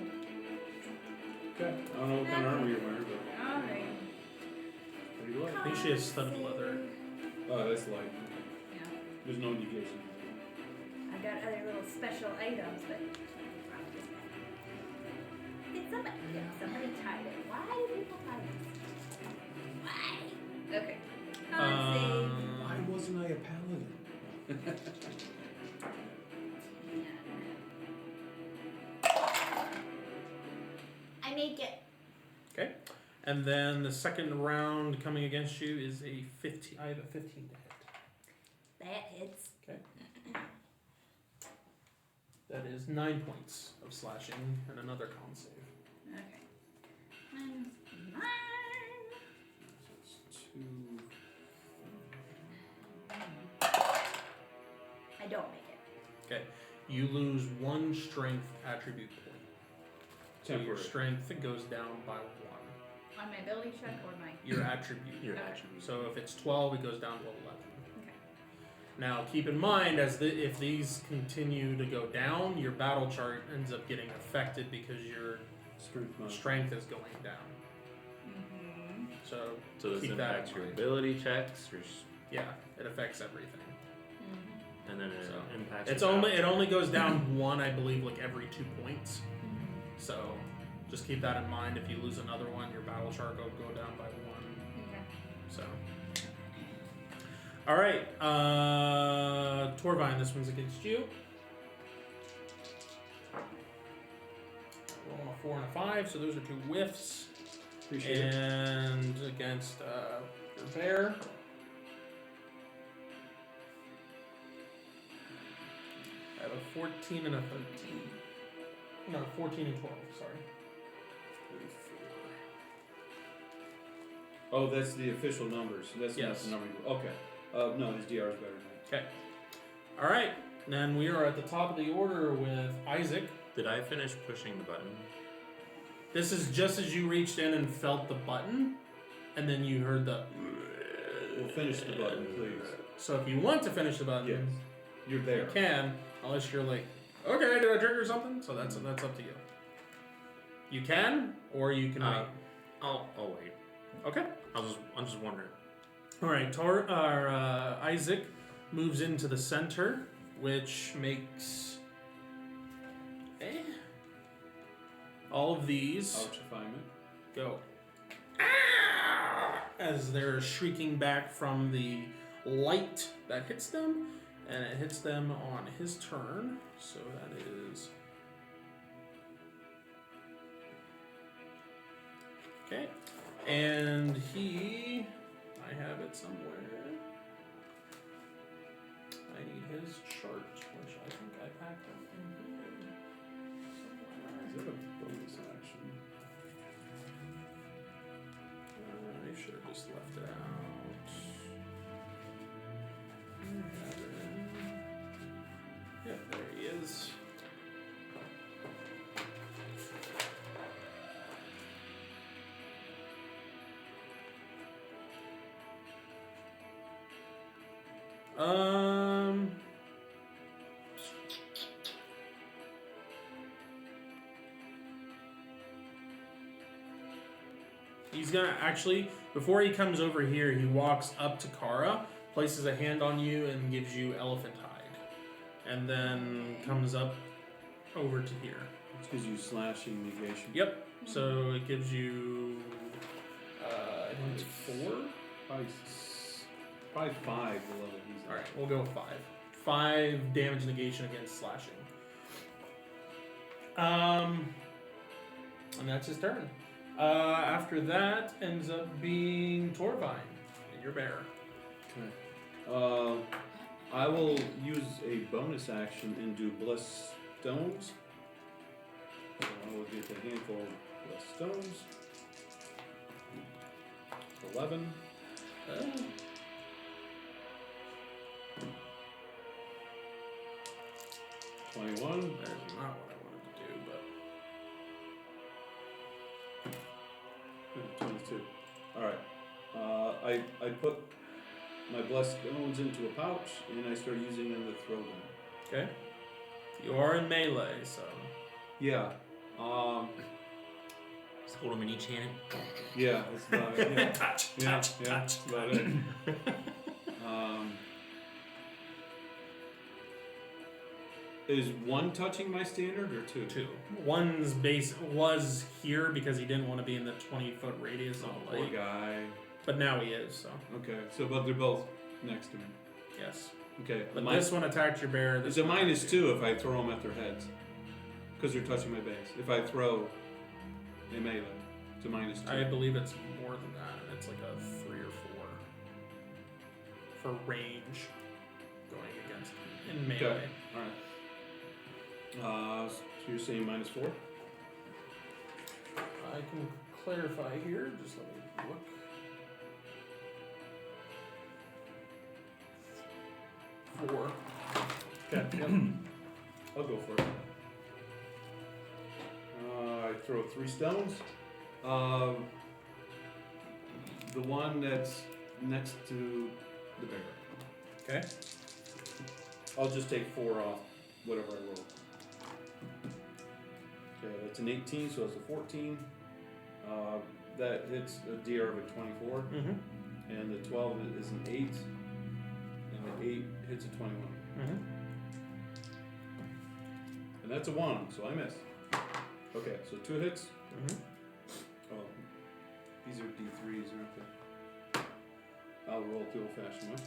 Okay. I don't know what kind of armor you're wearing, but Alright. pretty light. I think she has studded leather. Oh, that's light. Yeah. There's no negation. I've got other little special items, but somebody tied it. Why do people tie this? Why? Okay. Con save. Why wasn't I a paladin? I make it. Okay. And then the second round coming against you is a 15. I have a 15 to hit. That hits. Okay. That is 9 points of slashing and another con save. Okay. Minus 9. So it's 2. I don't make it. Okay. You lose 1 strength attribute point. So your Temporary. strength goes down by 1. On my ability check or my. Your attribute. Your Okay. attribute. So if it's 12, it goes down to 11. Okay. Now keep in mind, if these continue to go down, your battle chart ends up getting affected because your Strength mod. strength is going down. Mm-hmm. So So this keep that impacts in your mind. ability checks, Yeah, it affects everything. Mm-hmm. and then it So, impacts. It's your only battle it check. only goes down 1, I believe, like every 2 points. Mm-hmm. So just keep that in mind. If you lose another one, your battle chart will go down by 1. Okay. So. All right, Torvine, this one's against you. Rolling a 4 and a 5, so those are 2 whiffs. Appreciate it. And against your bear. I have a 14 and a 13. No, 14 and 12, sorry. Oh, that's the official numbers. That's not Yes. the number. Okay. No, his DR is better than Okay. All right, then we are at the top of the order with Isaac. Did I finish pushing the button? This is just as you reached in and felt the button, and then you heard the. We'll finish the button, please. So if you want to finish the button, Yes. You're you there. can, unless you're like, okay, did I trigger something? So that's up to you. You can, or you can wait. I'll wait. Okay. I'm just wondering. All right. Isaac moves into the center, which makes all of these Ouchifiement. go as they're shrieking back from the light that hits them, and it hits them on his turn. So that is okay. And I have it somewhere. I need his chart, which I think I packed up in here Is somewhere. that a bonus action? I should have just left it out. I have it. Yep, there he is. He's gonna actually, before he comes over here, he walks up to Kara, places a hand on you, and gives you elephant hide. And then comes up over to here. It's because you slashing negation. Yep. So it gives you, I think it's 4. Probably 5 the level he's at. Alright, we'll go 5. 5 damage negation against slashing. And that's his turn. After that ends up being Torvine, your bear. Okay. I will use a bonus action and do bless stones. So I will get a handful of bless stones. 11. 21. That is not what I wanted to do, but 22. Alright. I put my blessed stones into a pouch and I start using them to throw them. okay. You are in melee, so Yeah. Just hold them in each hand. Yeah, that's about it. Yeah. touch, Yeah, touch, yeah, touch. that's about it. Is one touching my standard or two? 2. One's base was here because he didn't want to be in the 20-foot radius of the Poor lake, guy. but now he is. So Okay, so but they're both next to me. yes. Okay, But mine- this one attacked your bear. This it's a one minus attacked you. 2 if I throw them at their heads, because they're touching my base. If I throw a melee, it's a minus 2. I believe it's more than that. It's like a 3 or 4 for range going against in melee. Okay. All right. So you're saying minus 4? I can clarify here. Just let me look. Four. Okay. Yep. I'll go for it. I throw 3 stones. The one that's next to the bear. Okay. I'll just take 4 off whatever I roll. Okay, that's an 18, so it's a 14. That hits a DR of a 24, Mm-hmm. and the 12 is an 8, and the 8 hits a 21. Mm-hmm. And that's a 1, so I miss. Okay, so 2 hits. Mm-hmm. Oh, these are D3s, aren't they? I'll roll the old-fashioned way.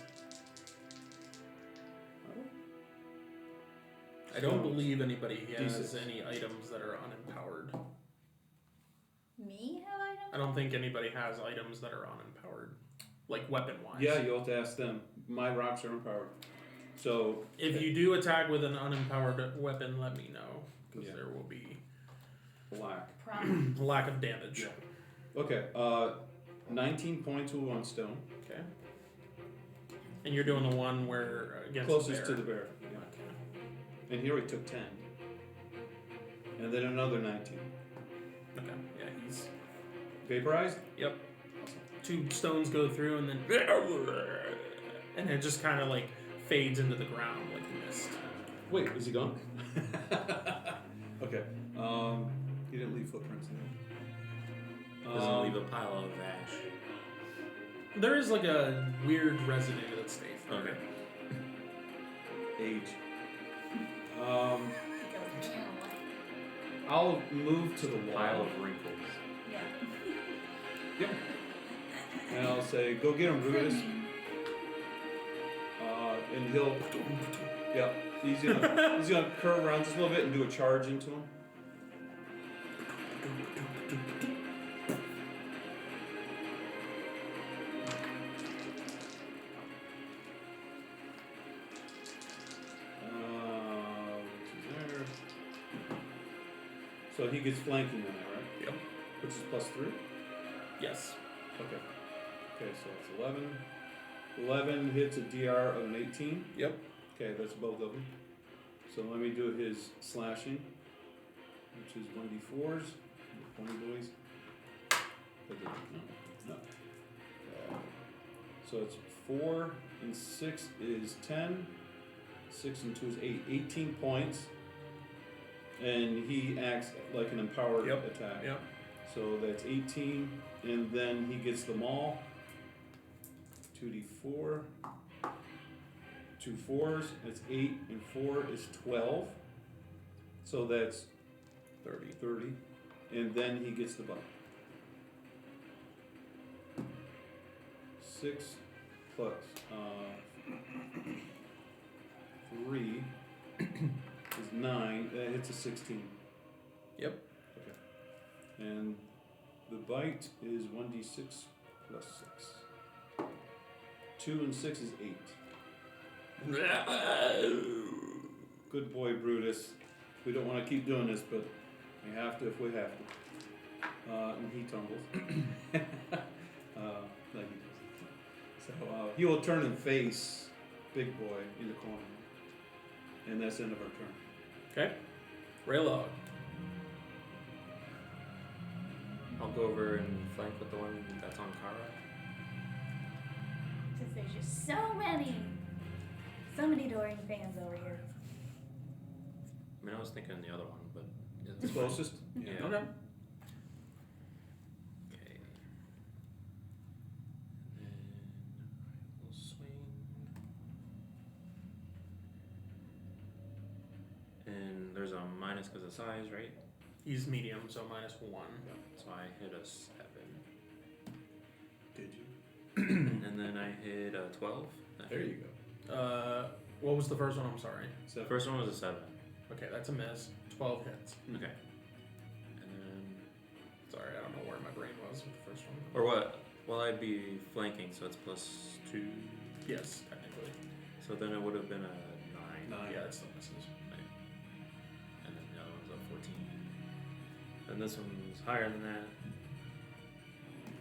I don't believe anybody has D6. any items that are unempowered. Me have items? I don't think anybody has items that are unempowered, like weapon-wise. Yeah, you'll have to ask them. My rocks are empowered. So If you do attack with an unempowered weapon, let me know, because Yeah. there will be black. Promise. lack of damage. Yeah. Okay, 19 points with 1 stone. Okay. And you're doing the one where against Closest the to bear. the bear. Yeah. Okay. And he already took 10. And then another 19. Okay. Yeah, he's. Vaporized? Yep. 2 stones go through and then. And it just kind of like fades into the ground like mist. Wait, is he gone? Okay. He didn't leave footprints in there. Doesn't leave a pile of ash. There is like a weird residue that stays there. Okay. Age. I'll move to the Pile wall. of wrinkles. Yeah. Yep. And I'll say, go get him, Brutus. And he'll, yep, he's gonna curve around just a little bit and do a charge into him. There. So he gets flanking on that, right? Yep. Which is +3? Yes. Okay. Okay, so it's 11. 11 hits a DR of an 18. Yep. Okay, that's both of them. So let me do his slashing, which is 1d4s. 20 boys. No. So it's 4 and 6 is 10. 6 and 2 is 8. 18 points. And he acts like an empowered Yep. attack. Yep. So that's 18. And then he gets them all. 2d4. 2 4s, that's 8, and 4 is 12. So that's 30. And then he gets the buck. 6 plus 3 is 9. That hits a 16. Yep. Okay. And the bite is 1d6 plus 6. 2 and 6 is 8. Good boy, Brutus. We don't want to keep doing this, but we have to if we have to. And he tumbles. Like he does. So he will turn and face Big Boy in the corner. And that's the end of our turn. Okay. Raylog. I'll go over and flank with the one that's on Kara. Because there's just so many Dorian fans over here. I mean, I was thinking the other one, but The it's fine. closest? Yeah. Okay. Okay. And then we'll swing. And there's a minus because of size, right? He's medium, so -1. So I hit a 7. Did you? And then I hit a 12. There you go. What was the first one? I'm sorry. The first one was a 7. Okay, that's a miss. 12 hits. Okay. And then, Sorry, I don't know where my brain was with the first one. or what? Well, I'd be flanking, so it's +2. Yes, technically. So then it would have been a 9. Yeah, it still misses. And then the other one's a 14. And this one's higher than that.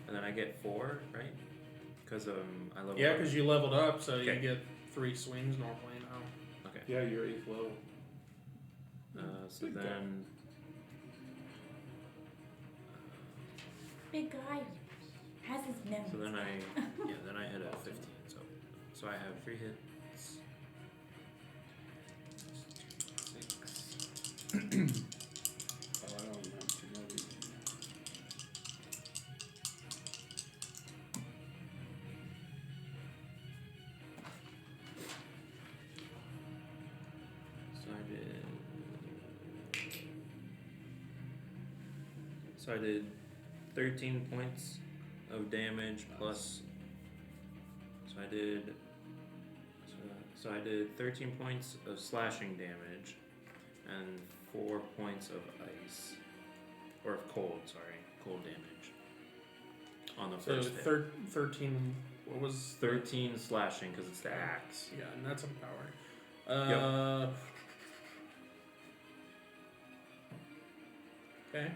And then I get 4, right? Because I leveled Yeah, up. because you leveled up, so you Okay. get 3 swings normally now. Okay. Yeah, you're 8th level. So Good guy. then big guy has his nose. So then I hit a 15. So I have 3 hits. 6. Oh, I don't know. So I did 13 points of damage plus. So I did 13 points of slashing damage and 4 points of ice or of cold. Sorry, cold damage on the So first hit. 13. What was 13 slashing because it's the axe. Yeah, and that's empowered. Okay.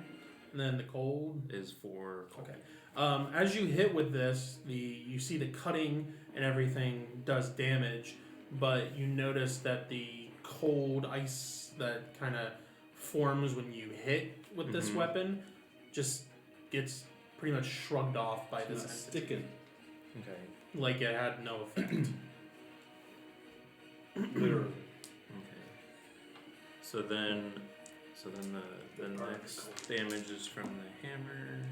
And then the cold. Is for cold. Okay. As you hit with this, you see the cutting and everything does damage, but you notice that the cold ice that kind of forms when you hit with this Mhm. weapon just gets pretty much shrugged off by this It's entity. sticking. Okay. Like it had no effect. Literally. Okay. So then the next damage is from the hammer.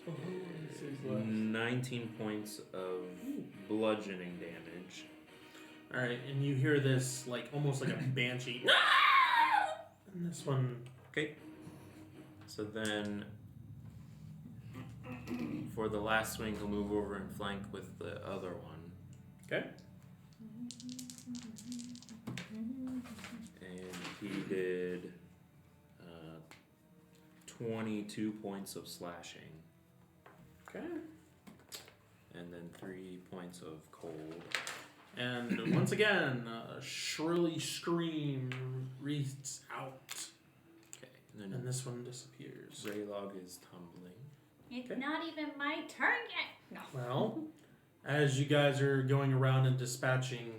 So 19 points of bludgeoning damage. All right, and you hear this like almost like a banshee. And this one. Okay. So then for the last swing, he'll move over and flank with the other one. Okay. And he did 22 points of slashing. Okay. And then 3 points of cold. And once again, a shrilly scream reaches out, Okay. And and then this one disappears. Raylog is tumbling. It's Okay. not even my turn yet. No. Well, as you guys are going around and dispatching,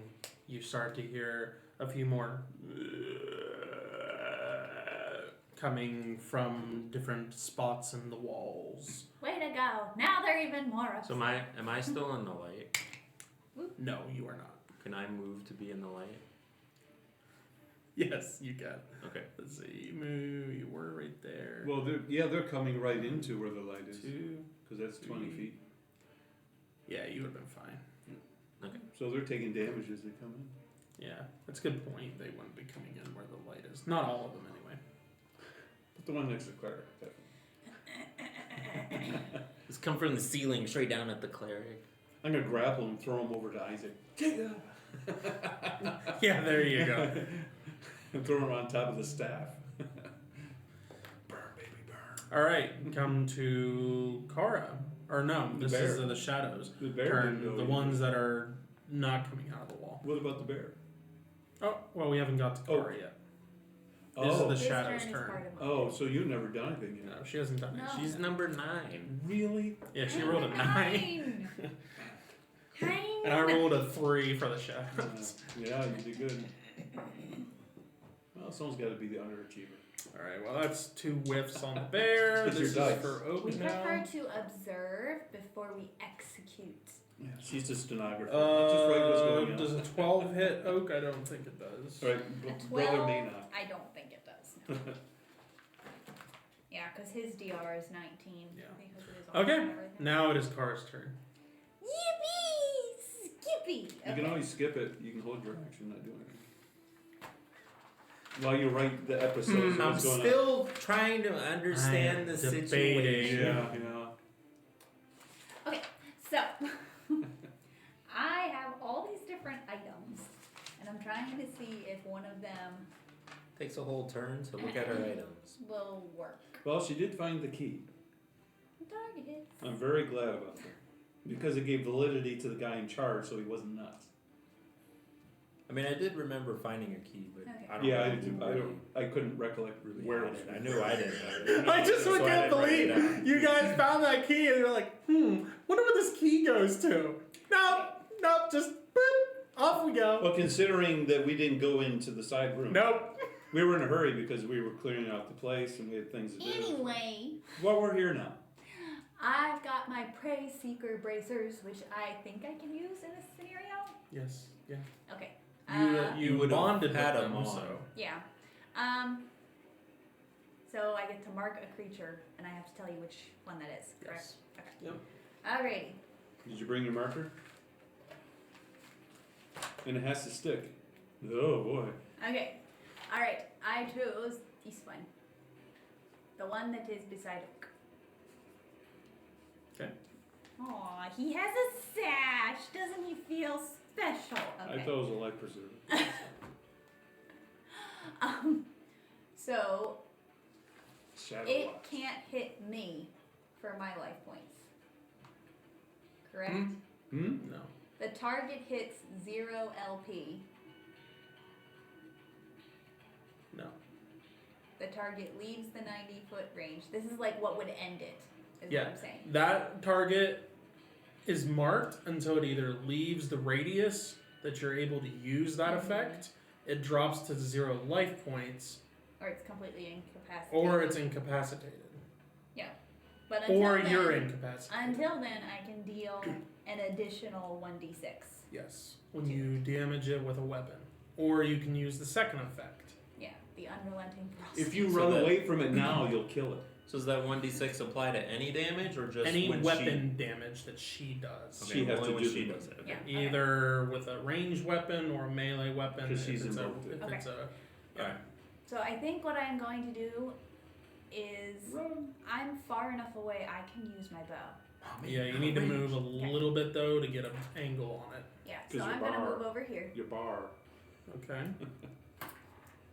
you start to hear a few more coming from different spots in the walls. Way to go. Now they're even more upset. So am I still in the light? No, you are not. Can I move to be in the light? Yes, you can. Okay. Let's see. You move. You were right there. Well, they're coming right into where the light is, 2. because that's 20 3. feet. Yeah, you would have been fine. So they're taking damage as they come in. Yeah, that's a good point. They wouldn't be coming in where the light is. Not all of them, anyway. But the one next to Cleric, definitely. It's come from the ceiling straight down at the cleric. I'm gonna grapple him and throw him over to Isaac. Yeah, there you go. And throw him on top of the staff. Burn, baby, burn. All right, come to Kara. Or no, The this bear. is the shadows. The bear Turn didn't go the either. ones that are not coming out of the wall. What about the bear? Oh, well, we haven't got to Oh. Kara yet. This is Oh, the His shadows' turn is turn. part of mine. oh, so you've never done anything No, yet? she hasn't done it. No. She's number 9. Really? Yeah, she rolled a 9. 9. And I rolled a 3 for the shadows. Yeah, you did good. Well, someone's got to be the underachiever. All right, well, that's 2 whiffs on the bear. It's This your is dice. for Oak We prefer now. to observe before we execute. Yeah, she's the stenographer. Just write what's going on. Does a 12 hit Oak? I don't think it does. All right, A brother 12, may not. I don't think it does. No. Yeah, because his DR is 19. Yeah. Because it is on Okay, and everything. now it is Kara's turn. Yippee! Skippy! You can always skip it. You can hold your action, not do anything. While you write the episodes, I'm what's going still trying to understand I am the debating. situation. on. Yeah. Okay, so I have all these different items, and I'm trying to see if one of them Takes a whole turn to look at her items. will work. Well, she did find the key. Target. I'm very glad about that. Because it gave validity to the guy in charge, so he wasn't nuts. I mean, I did remember finding a key, but Okay. I don't Yeah, know I who did too. really- I couldn't recollect really where had it was. it. I knew I didn't. I just So I can't didn't write it believe down. you guys found that key and you're like, wonder where this key goes to. Nope, just boop, off we go. Well, considering that we didn't go into the side room. Nope. We were in a hurry because we were clearing out the place and we had things to do. Anyway, Well, we're here now. I've got my prey seeker bracers, which I think I can use in this scenario. Yes. Yeah. Okay. You would've bonded had with them them, on. so Yeah. So I get to mark a creature, and I have to tell you which one that is. Correct. yes. Okay. Yep. Alrighty. Did you bring your marker? And it has to stick. Oh boy. Okay. Alright. I chose this one. The one that is beside Oak. Okay. Aw, he has a sash. Doesn't he feel special? I Okay. thought it was a life preserver. So Shadow it box. can't hit me for my life points. Correct? Hmm? No. The target hits 0 LP. No. The target leaves the 90-foot range. This is like what would end it, is Yeah. what I'm saying. That target is marked until it either leaves the radius that you're able to use that effect, it drops to 0 life points, Or it's completely incapacitated. or it's incapacitated. But until Or then, you're incapacitated. Until then, I can deal an additional 1d6. Yes. When you damage it with a weapon. Or you can use the second effect. Yeah, the unrelenting ferocity. If you So run that- away from it now, you'll kill it. So does that 1d6 apply to any damage or just Any when weapon damage that she does. She, She has only to when do she the- does it. Okay. Yeah. Okay. Either with a ranged weapon or a melee weapon. 'Cause if she's it's a, invoked it. if it's a Alright. So I think what I'm going to do is Run. I'm far enough away I can use my bow. Yeah, you need to move a little bit though to get an angle on it. Yeah, 'Cause so your I'm going to bar- move over here. Your bar. Okay.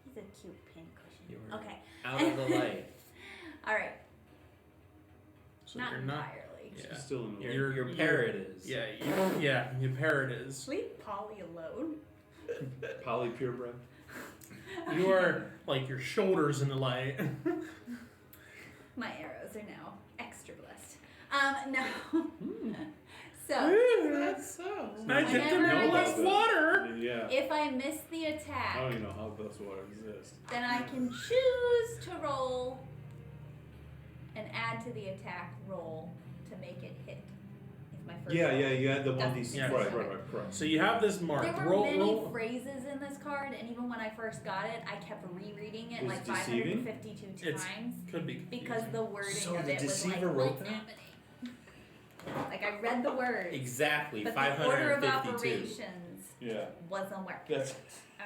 He's a cute pincushion. You were Okay. out of the light. All right. So Not you're not. entirely. Yeah. She's still in the way. Your You're- parrot is. Yeah, your parrot is. Leave Polly alone. Poly purebred. You are like your shoulders in the light. My arrows are now extra blessed. No. So That's so. I dipped dipped them them in in blessed blessed water. Yeah. if I miss the I attack, don't even know how blessed water exists. then I can choose to roll and add to the attack roll to make it hit. If my first Yeah, roll. yeah, you had the one Doesn't DC. Yeah. Right, exist. right, correct. So you have this marked. There were Roll, many roll. phrases in this card, and even when I first got it, I kept rereading it Was like it deceiving? 552 It's- times Could be because confusing. the wording So of the it was like, deceiver wrote what's that? happening? Like I read the words, Exactly. but the order of 552. operations Yeah. wasn't working. That's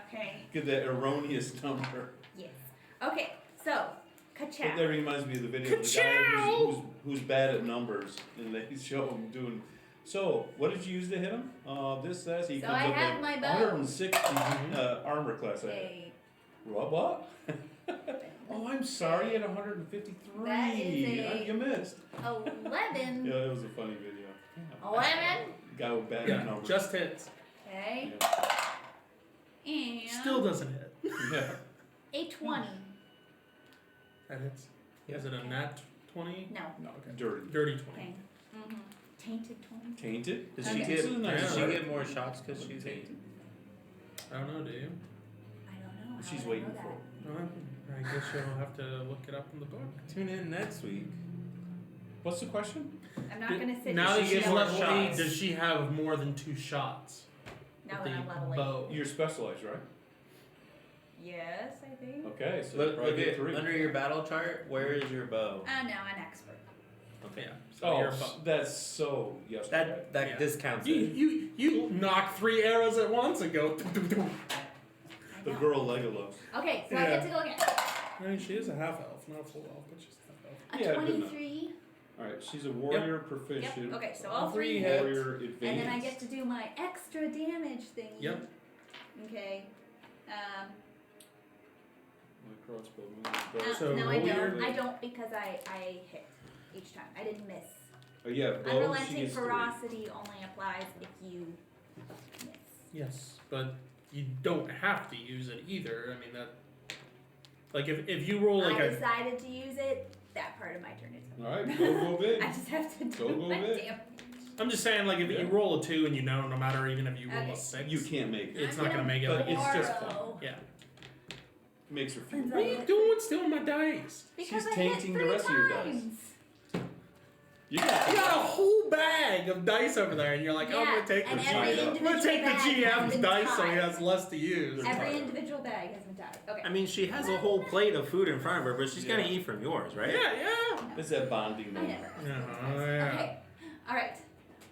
Okay. get that erroneous number. Yes. Okay. So, But ka-chow. that reminds me of the video of the guy who's bad at numbers, and they show him doing. So, what did you use to hit him? This says he So comes I up have with my bow. 160 armor class. Okay. What? Oh, I'm sorry. At 153. That is a- You missed. 11. Yeah, it was a funny video. 11. Guy with bad Yeah, numbers. just hits. Okay. Yeah. And Still doesn't hit. Yeah. a 20. That hits. Is it a nat 20? No. No. Okay. Dirty. Dirty 20. Okay. Tainted 20. Tainted? Does Okay. she This is get? nice, Does she right? get more shots because she's Tainted. I don't know, do you? I don't know. How She's would I waiting know for that? it. Well, I guess you'll have to look it up in the book. Tune in next week. What's the question? I'm not going to sit Now here that she she's get more level 8, shots? does she have more than 2 shots? now with that I'm the level 8. bow? You're specialized, right? Yes, I think. Okay, so Look, probably look get at 3. under your battle chart. Where is your bow? No, an expert. Okay. Yeah. So Oh, you're fu- that's so yesterday. That Yeah. discounts you, it. you knock 3 arrows at once and go. I The know. girl Legolas. Okay, so I Yeah. get to go again. I mean, she is a half elf, not a full elf, but she's a half elf. A Yeah, good enough. 23. Alright, she's a warrior proficient. Yep. Okay, so all 3 hits. hit. Warrior advanced. And then I get to do my extra damage thing. Yep. Okay. My crossbow moves. So no, I roll your- don't. I don't because I hit each time. I didn't miss. Oh yeah, bow, she Unrelenting gets 3. ferocity only applies if you miss. Yes, but you don't have to use it either. I mean, that. Like, if you roll like I a. decided to use it. That part of my turn is over. Alright, go big. I just have to do Go my big. damn. I'm just saying, like, if Yeah. you roll a 2 and you know, no matter even if you roll Okay. a 6. You can't make it. It's I'm not gonna make it. But it's just borrow. Yeah. Makes her feel. Since What I are you hit doing stealing my dice? Because She's I hit tainting the 3 rest of your dice. times. You You got got a whole bag of dice over there, and you're like, oh, I'm Yeah, gonna take and the every G. I'm individual gonna take the bag has GM's been dice so he tied. has less to use. They're Every tied. individual bag has been tied. Okay. I mean, she has a whole plate of food in front of her, but she's gonna Yeah. eat from yours, right? Yeah. It's that bonding I moment. never. Oh, yeah. Okay. All right.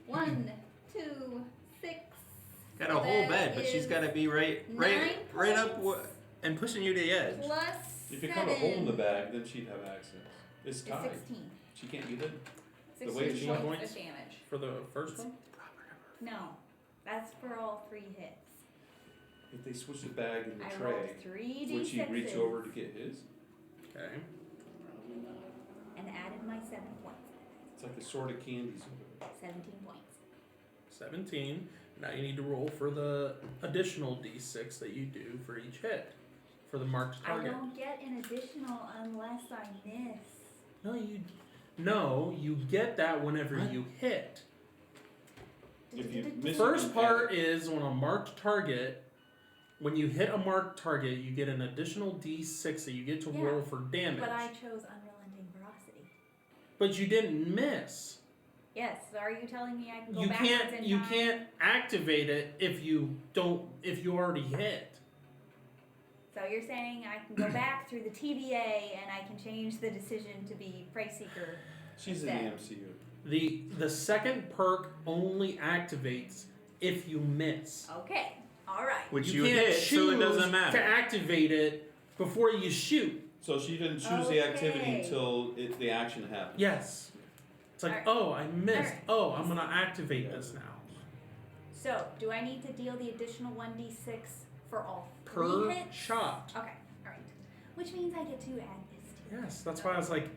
1, 2, 6. Got a So whole that bed, but she's is gotta be right up points. and pushing you to the edge. Plus If you 7. cut a hole in the bag, then she'd have access. It's It's tied. 16. She can't eat it. 16 way she- points points? of damage. For the first one? No, that's for all 3 hits. If they switch the bag in the I tray, rolled 3 would she d6s reach over to get his? Okay. and added my 7 points. It's like a sort of candies over there. 17 points. 17. Now you need to roll for the additional d6 that you do for each hit. For the marked I target. don't get an additional unless I miss. No, you get that whenever What? you hit. If you The miss first it, part is on a marked target. When you hit a marked target, you get an additional d6 that you get to Yeah, roll for damage. But I chose unrelenting ferocity. But you didn't miss. Yes, so are you telling me I can go You backwards can't. in You time? can't activate it if you don't. If you already hit. So you're saying I can go back through the TVA and I can change the decision to be Prey Seeker. she's in the MCU. The second perk only activates if you miss. Okay, alright. Which you can't hit, so it doesn't choose matter. to activate it before you shoot. So she didn't choose the activity Okay. until the action happened. Yes. It's like, Alright. oh, I missed. Alright. Oh, I'm gonna activate this now. So, do I need to deal the additional 1d6 for all 3 Per hits? shot. Okay, alright. Which means I get to add this to it. Yes, that's why I was like,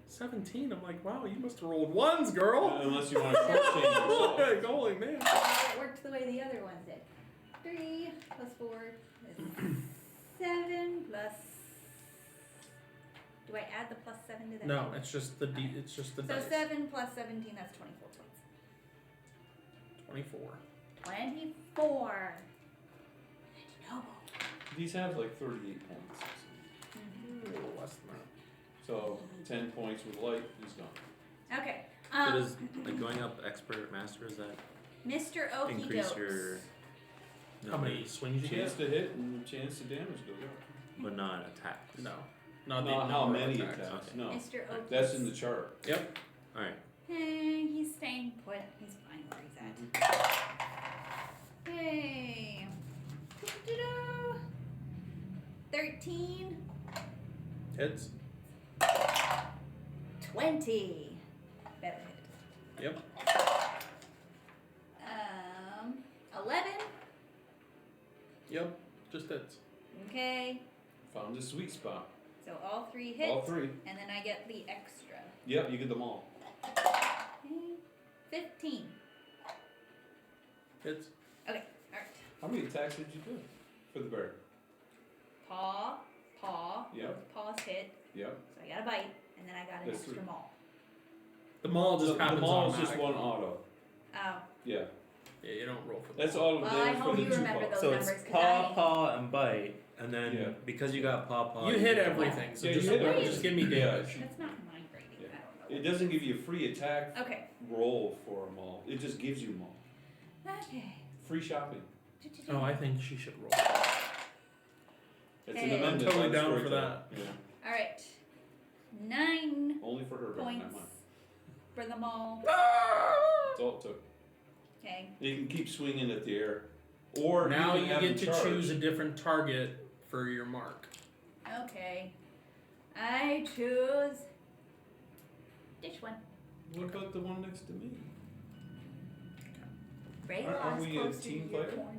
17. I'm like, wow, you must have rolled ones, girl. Unless you want to shortchange yourself. Like, holy man. It worked the way the other ones did. 3 plus 4 is 7 plus. Do I add the plus 7 to that? No, it's just the D. It's just the So dice. 7 plus 17, that's 24 points. 24. 24. No. These have like 38 points. A little less than that. So 10 points with light, he's gone. Okay. So does like going up expert master, is that Mr. Okie increase Dokes. your How many swings you Chance get? to hit and chance to damage goes up. but not attacks? No. Not the Not how number of many attacks. attacks. Okay. No, Mr. Okie. that's in the chart. Yep. Alright. Hey, he's staying put. He's fine where he's at. Hey. Da-da-da. 13. Hits. 20. Better hit. Yep. 11. Yep. Just hits. Okay. Found the sweet spot. So all 3 hits. All 3. And then I get the extra. Yep, you get them all. Okay. 15. Hits. Okay. Alright. How many attacks did you do for the bear? Paw. Yep. Paw's hit. Yep. So I got a bite. And then I got an That's extra 3. maul. The maul just the happens maul is just automatically. one auto. Oh. Yeah, Yeah, you don't roll for that. that's all Well, damage I for hope the you 2 remember paws. those So numbers, it's 'cause paw, I- paw, and bite, and then Yeah. because you got paw, You hit everything, so Yeah, just, you hit everything. just give me damage. That's not mind rating. Yeah. I don't It doesn't give you a free attack know. Okay. roll for a maul. It just gives you maul. Okay. Free shopping. Oh, I think she should roll. It's Hey. an I'm amendment. totally by the down for storyteller. that. Yeah. Alright. 9 Only for her, not mine. points for the maul. That's all it took. Okay. You can keep swinging at the air, or Now you you can have get them to charge. choose a different target for your mark. Okay. I choose this one. What about the one next to me? Right Aren't lies we a close to team your player? corner.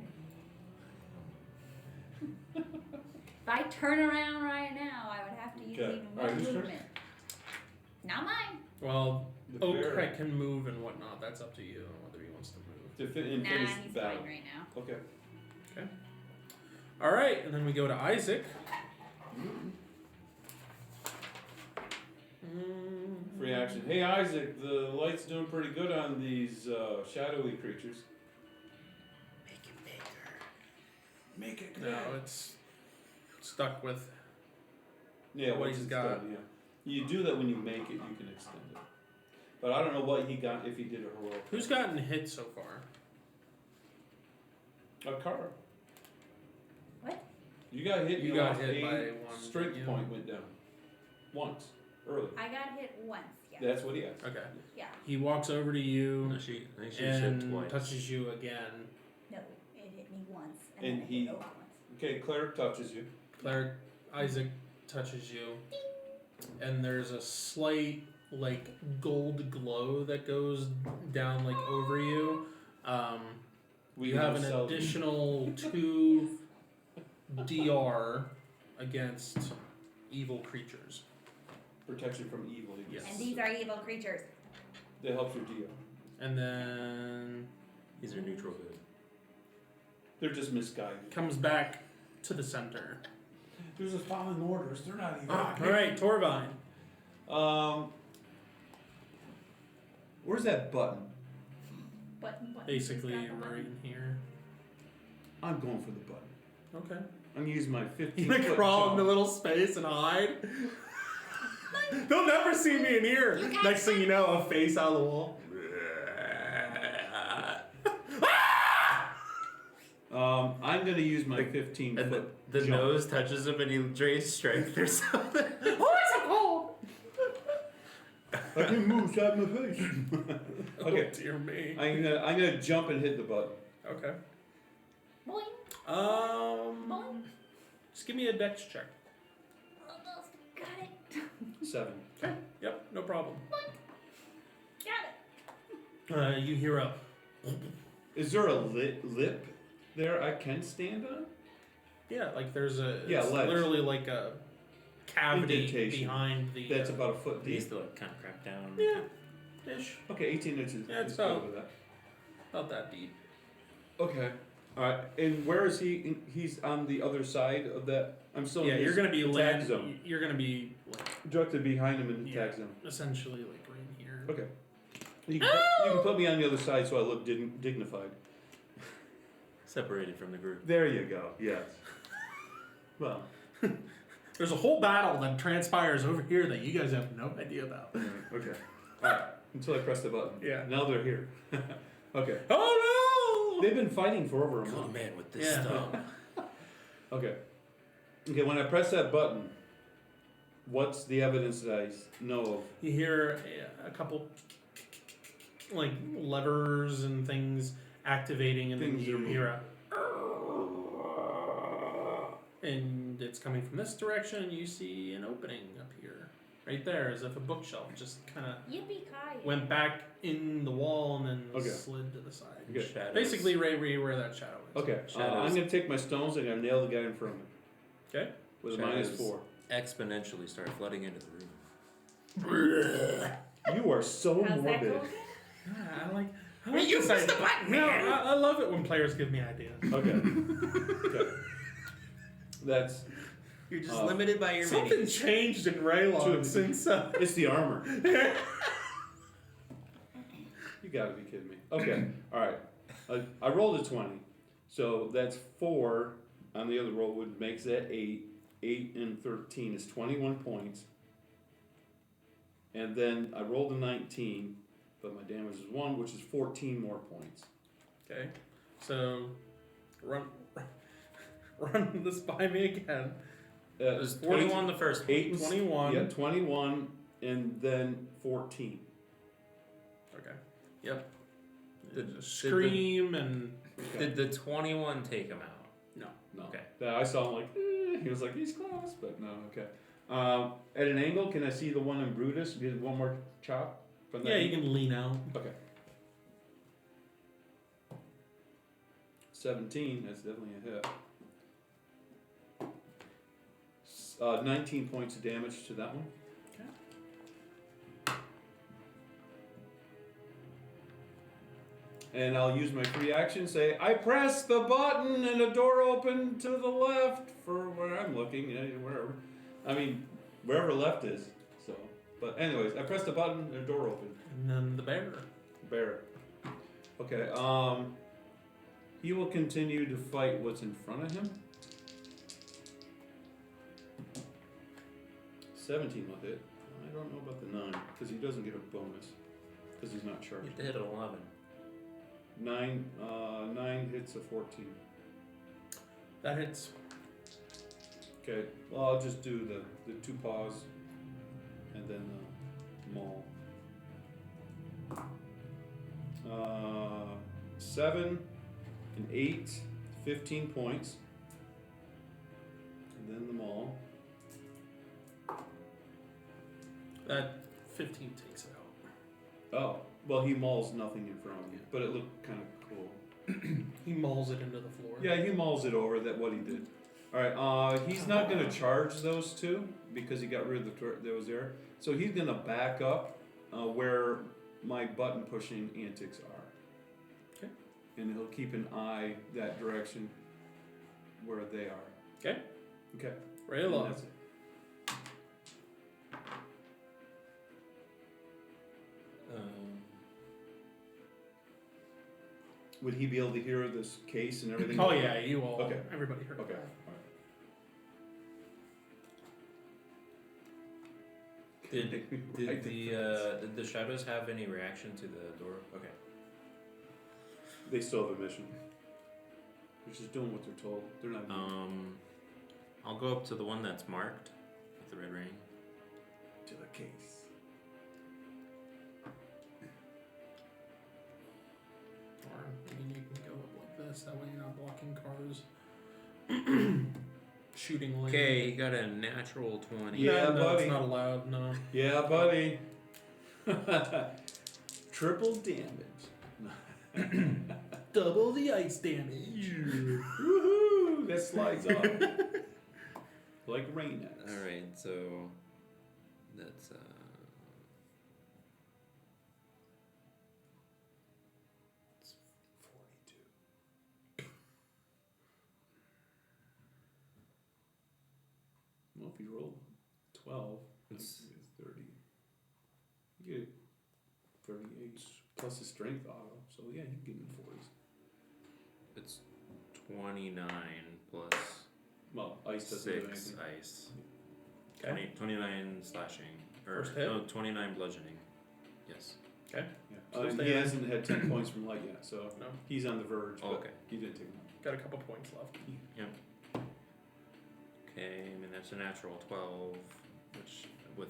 If I turn around right now, I would have to use Okay. even more Alright, whose turn? movement. Not mine. Well, The bear. Oak can move and whatnot. That's up to you on whether he wants to move. To fit and Nah, finish he's the battle. fine right now. Okay. All right, and then we go to Isaac. Free action. Hey Isaac, the light's doing pretty good on these shadowy creatures. Make it bigger. Make it No, it's stuck with. Yeah, what once he's it's got. done, yeah. You do that when you make it, you can extend it. But I don't know what he got if he did a heroic. Who's gotten hit so far? A car. What? You got hit. You got lost hit a by one, strength yeah. point went down. Once. Early. I got hit once. Yeah. That's what he has. Okay. Yeah. He walks over to you No, I think she said and twice. touches you again. No, it hit me once, and, And then it he- hit Ola once. Okay, Cleric touches you. Cleric Isaac touches you, and there's a slight like gold glow that goes down like over you. We You have an sell- additional 2 DR against evil creatures. protection from evil. Yes. And these are evil creatures. That helps your deal. And then These are neutral good. They're just misguided. comes back to the center. There's a following orders. They're not evil. Alright, Torvine. Where's that button? Button. Basically Grab the button. right here. I'm going for the button. Okay. I'm gonna use my 15 You gonna foot crawl jump. in the little space and hide? They'll never see me in here. Next thing you know, a face out of the wall. I'm gonna use my 15 And foot the jump. nose touches him and he drains strength or something. I can move inside my face. Okay. Oh, dear me. I'm gonna jump and hit the button. Okay. Boing. Just give me a dex check. Almost got it. 7. Okay. Yep, no problem. Got it. You hear a. Is there a lip there I can stand on? Yeah, like there's a. Yeah, it's ledge. literally like a cavity Indentation. behind the. That's about a foot He needs deep. to like kind of crack down. Yeah, ish. Okay, 18 inches. Yeah, it's Let's go about- with that. Not that deep. Okay. Alright, and where is he? He's on the other side of that. I'm still Yeah, in you're his gonna be attack land. zone. You're gonna be like Directly behind him in the Yeah. attack zone. essentially like right here. Okay. You can put me on the other side so I look dignified. Separated from the group. There you go. Yes. Well. There's a whole battle that transpires over here that you guys have no idea about. Okay. Alright. Until I press the button. Yeah. Now they're here. Okay. Oh no! They've been fighting for over a Kill month. a man with this Yeah. stuff. Okay. Okay, when I press that button, what's the evidence that I know of? You hear a couple like levers and things activating, and then Things you are hear a. And it's coming from this direction, and you see an opening up here, right there, as if a bookshelf just kind of Yippee-ki-yay. went back in the wall and then Okay. slid to the side. Okay. Shadows. Basically, right where that shadow is. Okay, Shadows. I'm gonna take my stones and I'm gonna nail the guy in front of me. Okay. With a Shadows. -4. Exponentially start flooding into the room. You are so How's that morbid. go? Yeah, I like You this pressed idea. the button, No, man. I love it when players give me ideas. Okay. Okay. That's You're just Uh, limited by your Something minis. changed in Raylon True. since. it's the armor. You gotta be kidding me. Okay, alright. I rolled a 20. So that's 4 on the other roll, which makes that 8. 8 and 13 is 21 points. And then I rolled a 19, but my damage is 1, which is 14 more points. Okay, so run this by me again. It was 21 the first one. 8 and 21. Yeah, 21 and then 14. Okay. Yep. Did- Just scream and Okay. Did the 21 take him out? No. Okay. That I saw him like, he was like, he's close, but no, okay. At an angle, can I see the one in Brutus? Get one more chop from that yeah, you angle? can lean out. Okay. 17, that's definitely a hit. 19 points of damage to that one. And I'll use my free action, say, I press the button and a door opened to the left for where I'm looking, wherever. I mean, wherever left is. So, but anyways, I pressed the button and a door opened. And then the bear. Barrett. Okay, he will continue to fight what's in front of him. 17 will hit. I don't know about the 9, because he doesn't get a bonus. because he's not charged. You hit an 11. 9 hits a 14. That hits. Okay, well, I'll just do the 2 paws and then the maul. 7 and 8, 15 points. And then the maul. That 15 takes it out. Oh, well, he mauls nothing in front of me, but it looked kind of cool. He mauls it into the floor. Yeah, he mauls it over. That what he did. All right. He's not gonna charge those 2 because he got rid of that was there. So he's gonna back up where my button pushing antics are. Okay. And he'll keep an eye that direction where they are. Okay. Okay. Right And along. that's it. Would he be able to hear this case and everything? Oh yeah, you all. Okay. Everybody heard Okay. that. Did the shadows have any reaction to the door? Okay. They still have a mission. They're just doing what they're told. They're not. I'll go up to the one that's marked with the red ring. To the case. Or I mean, you can go up like this. That way you're not blocking cars. Shooting lane. Okay, he got a natural 20. Yeah, no, buddy. it's not allowed. No. Yeah, buddy. Triple damage. Double the ice damage. Woohoo! That slides off. Like rain X. Alright, so that's It's 42. Well, if you roll 12, It's- it's 30. You get 38 plus the strength auto. So yeah, you can get in the 40s. it's 29 plus Well, ice doesn't do 6 anything. ice. Okay. 29 slashing. Or First hit? no, 29 bludgeoning. Yes. Okay. Yeah. So He stay on. hasn't had 10 points from light yet, so No. he's on the verge. Oh, but okay. He didn't take them. Got a couple points left. Okay, I mean that's a natural 12, which with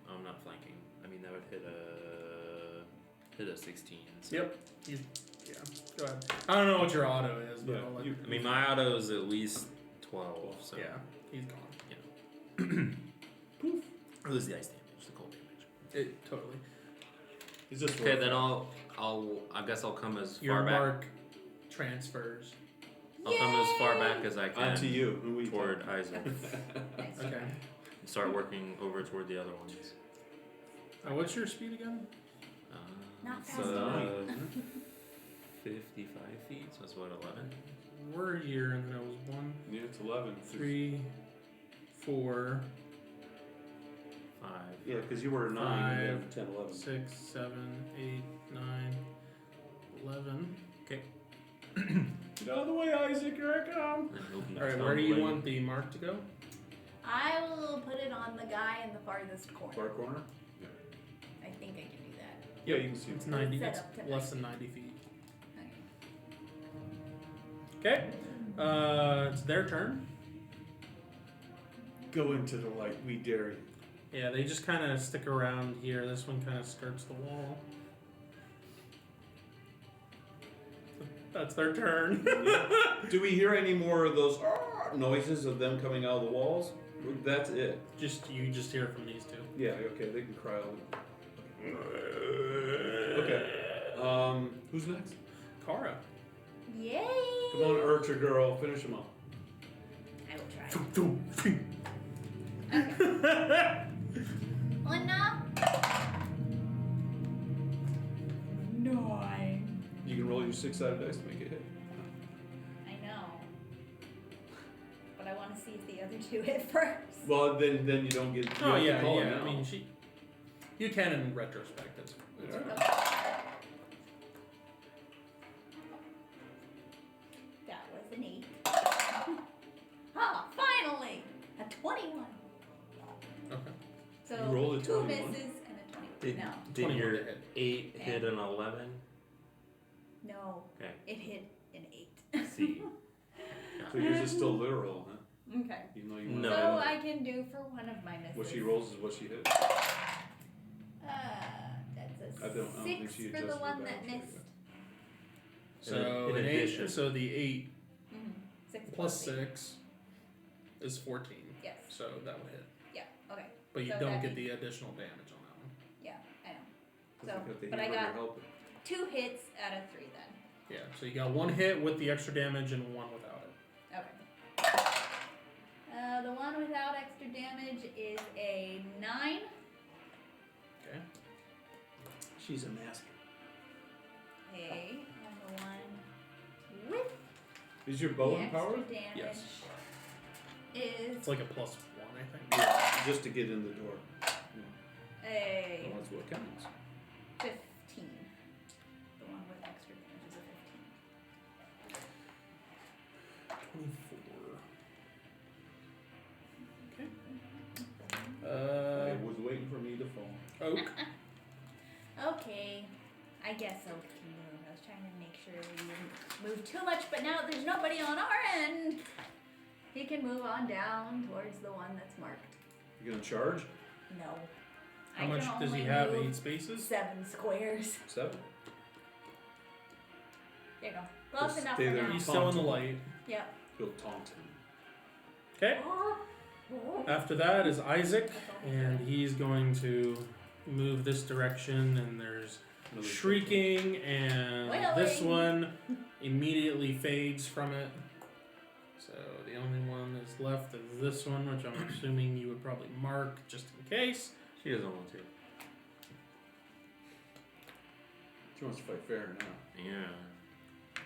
I'm not flanking. I mean that would hit a 16. So. Yep. He's, yeah. Go ahead. I don't know what your auto is, but Yeah, I'll let you- I mean my auto is at least 12, so yeah, he's gone. Poof. It was the ice damage, the cold damage. It totally. He's just Okay, then I guess I'll come as Your far back. mark transfers. I'll come as far back as I can onto you. And we toward Isaac. Nice. Okay. And start working over toward the other ones. What's your speed again? Not It's, fast enough. 55 feet, so that's what, 11? We're here, and then it was 1, Yeah, it's 11. 3, 4, 5. Yeah, because you were a 9 and then 10, 11. 6, 7, 8, 9, 11. Okay. Get out of the way, Isaac. Here I come. Then he'll be All right, where do you tumbling. want the mark to go? I will put it on the guy in the farthest corner. Far corner? I think I can do that. Yeah, you can see. It's 90. Set It's up to less than 90 feet. Okay. Okay. It's their turn. Go into the light. We dare you. Yeah, they just kind of stick around here. This one kind of skirts the wall. That's their turn. Do we hear any more of those noises of them coming out of the walls? That's it. You just hear it from these two. Yeah, okay, they can cry out. Okay. Who's next? Kara. Yay! Come on, Archer girl, finish him up. I will try. Una. 9. You can roll your 6-sided dice to make it hit. I know. But I want to see if the other 2 hit first. Well, then you don't get. You Oh have to yeah, call it yeah. now. I mean, you can in retrospect. It's Alright. That was an 8. Ah, finally! A 21. okay. So You rolled a 2 21? misses and a 21. Did, No. did 21 your to hit. 8 hit an 11? No. Okay. It hit an 8. See. So yours is still literal, huh? Okay. Even though you No. So want I can do for one of my misses. what she rolls is what she hits. That's I a don't think 6 she for adjusted the her one balance that sheet missed. So In an addition. 8. So the 8 Mm-hmm. 6 plus 8. 6 is 14. Yes. So that would hit. Yeah. Okay. But you So don't that get means- the additional damage on that one. Yeah, I know. Doesn't have to but I hammer got- or help it. 2 hits out of 3 then. Yeah. So you got 1 hit with the extra damage and 1 without it. Okay. The one without extra damage is a 9. Okay. She's a master. Okay. And the one with Is your bow the extra empowered? damage Yes. is It's like a +1, I think. Yeah, just to get in the door. a Well, that's what counts. 15. The one with extra damage is a 24. Okay. It was waiting for me to fall. Oak. 15. Okay. I guess Oak can move. I was trying to make sure we didn't move too much, but now there's nobody on our end. He can move on down towards the one that's marked. You gonna charge? No. How I much can does he only have? move 8 spaces? 7 squares. 7? There you go. Close Just enough stay for there. now. He's still in the light. Yep. He'll taunt him. Okay. After that is Isaac, That's all he and he's going to move this direction, and there's Another shrieking, and this Wailing. one immediately fades from it. So the only one that's left is this one, which I'm assuming you would probably mark just in case. She doesn't want to. She wants to fight fair now. Yeah.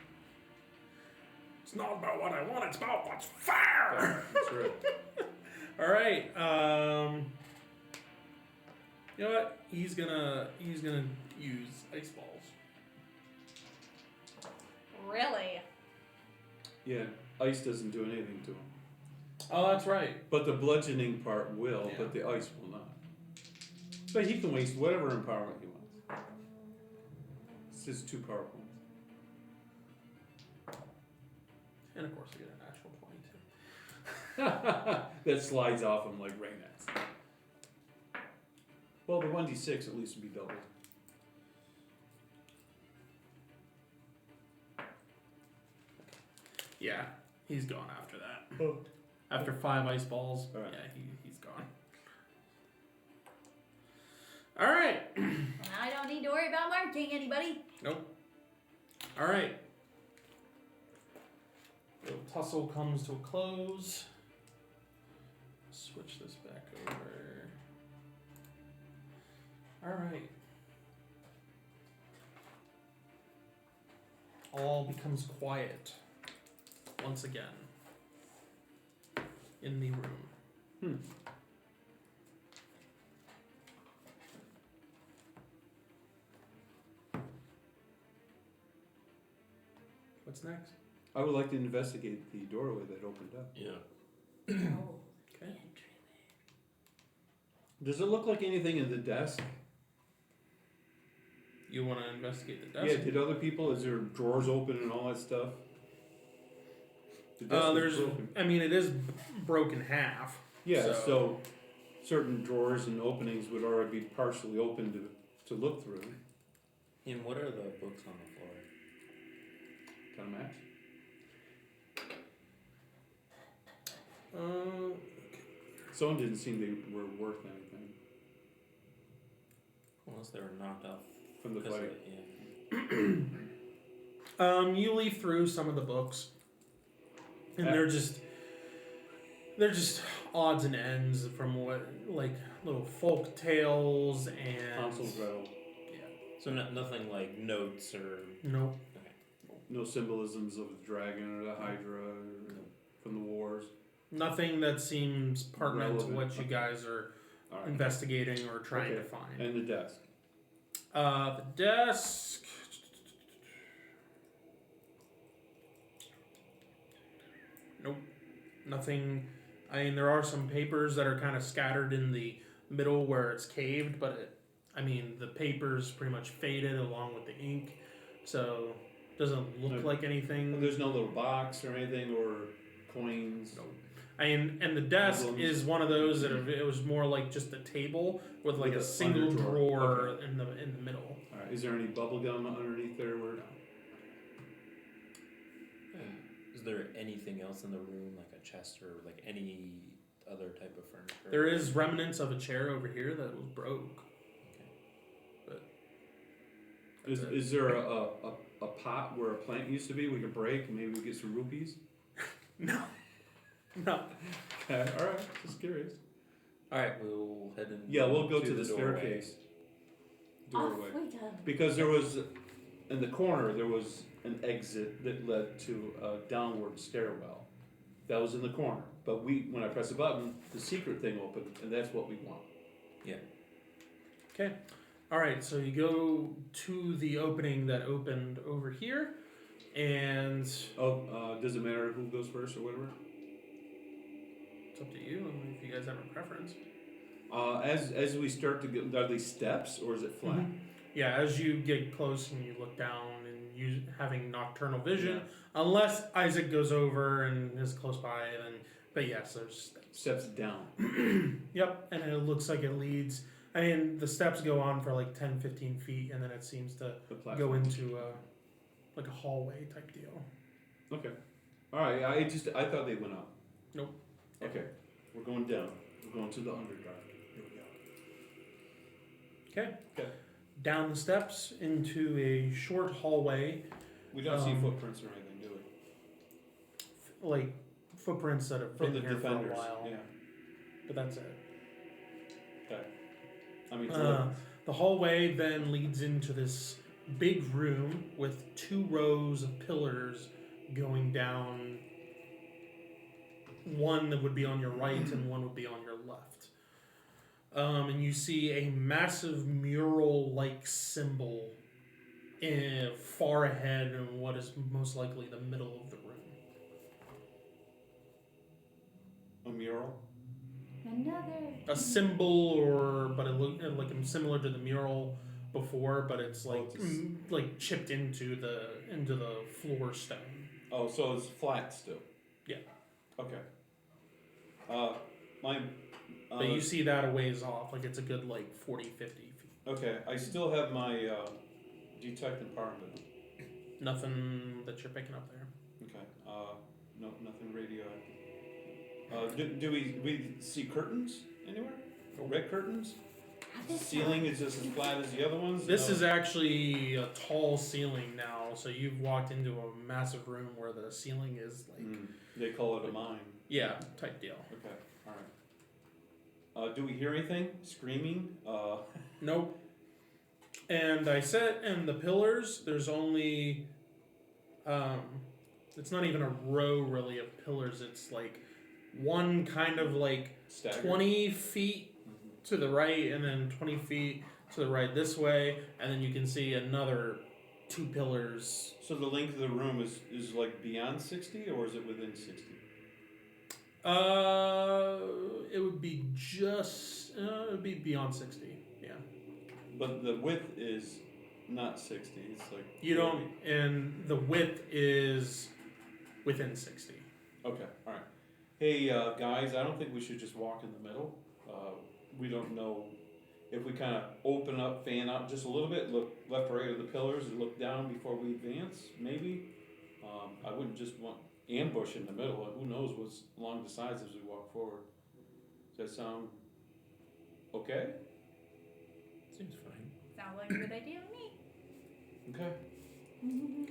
It's not about what I want, it's about what's fair! That's right. Alright, you know what? He's gonna use ice balls. Really? Yeah, ice doesn't do anything to him. Oh, that's right. But the bludgeoning part will, Yeah. but the ice will not. But he can waste whatever empowerment he wants. It's just 2 power points. And of course you get an actual 22. That slides off him like rainets. Well, the 1d6 at least would be doubled. Yeah, he's gone after that. Oh. After 5 ice balls, Alright. yeah, he's gone. Alright. I don't need to worry about marking anybody. Nope. Alright. The tussle comes to a close. Switch this back over. Alright. All becomes quiet once again in the room. What's next? I would like to investigate the doorway that opened up. Yeah. Oh, Okay. Does it look like anything in the desk? You want to investigate the Yeah, desk? did other people, is there drawers open and all that stuff? The desk was There's, broken. I mean, it is broken half. Yeah, so certain drawers and openings would already be partially open to look through. And what are the books on the floor? Kind of match? Some didn't seem they were worth anything Unless they were knocked off from the because of fight. it, yeah. You leaf through some of the books, and Yeah. they're just odds and ends from what, like, little folk tales and Hansel's Gretel. So nothing like notes or. Nope. No symbolisms of the dragon or the hydra or from the wars. Nothing that seems pertinent to Relevant. what you guys are All right. investigating or trying to Okay. find. And the desk. The desk. Nope. Nothing. I mean, there are some papers that are kind of scattered in the middle where it's caved, but I mean, the paper's pretty much faded along with the ink, so doesn't look No. like anything. There's no little box or anything or coins. No. And the desk Emblems. is one of those that it was more like just a table with like With a a single under drawer. drawer in the middle. All right. Is there any bubble gum underneath there? Where? Is there anything else in the room, like a chest or like any other type of furniture? There is remnants of a chair over here that was broke. Is there a pot where a plant used to be we could break and maybe we get some rupees? No. No. Okay. All right. Just curious. All right, we'll head in. Yeah, we'll go to the doorway. staircase. Off Doorway. we go. Because there was, in the corner, there was an exit that led to a downward stairwell. That was in the corner. But when I press the button, the secret thing opened, and that's what we want. Okay. All right. So you go to the opening that opened over here, and Does it matter who goes first or whatever? it's up to you. I mean, if you guys have a preference. As we start to get, are these steps or is it flat? Mhm. Yeah. As you get close and you look down and you having nocturnal vision, unless Isaac goes over and is close by, then. But yes, there's Steps down. Yep, and it looks like it leads. I mean, the steps go on for like 10, 15 feet, and then it seems to The platform. go into like a hallway type deal. Okay. All right. I thought they went up. Nope. Okay. We're going down. We're going to the underdark. Here we go. Okay. Okay. Down the steps into a short hallway, We don't see Um, footprints or anything, do we? like footprints that have From been the here for a defenders. while. Yeah. But that's it. Okay. I mean, The hallway then leads into this big room with 2 rows of pillars going down. One that would be on your right and one would be on your left. And you see a massive mural-like symbol far ahead in what is most likely the middle of the room. a mural. Another. A symbol, but it looked like similar to the mural before, but it's like Oh, it's- like chipped into the floor stone. Oh, so it's flat still. Yeah. Okay. My. But you see that a ways off, like it's a good like 40, 50 feet. Okay, I still have my detect empowerment. Nothing that you're picking up there. Okay. No, nothing radioactive. Do we see curtains anywhere? Red curtains? The ceiling is just as flat as the other ones? This No. is actually a tall ceiling now, so you've walked into a massive room where the ceiling is like They call it a mine. yeah, type deal. Okay, alright. Do we hear anything? Screaming? Nope. And I said, and the pillars, there's only, it's not even a row really of pillars. It's like one kind of like Staggered? 20 feet Mhm. to the right and then 20 feet to the right this way. And then you can see another 2 pillars. So the length of the room is like beyond 60 or is it within 60? It would be just, it would be beyond 60. Yeah. But the width is not 60. It's like. You don't, and the width is within 60. Okay, alright. Hey, guys, I don't think we should just walk in the middle. We don't know if we kind of open up, fan out just a little bit, look left or right of the pillars and look down before we advance, maybe. I wouldn't just want ambush in the middle. Who knows what's along the sides as we walk forward. Does that sound okay? Seems fine. Sounds like a good idea to me. Okay.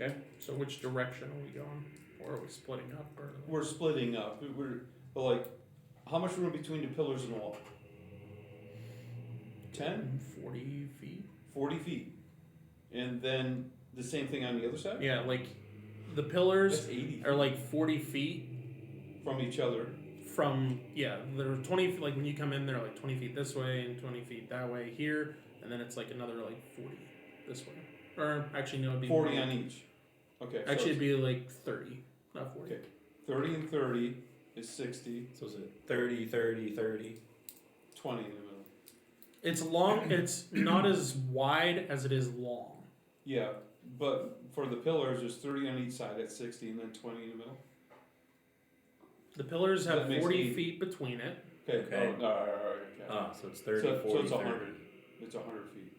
Okay. So which direction are we going? Or are we splitting up? Or We're splitting up. But like, how much room between the pillars and the wall? 10? 40 feet? 40 feet. And then the same thing on the other side? Yeah, like the pillars That's 80 are like 40 feet from each other. from, yeah, they're 20 feet, like when you come in, they're like 20 feet this way and 20 feet that way here. And then it's like another like 40 this way. Or actually, no, it'd be 40 more. on each. Okay. so Actually, it'd be like 30, not 40. Okay. 30 and 30 is 60. So is it 30, 30, 30? 20 in the middle. It's long. It's not as wide as it is long. Yeah, but for the pillars, there's 30 on each side. That's 60, and then 20 in the middle. The pillars That have makes 40 80. feet between it. Okay. Okay. Oh, all right. Okay. Ah, so it's 30, So 40, it's 30. 100. It's 100 feet.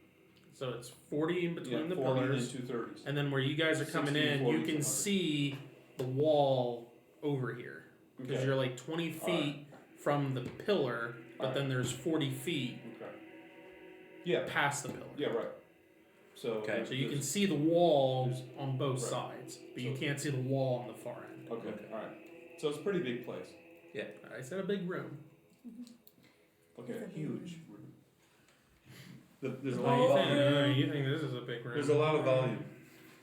So it's 40 in between the 40 pillars. and then 2 30s. And then where you guys are coming 60, in, 40, you can 200. see the wall over here. Because Okay. you're like 20 feet Alright. from the pillar, but Alright. then there's 40 feet Okay. Yeah. past the pillar. Yeah. Right. So. Okay. So you can there's- see the wall there's- on both right. sides, but you So- can't see the wall on the far end. Okay. All right. So it's a pretty big place. I said a big room. Okay. It's a big Huge. There's a What lot do of you volume. think? You think this is a big room? There's a lot of volume.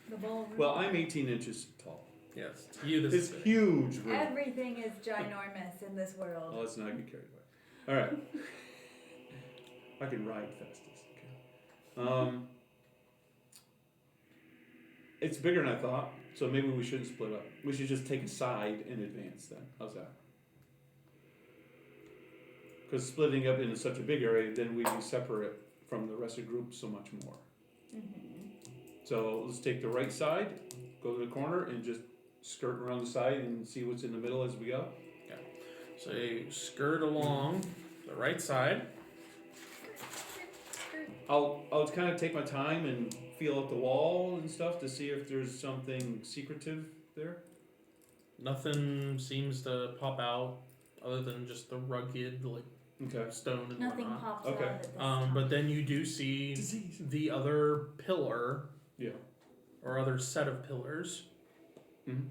The ballroom. Well, I'm 18 inches tall. Yes. To you, this It's is big. huge room. Everything is ginormous in this world. Oh, let's not get carried away. All right. I can ride fastest. Okay. It's bigger than I thought, so maybe we shouldn't split up. We should just take a side in advance then. How's that? Because splitting up into such a big area, then we'd be separate from the rest of the group so much more. So let's take the right side, go to the corner, and just skirt around the side and see what's in the middle as we go. So you skirt along the right side. I'll kind of take my time and feel out the wall and stuff to see if there's something secretive there. Nothing seems to pop out other than just the rugged like Okay. stone and Nothing whatnot. pops Okay. out at this time. But then you do see the other pillar Yeah. or other set of pillars. Mhm.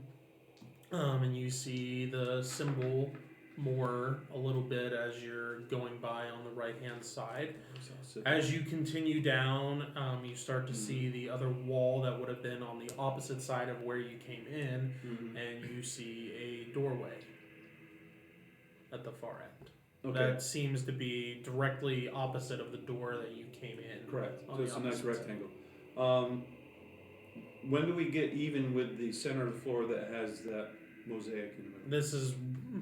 And you see the symbol more a little bit as you're going by on the right hand side. As you continue down, you start to see the other wall that would have been on the opposite side of where you came in, Mhm. and you see a doorway at the far end. Okay. That seems to be directly opposite of the door that you came in. Correct. on So the it's a nice opposite side. rectangle. When do we get even with the center of the floor that has that mosaic in the middle? This is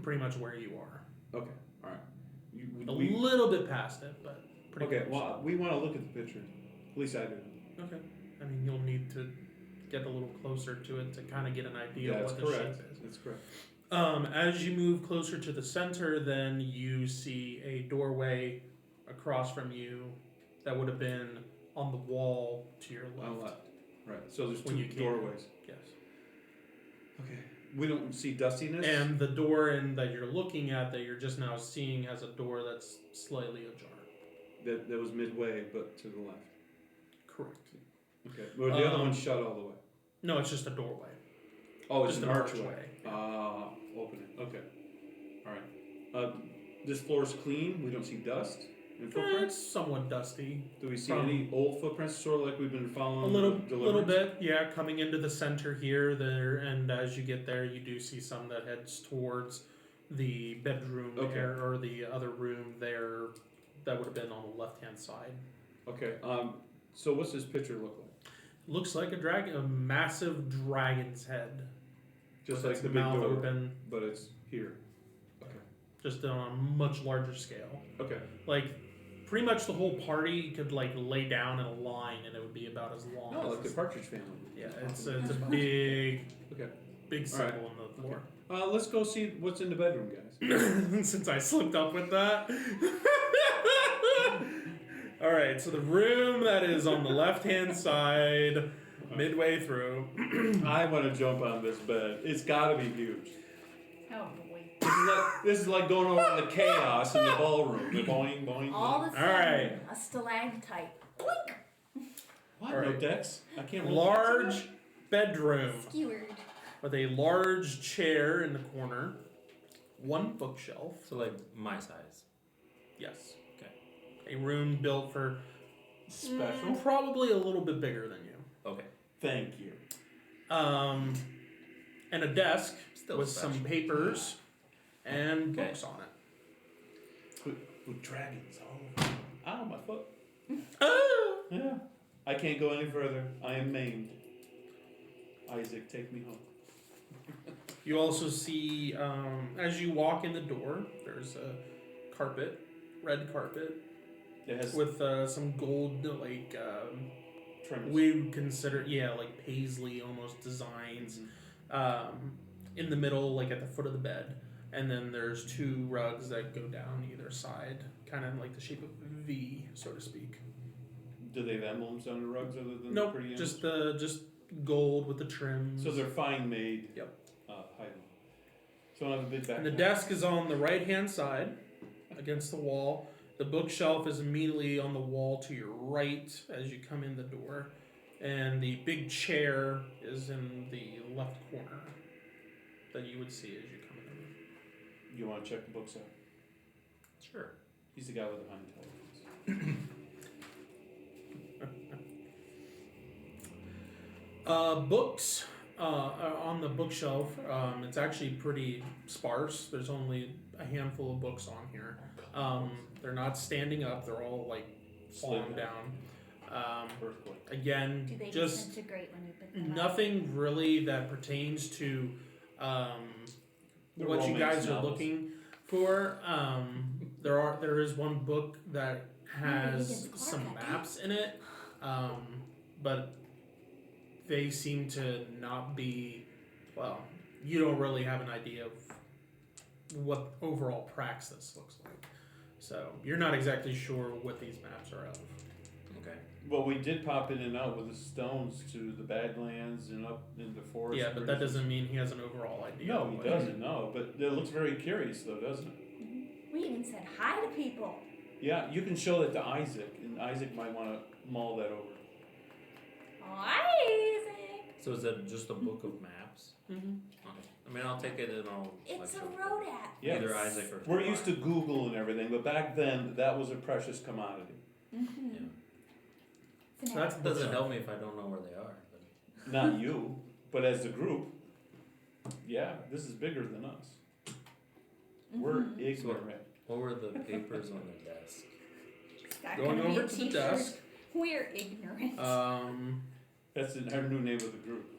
pretty much where you are. Okay. All right. A We, little bit past it, but pretty okay. close. Well, we want to look at the picture. At least I do. Okay. I mean, you'll need to get a little closer to it to kind of get an idea That's of what the correct. shape is. That's correct. As you move closer to the center, then you see a doorway across from you that would have been on the wall to your left. On the left. Right. So there's When two you came. doorways. Yes. Okay. We don't see dustiness. And the door that you're looking at that you're just now seeing has a door that's slightly ajar. that was midway, but to the left. Correct. Okay. Well, the other Um, one's shut all the way. No, it's just a doorway. Oh, it's just an an archway. archway. Opening. Okay. All right. This floor's clean. We don't see dust and footprints. It's somewhat dusty. Do we see from- any old footprints, sort of like we've been following? A little the little deliverance? bit, yeah. Coming into the center here, there, and as you get there, you do see some that heads towards the bedroom Okay. there, or the other room there. That would have been on the left hand side. Okay. So what's this picture look like? Looks like a massive dragon's head, Just with like its the big mouth door, open, but it's here. just on a much larger scale. Okay. Like pretty much the whole party could like lay down in a line, and it would be about as long. No, as like the this. Partridge Family. Yeah, it's a big, Okay. big All right. symbol on the floor. Let's go see what's in the bedroom, guys. Since I slipped up with that. All right, so the room that is on the left-hand side, midway through. I want to jump on this bed. It's got to be huge. Oh boy. This is like going over the chaos in the ballroom. The boing, boing, All boing. of a sudden, Alright. a stalactite. What? All No right. decks? I can't roll Large bedroom Skewered. with a large chair in the corner, one bookshelf. So like my size. Yes. Okay. A room built for special. probably a little bit bigger than you. Okay. Thank you. And a desk Still with special. some papers and Okay. books on it. With dragons all over. Ow, my foot. Oh! Yeah. I can't go any further. I am maimed. Isaac, take me home. You also see, as you walk in the door, there's a carpet, red carpet, It has with some gold, like trims. we would consider, like paisley almost designs. In the middle, like at the foot of the bed, and then there's 2 rugs that go down either side, kind of like the shape of a V, so to speak. Do they have emblems on the rugs other than Nope, the pretty just gold with the trims. So they're fine made. Yep. High. So I have a big back. And the desk is on the right hand side, against the wall. The bookshelf is immediately on the wall to your right as you come in the door, and the big chair is in the left corner that you would see as you come in. You want to check the books out? Sure. He's the guy with the high intelligence. Books are on the bookshelf. It's actually pretty sparse. There's only a handful of books on here. They're not standing up. They're all like falling Slid down. Earthquake. Again, Do they just disintegrate when you pick them up? nothing really that pertains to The what you romance guys are novels. looking for. There is one book that has Megan's some Clark, I maps in it, but they seem to not be. Well, you don't really have an idea of what overall praxis looks like, so you're not exactly sure what these maps are of. Okay. Well, we did pop in and out with the stones to the Badlands and up into forest. Yeah, but that doesn't mean he has an overall idea. No, of he what- doesn't. No, but it looks very curious, though, doesn't it? We even said hi to people. Yeah, you can show that to Isaac, and Isaac might want to mull that over. Isaac. So is that just a book of maps? Mhm. Okay. I mean, I'll take it and I'll. It's a show it. road app. Yeah. Either Isaac or. We're used to Google and everything, but back then that was a precious commodity. Mm-hmm. Yeah. It's an That's app. It doesn't help me if I don't know where they are. But. Not you, but as a group. Yeah, this is bigger than us. We're Mhm. ignorant. What were the papers on the desk? It's not Going gonna be over a to the t-shirt. desk. We're ignorant. That's our new name of the group.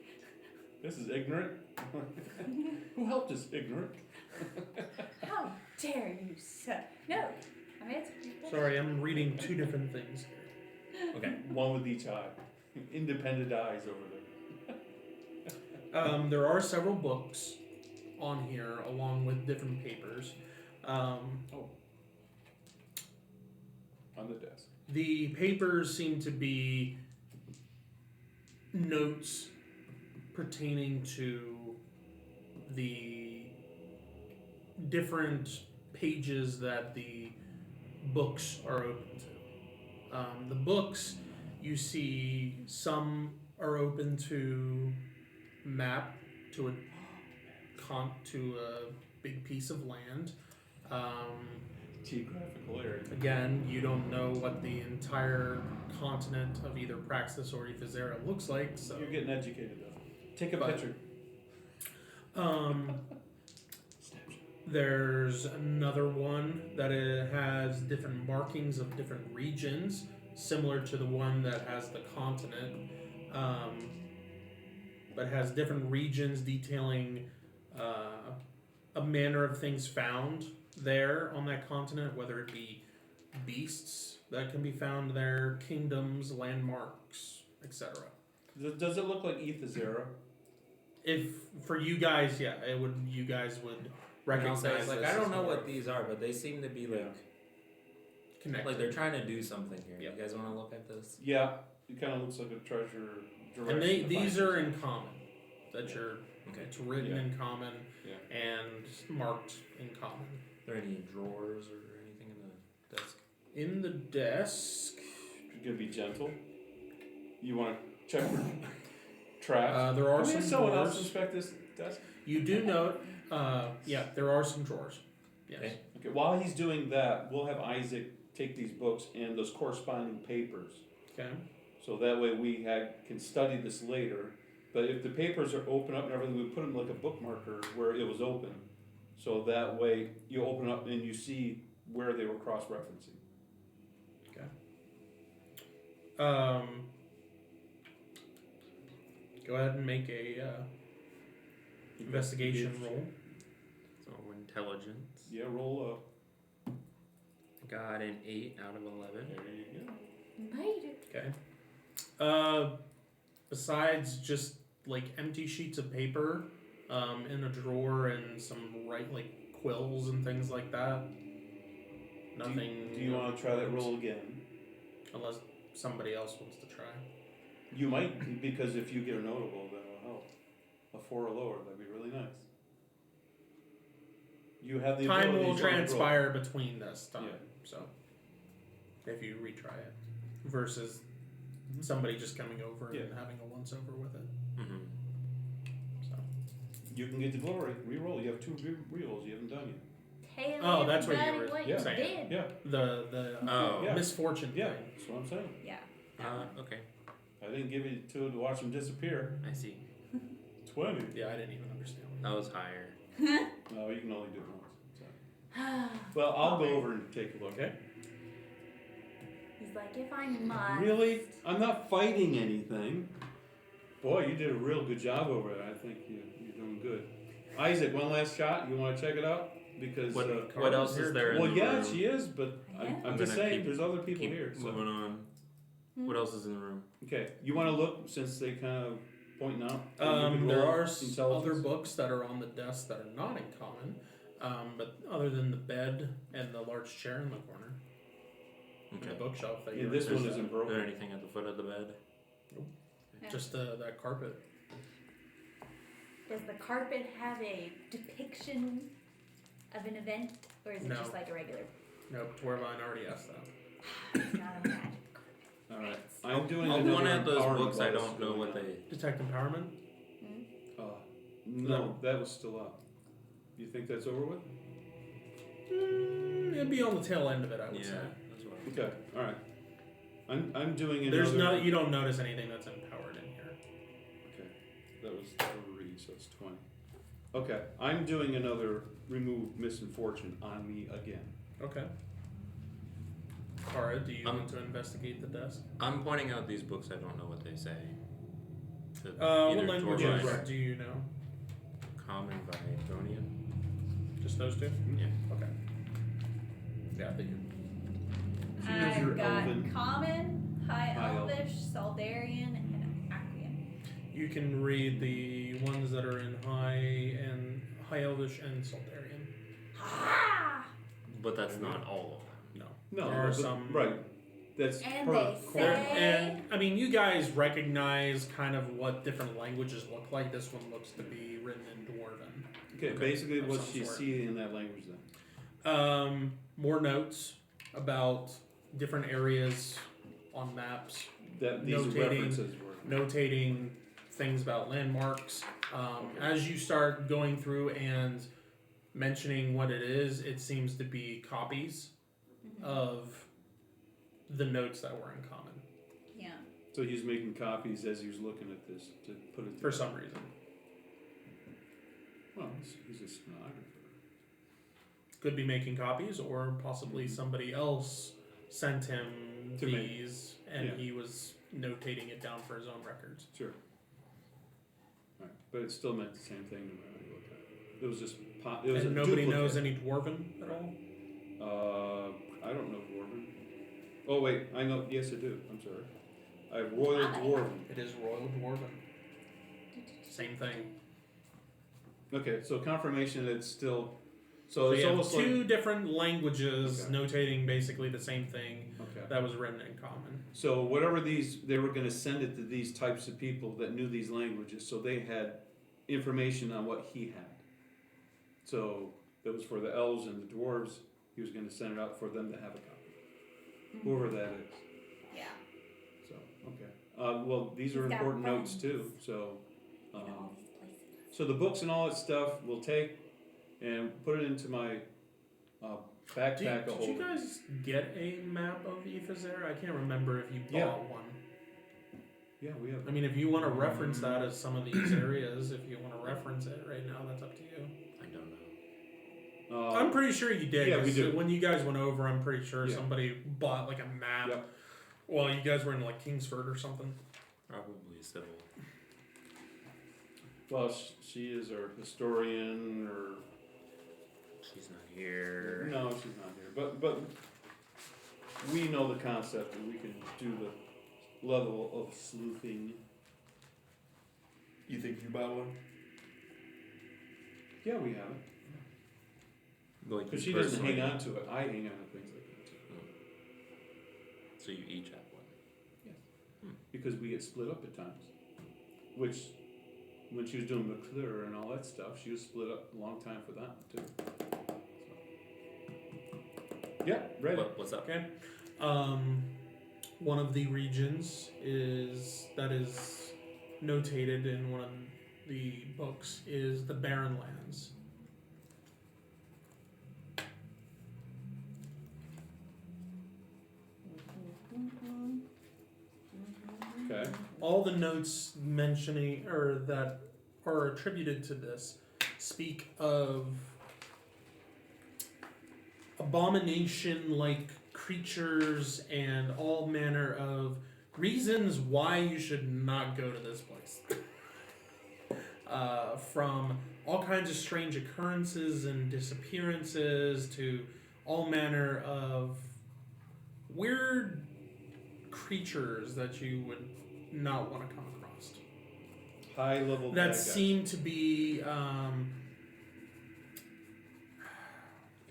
This is ignorant. Who helped us, ignorant? How dare you, sir? No. I mean, it's. Sorry, I'm reading 2 different things. Okay. One with each eye. Independent eyes over there. There are several books on here along with different papers. On the desk. The papers seem to be notes pertaining to the different pages that the books are open to. The books, you see, some are open to map to a big piece of land. Geographical area. Again, you don't know what the entire continent of either Praxis or Ethazera looks like, so You're getting educated though. Take a But- picture. there's another one that it has different markings of different regions, similar to the one that has the continent, but has different regions detailing a manner of things found there on that continent, whether it be beasts that can be found there, kingdoms, landmarks, etc. Does it look like Ethazera? If for you guys, yeah, it would. You guys would And I'll recognize. say, it's like, this I as don't know more what these are, but they seem to be like, connected. like they're trying to do something here. Yep. You guys want to look at this? Yeah, it kind of looks like a treasure. And these are in common. That you're. Okay. It's written Yeah. in common Yeah. and marked in common. Are there any drawers or anything in the desk? In the desk, You're gonna be gentle. You want to check for traps? there are Can we some have someone else drawers. inspect this desk? You do note, yeah, there are some drawers. Yes. Okay. Okay. While he's doing that, we'll have Isaac take these books and those corresponding papers, Okay. so that way we can study this later. But if the papers are open up and everything, we put them like a bookmarker where it was open, so that way you open up and you see where they were cross-referencing. Go ahead and make a investigation roll. So intelligence. Yeah, roll up. I got an 8 out of 11. There you go. Made it. Okay. Besides just like empty sheets of paper, in a drawer and some like quills and things like that. Nothing. Do you want to try that roll again? Unless somebody else wants to try. You might, because if you get a notable, then it'll help. A 4 or lower, that'd be really nice. You have the Time ability will to roll. transpire between this time. Yeah. So, if you retry it, versus somebody just coming over and having a once over with it. Mm-hmm. So. You can get the glory. Reroll. You have 2 rerolls you haven't done yet. Tell Oh, that's what you everybody were what yeah. you saying. did. Yeah. The Oh. Yeah. misfortune Yeah. thing. That's what I'm saying. Yeah. Okay. I didn't give you 2 to watch them disappear. I see. 20. Yeah, I didn't even understand. That was higher. No, you can only do it once. So. Well, I'll go over and take a look. Okay. He's like, if I must. Really? I'm not fighting anything. Boy, you did a real good job over there. I think you're doing good. Isaac, one last shot. You want to check it out? Because What else is there in well, the yeah, room? she is, but Yeah. I'm I'm just gonna saying, keep- there's other people Keep here. So. moving on. What else is in the room? Okay, you want to look since they kind of pointing out. So you can There roll are intelligence. other books that are on the desk that are not in common, but other than the bed and the large chair in the corner, and the Okay. bookshelf that Yeah, you're this one at, isn't Is there broken. anything at the foot of the bed? just that carpet. Does the carpet have a depiction of an event, or is it No. just like a regular? Nope, Dwarvine already asked that. It's not a magic carpet. All right, I'm doing I'll another one of those empowering books. I bonus don't know going what on. they. Detect empowerment. No, that was still up. You think that's over with? It'd be on the tail end of it, I would Yeah, say. that's what. Okay, all right. I'm doing another. There's no, you don't notice anything that's empowered in here. Okay, that was 3, so it's 20. Okay, I'm doing another remove misfortune on me again. Okay. Kara, do you Um, want to investigate the desk? I'm pointing out these books. I don't know what they say. To What either languages Dwarven right. do you know? Common, Vivonian. Just those two? Yeah. Okay. Yeah, they do. So here's your I've got elven. Common, High High Elvish, Saldarian, and Aquian. You can read the ones that are in High Elvish and Saldarian. Ah! But that's not all of them. No. No, There are but- some- right. That's And per they corner. say- And I mean, you guys recognize kind of what different languages look like. This one looks to be written in Dwarven. Okay, Okay, basically of what some she's sort. seeing in that language then. More notes about different areas on maps, That these Notating. references were. notating things about landmarks. As you start going through and mentioning what it is, it seems to be copies of the notes that were in common Yeah. So he's making copies as he was looking at this to put it for together. some reason. Well, he's a stenographer. Could be making copies, or possibly somebody else sent him To make- these, and yeah. he was notating it down for his own records. Sure. Right, but it still meant the same thing no matter how you look at it. It was just it was And a nobody duplicate. knows any Dwarven at all. I don't know Dwarven. Oh wait, I know. Yes, I do. I'm sorry. I have Royal Dwarven. It is Royal Dwarven. Same thing. Okay, so confirmation that it's still. So So it's you have almost two different languages Okay. notating basically the same thing like okay. that was written in common. So whatever they were going to send it to these types of people that knew these languages, so they had information on what he had. So that was for the elves and the dwarves. He was going to send it out for them to have a copy, whoever that is. Yeah. So okay. Well, these are He's got important notes friends. too. So. In all these places. So the books and all that stuff we'll take and put it into my backpack. Did you guys get a map of Ethazer? I can't remember if you bought Yeah. one. Yeah, we have. I mean, if you want to reference that as some of these areas, if you want to reference it right now, that's up to you. I don't know. I'm pretty sure you did. yeah, we 'cause do. When you guys went over, I'm pretty sure Yeah. somebody bought like a map. Yep. Well, you guys were in like Kingsford or something. Probably civil. Well, she is our historian, or She's not here. no, she's not here. But we know the concept and we can do the level of sleuthing. You think you buy one? Yeah, we have it. Like Because you she doesn't personally- hang on to it. I hang on to things like that too. So you each have one. Because we get split up at times. Which, when she was doing McClure and all that stuff, she was split up a long time for that one too. So. Yeah, ready. What's up? Okay. One of the regions that is notated in one of the books is the Barren Lands. Okay. All the notes mentioning or that are attributed to this speak of abomination-like creatures and all manner of reasons why you should not go to this place. From all kinds of strange occurrences and disappearances to all manner of weird creatures that you would not want to come across. High level bad That guys. seem to be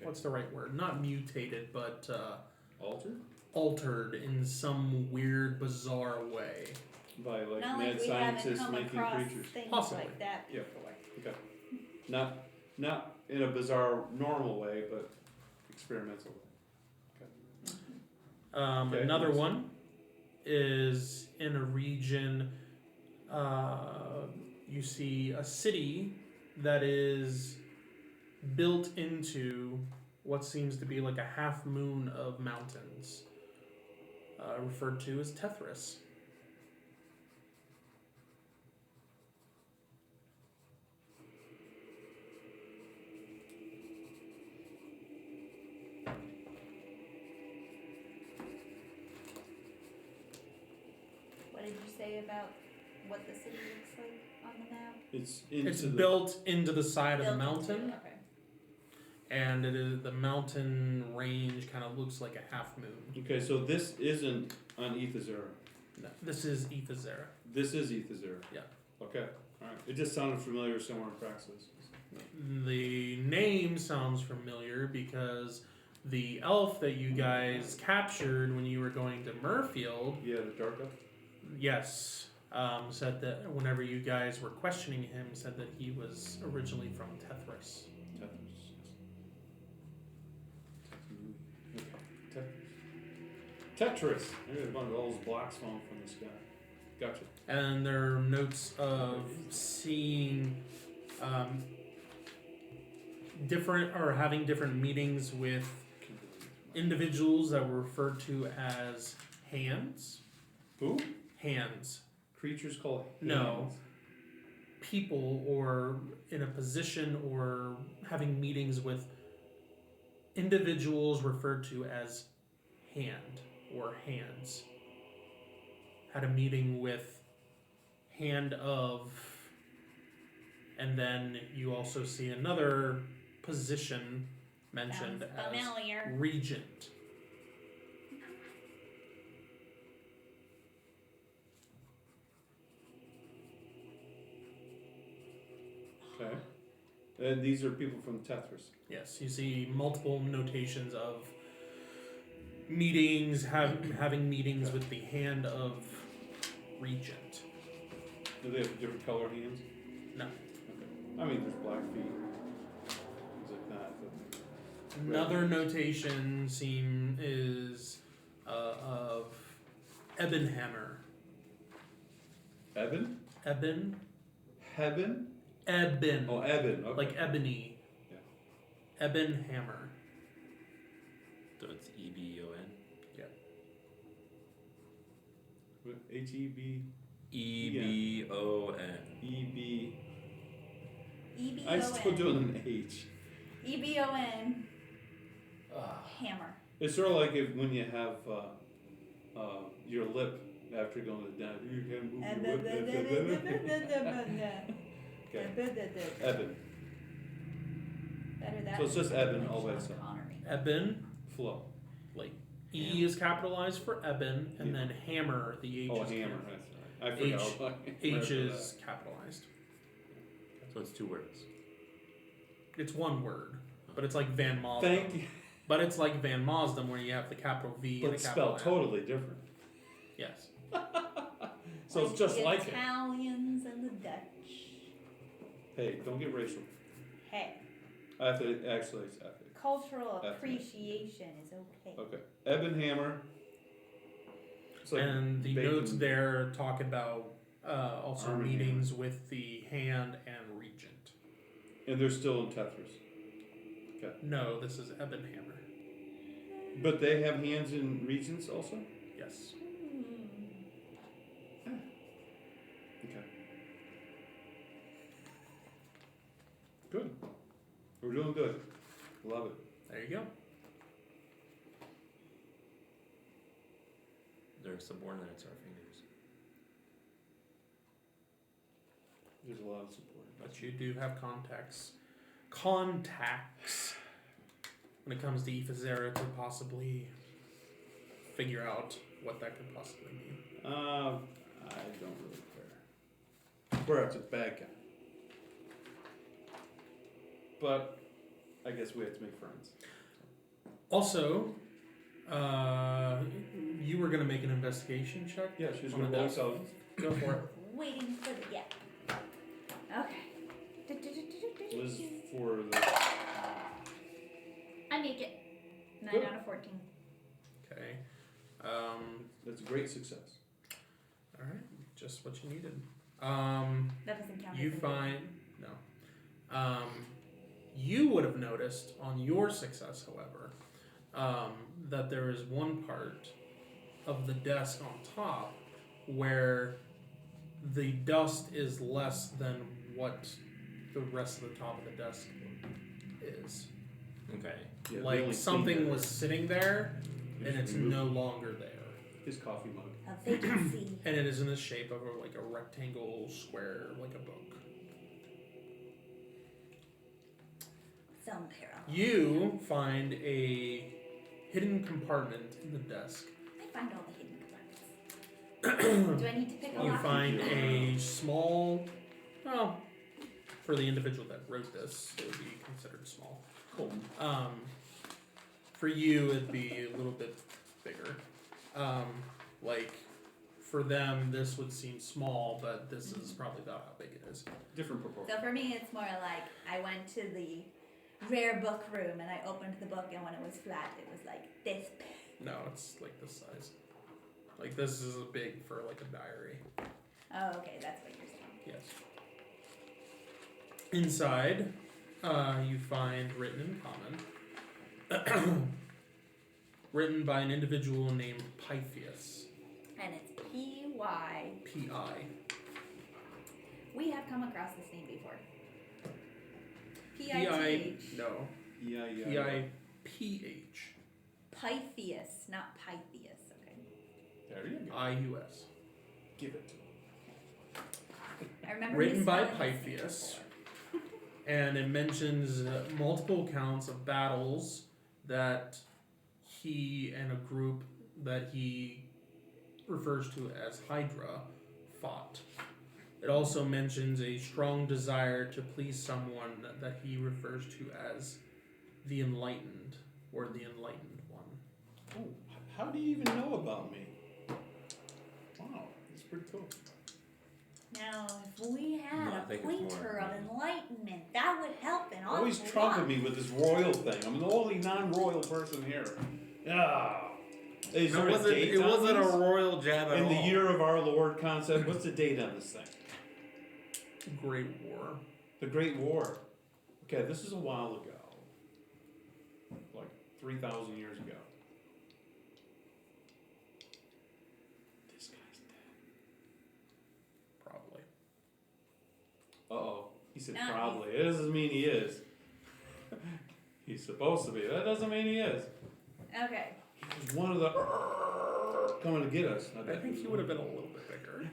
what's the right word? Not mutated, but Altered? altered in some weird, bizarre way. By like Not mad like we haven't scientists come making across creatures. things Possibly. like that Yeah. before. Okay. Not in a bizarre normal way, but experimental way. Okay, Another nice. one is in a region. You see a city that is built into what seems to be like a half moon of mountains, referred to as Tethris. What did you say about what the city looks like on the map? It's into It's the built into the side of the Built into mountain, it, okay. and it is the mountain range kind of looks like a half moon. Okay, so this isn't on Ethazera. No, this is Ethazera. This is Ethazera. Yeah. Okay. Alright. It just sounded familiar somewhere in Praxis. The name sounds familiar because the elf that you guys captured when you were going to Murfield, Yeah, the dark up? yes, said that whenever you guys were questioning him, said that he was originally from Tethris. Tetris. Tetris. Maybe one of those blocks falling from the sky. Gotcha. And there are notes of seeing different or having different meetings with individuals that were referred to as hands. Who? Hands. Creatures called No. hands. People or in a position or having meetings with individuals referred to as hand or hands. Had a meeting with hand of, and then you also see another position mentioned Sounds as familiar. regent. Okay. And these are people from Tetris. Yes, you see multiple notations of meetings, having meetings with the hand of regent. Do they have different color hands? No. Okay. I mean, there's black feet, things like that. But Another notation is of Ebenhammer. Eben? Eben? Hebben? Eben. Oh, Eben. Okay. Like ebony. Yeah. Ebenhammer. So it's EBON. What, H-E-B? EBON. E-B. E-B-O-N. I'm still doing an H. E-B-O-N. Hammer. It's sort of like if when you have your lip after going to the dentist, you can move your lip. Okay. Eben. Better that. So it's just than Eben all by Sean itself. Connery. Eben, Flow. like E is capitalized for Eben, and then hammer, the H Oh, is hammer. capitalized. That's right. I forgot. H is capitalized. So it's 2 words. It's one word, but it's like Van Mazda. Thank you. But it's like Van Mazda, where you have the capital V But and the it's capital spelled M. totally different. Yes. So it's just the like it. Italians and the Dutch. Hey, don't get racial. Hey, Actually, it's ethic. cultural Ethnic. appreciation is okay. Okay. Eben hammer. It's like And the bacon. notes there talk about also Arm and meetings with the hand and regent. And they're still in Tetris. No, this is Eben hammer. But they have hands in regions also? Yes. Okay. Good. We're doing good. Love it. There you go. They're subordinates, our fingers. There's a lot of support. But you do have contacts when it comes to Ephazera to possibly figure out what that could possibly mean. I don't really care. Perhaps a bad guy. But I guess we have to make friends. Also, you were going to make an investigation check. Yeah, she's On gonna the roll desk. intelligence. Go for it. Waiting for the okay. This is for the. I make it. 9 Good. out of 14. Okay. That's a great success. All right. Just what you needed. That doesn't count. You as a- find no. You would have noticed on your success, however, that there is one part of the desk on top where the dust is less than what the rest of the top of the desk is. Okay. Yeah, we Like only something seen that. was sitting there and Just it's remove no longer there. his coffee mug. A vacancy. And it is in the shape of like a rectangle square, like a book. Somewhere. You find a hidden compartment in the desk. I find all the hidden compartments. Do I need to pick a You lock? find a small, well, for the individual that wrote this, it would be considered small. Cool. For you, it'd be a little bit bigger. Like, for them, this would seem small, but this is probably about how big it is. Different proportion. So for me, it's more like I went to the rare book room and I opened the book, and when it was flat, it was like this big. No, it's like this size. Like, this is big for like a diary. Oh, okay, that's what you're saying. Yes. Inside, you find written in common, written by an individual named Pythias. And it's P-Y. P-I. We have come across this name before. P-I, P-I-T-H. no. Yeah. P-I-P-H. Pythias, not Pythias, okay. There you go. I-U-S. Give it to him. I remember Written by misspelling his name Pythias. before. And it mentions multiple accounts of battles that he and a group that he refers to as Hydra fought. It also mentions a strong desire to please someone that he refers to as the Enlightened, or the Enlightened One. Oh, how do you even know about me? Wow, that's pretty cool. Now, if we had No, I a think it's pointer more- of enlightenment, that would help an awful Always lot. trumpet me with this royal thing. I'm the only non-royal person here. Yeah. Is there a date it on wasn't this? a royal jab at In all. the year of our Lord concept, what's the date on this thing? Great War. The Great War. Okay, this is a while ago. Like 3,000 years ago. This guy's dead. Probably. Uh-oh. He said Not probably. It doesn't mean he is. He's supposed to be. That doesn't mean he is. Okay. He's one of the coming to get us. I think he would have been a little bit bigger.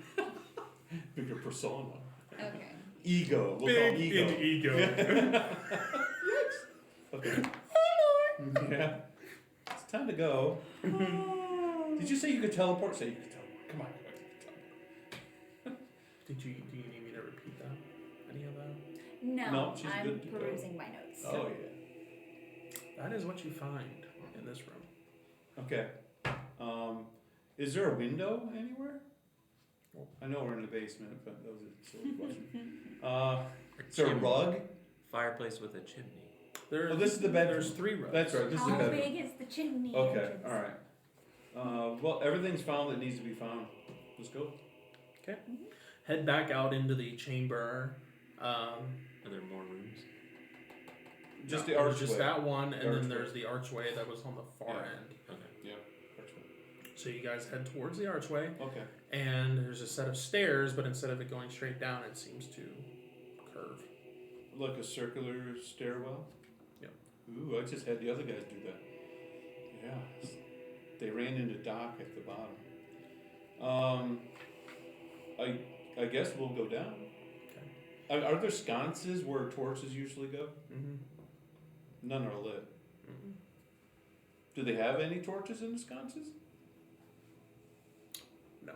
Bigger persona. Okay. Ego. We'll call him ego. ego. Okay. Yeah. It's time to go. Did you say you could teleport? Say you could teleport. Come on. Do you need me to repeat that? Any of that? No, No, she's I'm good to go. perusing my notes. Oh yeah. That is what you find in this room. Okay. Is there a window anywhere? I know we're in the basement, but that was a silly question. Is there a Chimney. rug? Fireplace with a chimney. There, Oh, this is the bedroom. There's 3 rugs. That's right. This is the How bedroom. big is the chimney? Okay. entrance? All right. Well, everything's found that needs to be found. Let's go. Head back out into the chamber. Are there more rooms? Just No, the there's archway. just that one, and then Archway. there's the archway that was on the far Yeah. end. Okay. Archway. So you guys head towards the archway, Okay. and there's a set of stairs, but instead of it going straight down, it seems to curve. Like a circular stairwell? Yep. Ooh, I just had the other guys do that. Yeah. They ran into Doc at the bottom. I guess we'll go down. Are there sconces where torches usually go? Mm-hmm. None are lit. Mm-hmm. Do they have any torches in the sconces? No.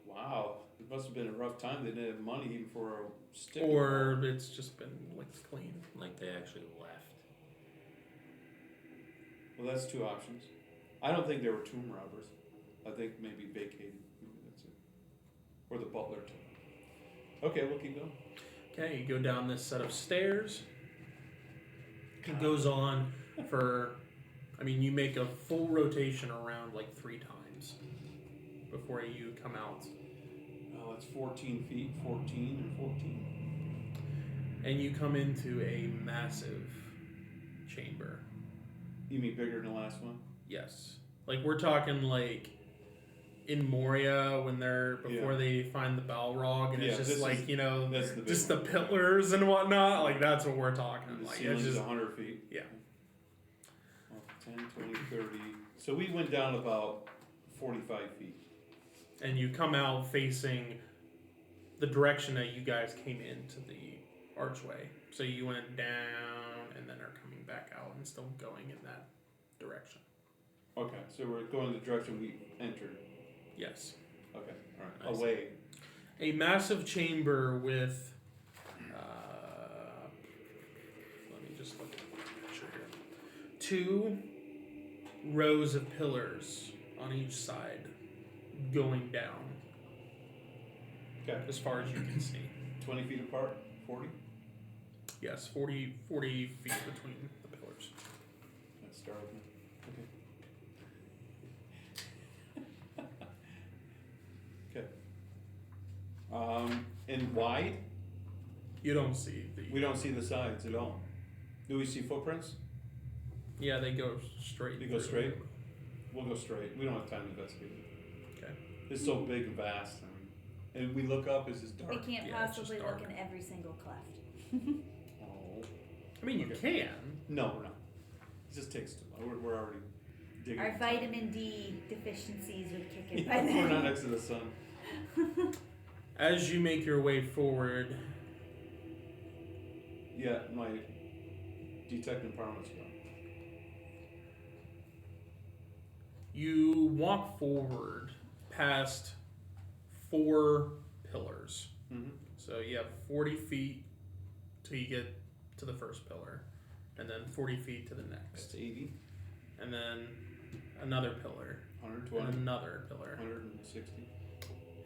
Wow. It must have been a rough time. They didn't have money even for a stick. Or it's just been licked clean. Like they actually left. Well, that's 2 options. I don't think they were tomb robbers. I think maybe vacated. Maybe that's it. Or the butler took. Okay, we'll keep going. Okay, you go down this set of stairs. It goes on for, I mean, you make a full rotation around like 3 times before you come out. Oh, it's 14 feet, 14 and 14. And you come into a massive chamber. You mean bigger than the last one? Yes. Like we're talking like in Moria when they're before Yeah. they find the Balrog and Yeah, it's just this like, is- you know, that's the big just one. the pillars and whatnot. Like that's what we're talking. The Like it's ceiling's just 100 feet. yeah. Well, 10, 20, 30. So we went down about 45 feet. And you come out facing the direction that you guys came into the archway. So you went down and then are coming back out and still going in that direction. Okay, so we're going the direction we entered. Yes. Okay, all right. I see. Away. A massive chamber with let me just look at the picture here. 2 rows of pillars on each side going down Okay, as far as you can see. 20 feet apart, 40. Yes, 40 feet between the pillars. Let's start with me. Okay. Okay. And wide? You don't see the We don't see the sides at all. Do we see footprints? yeah, they go straight. They go through. straight? We'll go straight. We don't have time to investigate it. Okay. It's so big and vast. And we look up, it's just We dark. can't Yeah, it's just possibly look dark. in every single cleft. Oh. I mean, you can. No, we're not. It just takes too long. We're already digging. Our into vitamin D deficiencies would kick it. in by Yeah, then. we're not next to the sun. As you make your way forward, Yeah, my detective empowerment's gone. you walk forward past 4 pillars. Mm-hmm. So you have 40 feet till you get to the first pillar, and then 40 feet to the That's next, 80, and then another pillar, 120, and another pillar. 160.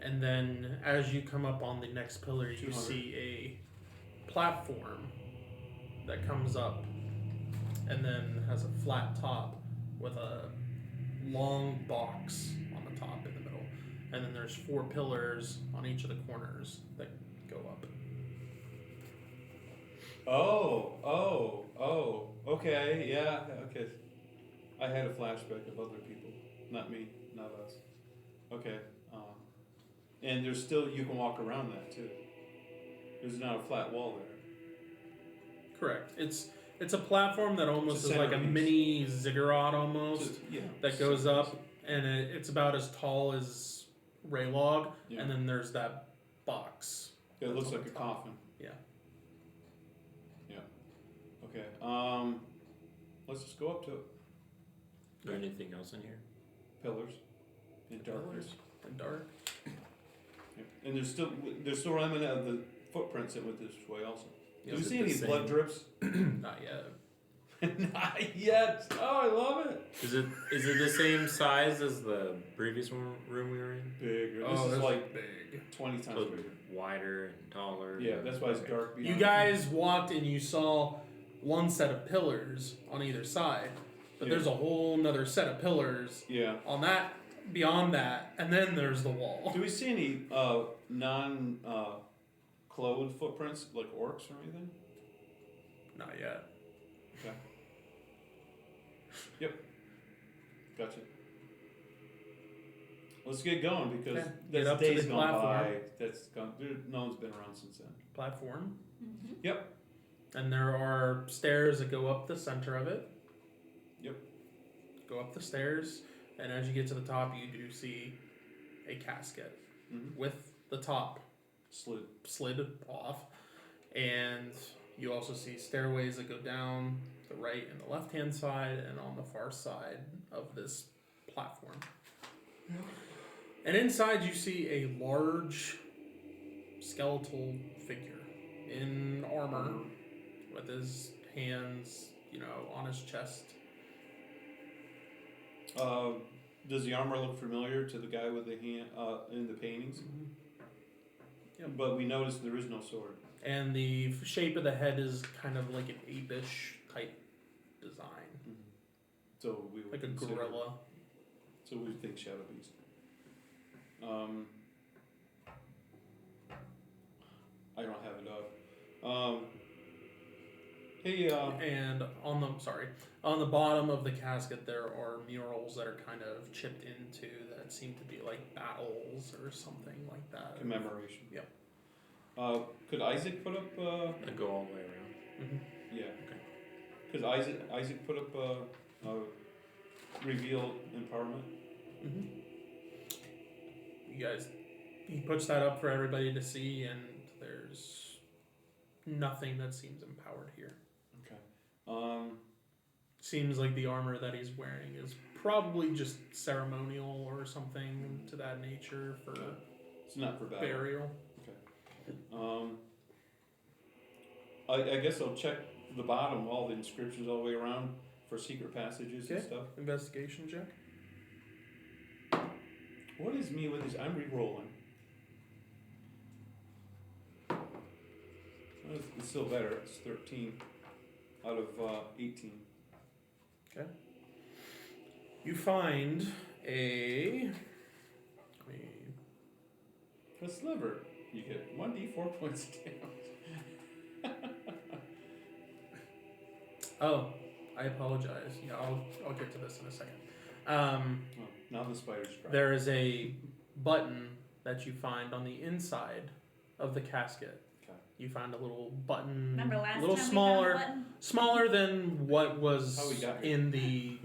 And then as you come up on the next pillar, you 200. see a platform that comes up and then has a flat top with a long box on the top in the middle. And then there's 4 pillars on each of the corners that go up. Oh, okay, yeah, okay. I had a flashback of other people, not me, not us. Okay, and there's still, you can walk around that too. There's not a flat wall there. Correct. It's a platform that almost It's a is like a centerpiece. mini ziggurat almost Just- yeah. that goes up, and it's about as tall as Raylog, Yeah. and then there's that box. Yeah, it looks on like the a top. coffin. Yeah. Yeah. Okay. Let's just go up to it. there anything else in here? Pillars in darkness. And dark. Yeah. And there's still remnant of the footprints that went this way also. Do we Is it see the any same- blood drips? Not yet. Not yet. Oh, I love it. Is it the same size as the previous room we were in? Bigger. Oh, This is that's like big. 20 times So bigger. wider and taller. Yeah, that's why it's Okay. dark. You beyond. guys walked and you saw one set of pillars on either side, but Yeah. there's a whole nother set of pillars Yeah. on that, beyond that, and then there's the wall. Do we see any non-clothed footprints like orcs or anything? Not yet. Okay. Yep. Gotcha. Let's get going because Okay. Get that's up to days the gone platform. by. That's gone. No one's been around since then. Platform. Mm-hmm. Yep. And there are stairs that go up the center of it. Yep. Go up the stairs, and as you get to the top, you do see a casket Mm-hmm. with the top Slid. off, and you also see stairways that go down the right and the left hand side, and on the far side of this platform. And inside, you see a large skeletal figure in armor, with his hands, on his chest. Does the armor look familiar to the guy with the hand in the paintings? Yep. But we noticed there is no sword. And the shape of the head is kind of like an apish type design, So we would like a consider- gorilla. So we think Shadow Beast. I don't have it up. Hey, And on the bottom of the casket, there are murals that are kind of chipped into that seem to be like battles or something like that. commemoration. Yep. Could Isaac put up? I go all the way around. Mhm. Yeah. Okay. Could Isaac put up reveal empowerment? You guys, he puts that up for everybody to see, and there's nothing that seems empowered here. Okay. Seems like the armor that he's wearing is probably just ceremonial or something to that nature for It's not for battle. burial. I guess I'll check the bottom, all the inscriptions all the way around for secret passages and Okay. stuff. Investigation check. What is me with this? I'm re-rolling. Well, it's still better. It's 13 out of 18. You find a A sliver. You get 1d4 points of damage. Oh, I apologize. Yeah, I'll get to this in a second. Oh, now the spider's crying. There is a button that you find on the inside of the casket. Okay. You find a little button, Remember last a little time smaller, we found a button? smaller than what was How we got here. in the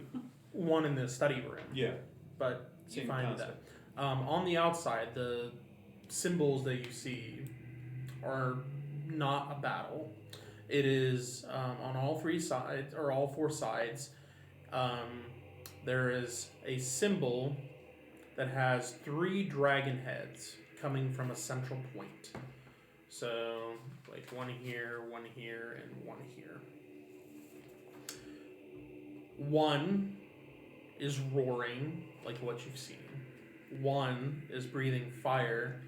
one in the study room. Yeah. But you Same find concept. that. On the outside, the symbols that you see are not a battle. It is on all three sides, or all four sides, there is a symbol that has 3 dragon heads coming from a central point. So, like one here, and one here. One is roaring, like what you've seen. One is breathing fire,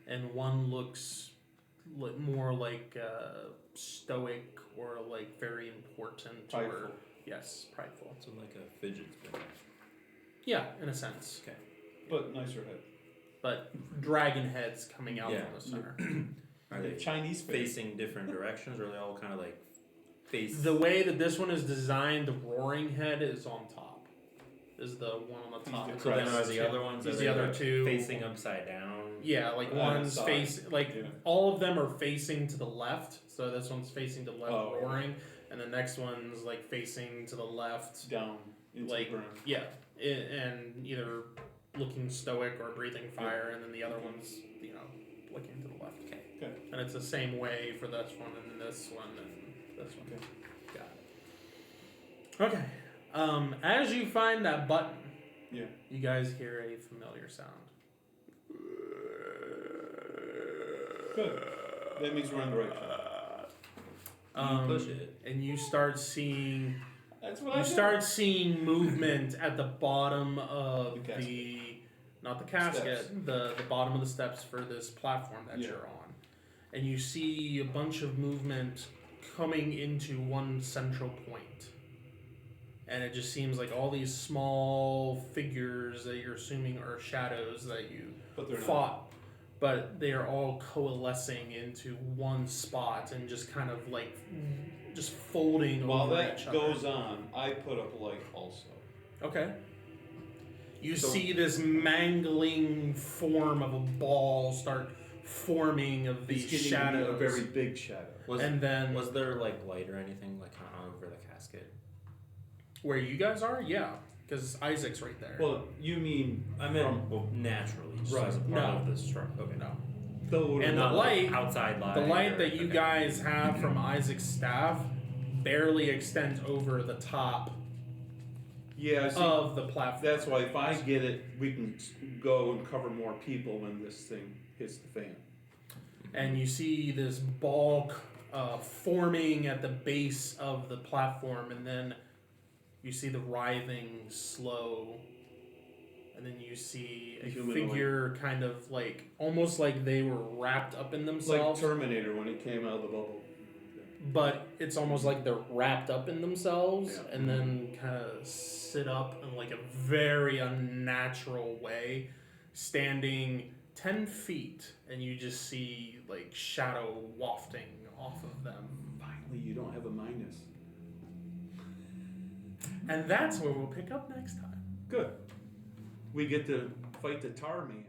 and one looks more like stoic or like very important Prideful. or yes, prideful. So like a fidget spinner. Yeah, in a sense. Okay. But nicer head. But dragon heads coming out Yeah. from the center. Are they Chinese face. facing different directions, or are they all kind of like face? The way that this one is designed, the roaring head is on top. Is the one on the top. He's So then are the Yeah. other ones? These Are the they other like two. facing upside down? Yeah, like On the one's side. face, like Yeah. all of them are facing to the left. So this one's facing to the left, Oh. roaring, and the next one's like facing to the left. Down into Like- the ground. Yeah, and either looking stoic or breathing fire, and then the other one's looking to the left. Okay. And it's the same way for this one and this one and this one. Okay. Got it. Okay. As you find that button, Yeah. you guys hear a familiar sound. Good. That means we're on the right track. Push it. And you start seeing That's what I you did. start seeing movement at the bottom of The casket. not the casket, Steps. the bottom of the steps for this platform that Yeah. you're on. And you see a bunch of movement coming into one central point. And it just seems like all these small figures that you're assuming are shadows that you But they're not. fought, but they are all coalescing into one spot and just kind of like just folding While over that each other. goes on, I put up light also. Okay. You So- see this mangling form of a ball start forming of these It's getting shadows, a very big shadow. and then Was there like light or anything like over the casket? where you guys are, yeah, because Isaac's right there. Well, you mean I meant well, naturally, just Right. as a part No. of the structure. Okay. no, the And the Not light- like outside light. the light or- that you okay. guys have from Isaac's staff barely extends over the top Yeah, see, of the platform. that's why if I get it, we can go and cover more people when this thing hits the fan. And you see this ball forming at the base of the platform, and then you see the writhing slow, and then you see a Humanoid. figure kind of like almost like they were wrapped up in Like themselves, Terminator when he came out of the bubble. but it's almost like they're wrapped up in themselves Yeah. and then kind of sit up in like a very unnatural way, standing 10 feet, and you just see like shadow wafting off of them. Finally, you don't have a minus. And that's where we'll pick up next time. Good. We get to fight the tar man.